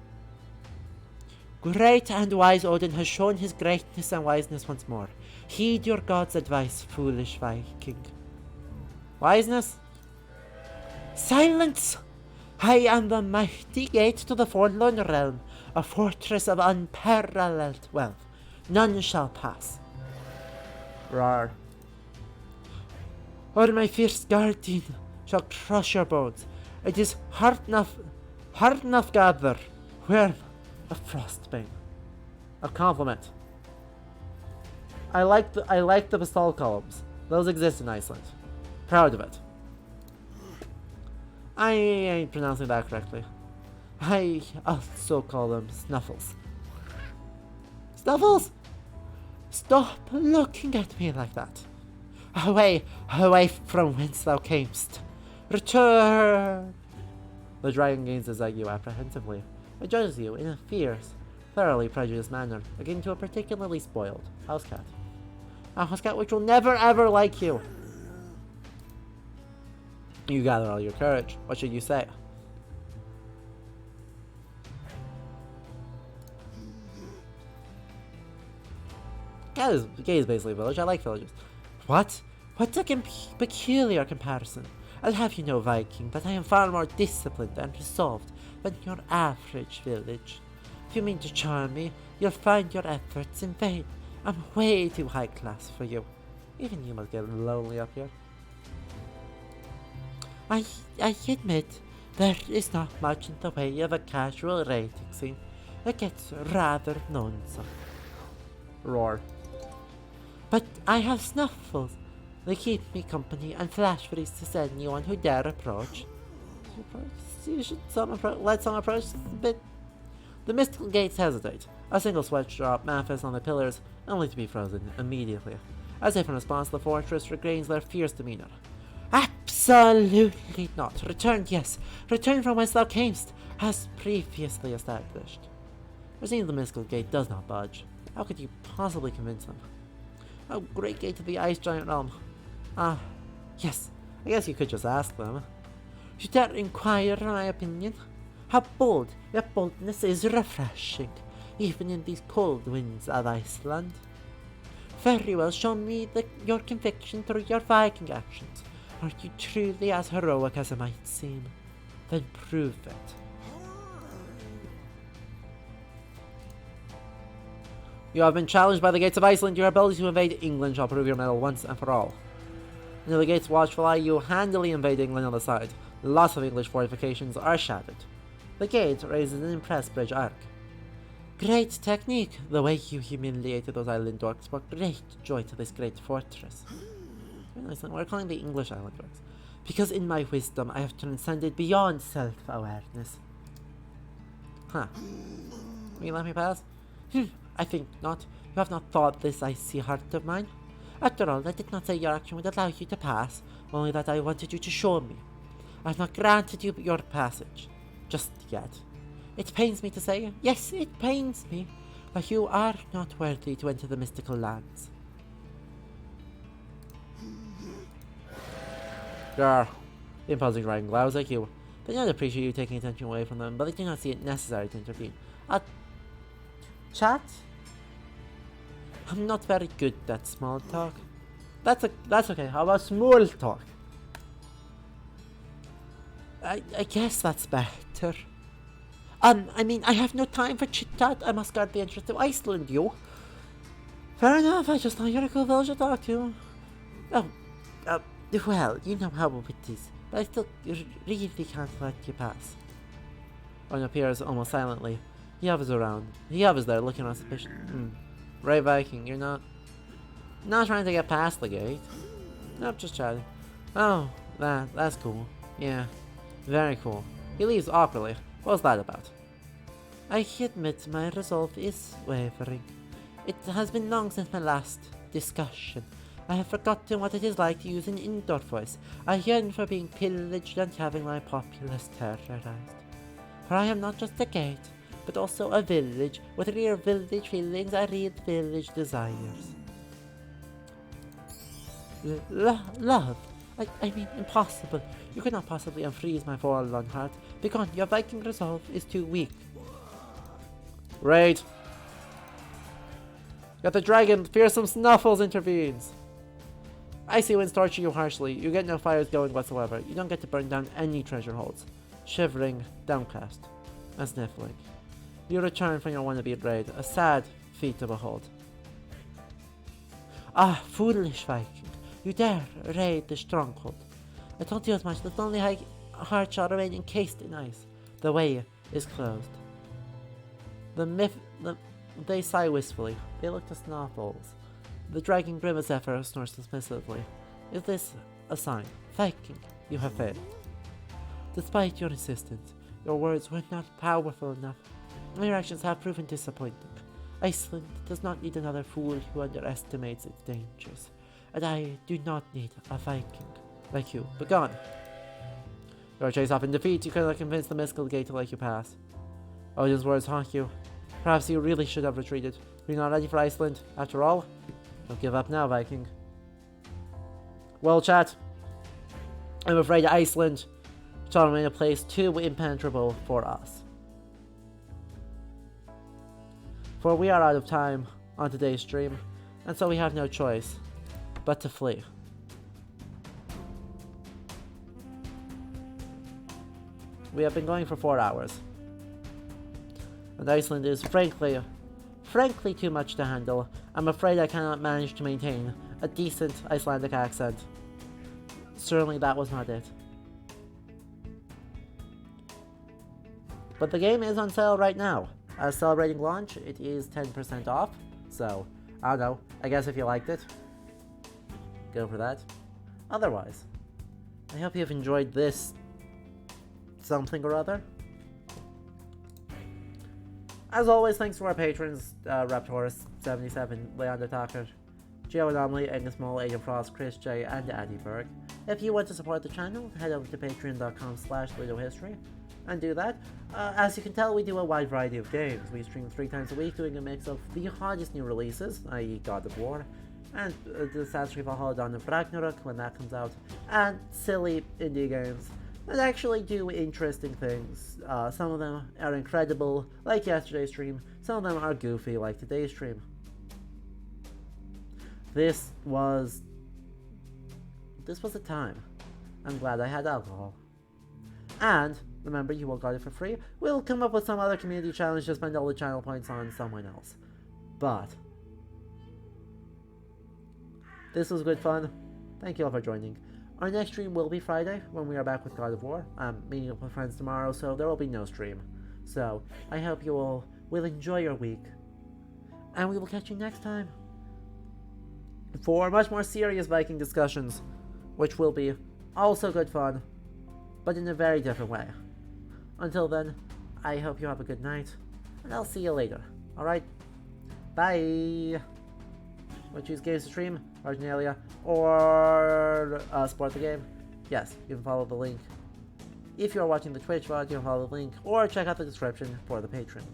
Great and wise Odin has shown his greatness and wiseness once more. Heed your god's advice, foolish Viking. Wiseness? Silence! I am the mighty gate to the forlorn realm, a fortress of unparalleled wealth. None shall pass. Roar. Or my fierce guardian shall crush your bones. It is hard enough gather, worm of frostbane. A compliment. I like the basalt columns. Those exist in Iceland. Proud of it. I ain't pronouncing that correctly. I also call them snuffles. Snuffles! Stop looking at me like that. Away from whence thou camest. Return! The dragon gazes at you apprehensively. It judges you in a fierce, thoroughly prejudiced manner, akin to a particularly spoiled house cat. A house cat which will never ever like you. You gather all your courage. What should you say? Gate is basically a village. I like villages. What? What a peculiar comparison. I'll have you know, Viking, that I am far more disciplined and resolved than your average village. If you mean to charm me, you'll find your efforts in vain. I'm way too high class for you. Even you must get lonely up here. I admit, there is not much in the way of a casual rating scene. It gets rather lonesome. Roar. But I have snuffles. They keep me company and flash freeze to anyone who dare approach. You should let some approach a bit. The mystical gates hesitate. A single sweat drop manifests on the pillars, only to be frozen immediately. As if in response, the fortress regains their fierce demeanor. Absolutely not. Return, yes. Return from whence thou camest. as previously established. It seems the mystical gate does not budge. How could you possibly convince them? Oh, great gate to the ice giant realm. Yes, I guess you could just ask them. You dare inquire my opinion? How bold, your boldness is refreshing, even in these cold winds of Iceland. Very well, show me your conviction through your Viking actions. Are you truly as heroic as it might seem? Then prove it. You have been challenged by the gates of Iceland. Your ability to invade England shall prove your mettle once and for all. Under the gate's watchful eye, you handily invade England on the side. Lots of English fortifications are shattered. The gate raises an impressed bridge arc. Great technique, the way you humiliated those island orcs brought great joy to this great fortress. We're calling the English island orcs, because in my wisdom I have transcended beyond self-awareness. Will you let me pass? I think not. You have not thought this icy heart of mine. After all, I did not say your action would allow you to pass, only that I wanted you to show me. I have not granted you your passage, just yet. It pains me to say, yes, it pains me, that you are not worthy to enter the mystical lands. Grr. The imposing dragon glowers like you. They don't appreciate you taking attention away from them, but they do not see it necessary to intervene. Chat? I'm not very good at small talk. That's okay. How about small talk? I guess that's better. I mean, I have no time for chit-chat. I must guard the interest of Iceland, you. Fair enough, I just thought you're a cool village to talk to. Well, you know how it is. But I still really can't let you pass. Owen appears almost silently. He hovers around. He hovers there, looking around suspicious. Right, Viking, you're not trying to get past the gate. Nope, just chatting. Oh, that's cool. Yeah, very cool. He leaves awkwardly. What's that about? I admit my resolve is wavering. It has been long since my last discussion. I have forgotten what it is like to use an indoor voice. I yearn for being pillaged and having my populace terrorized. For I am not just a gate, but also a village. With real village feelings, I read village desires. Love? I mean, impossible. You cannot possibly unfreeze my forlorn heart. Begone, your Viking resolve is too weak. Raid. Got the dragon, fearsome Snuffles intervenes. Icy winds torture you harshly. You get no fires going whatsoever. You don't get to burn down any treasure holes. Shivering, downcast, and sniffling. You return from your wannabe raid, a sad feat to behold. Ah, foolish Viking. You dare raid the stronghold. I told you as much. The lonely heart shall remain encased in ice. The way is closed. They sigh wistfully. They look to Snuffles. The dragon grimace at her snores dismissively. Is this a sign? Viking, you have failed. Despite your insistence, your words were not powerful enough. Your actions have proven disappointing. Iceland does not need another fool who underestimates its dangers. And I do not need a Viking like you. Begone! You are chased off in defeat. You cannot convince the mystical gate to let you pass. Odin's words haunt you. Perhaps you really should have retreated. Were you not ready for Iceland, after all? Don't give up now, Viking. Well, chat. I'm afraid Iceland shall remain a place too impenetrable for us. For we are out of time on today's stream, and so we have no choice but to flee. We have been going for 4 hours. And Iceland is frankly too much to handle. I'm afraid I cannot manage to maintain a decent Icelandic accent. Certainly that was not it. But the game is on sale right now. As celebrating launch, it is 10% off. So, I don't know. I guess if you liked it, go for that. Otherwise, I hope you've enjoyed this something or other. As always, thanks to our patrons, Raptorus77, Leander Tucker, Geo Anomaly, Angus Mole, Aiden Frost, Chris J, and Andy Berg. If you want to support the channel, head over to patreon.com/LudoHistory. and do that. As you can tell, we do a wide variety of games. We stream 3 times a week, doing a mix of the hottest new releases, i.e. God of War, and the Assassin's Creed Valhalla Dawn of Ragnarok when that comes out, and silly indie games that actually do interesting things. Some of them are incredible, like yesterday's stream. Some of them are goofy, like today's stream. This was a time. I'm glad I had alcohol. And remember, you all got it for free. We'll come up with some other community challenge to spend all the channel points on someone else. But this was good fun. Thank you all for joining. Our next stream will be Friday, when we are back with God of War. I'm meeting up with friends tomorrow, so there will be no stream. So, I hope you all will enjoy your week. And we will catch you next time for much more serious Viking discussions, which will be also good fun, but in a very different way. Until then, I hope you have a good night, and I'll see you later. Alright? Bye! Want to choose games to stream, Marginalia, or support the game? Yes, you can follow the link. If you are watching the Twitch VOD, you can follow the link, or check out the description for the Patreon,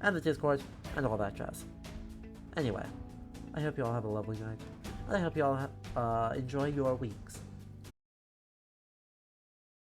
and the Discord, and all that jazz. Anyway, I hope you all have a lovely night, and I hope you all enjoy your weeks.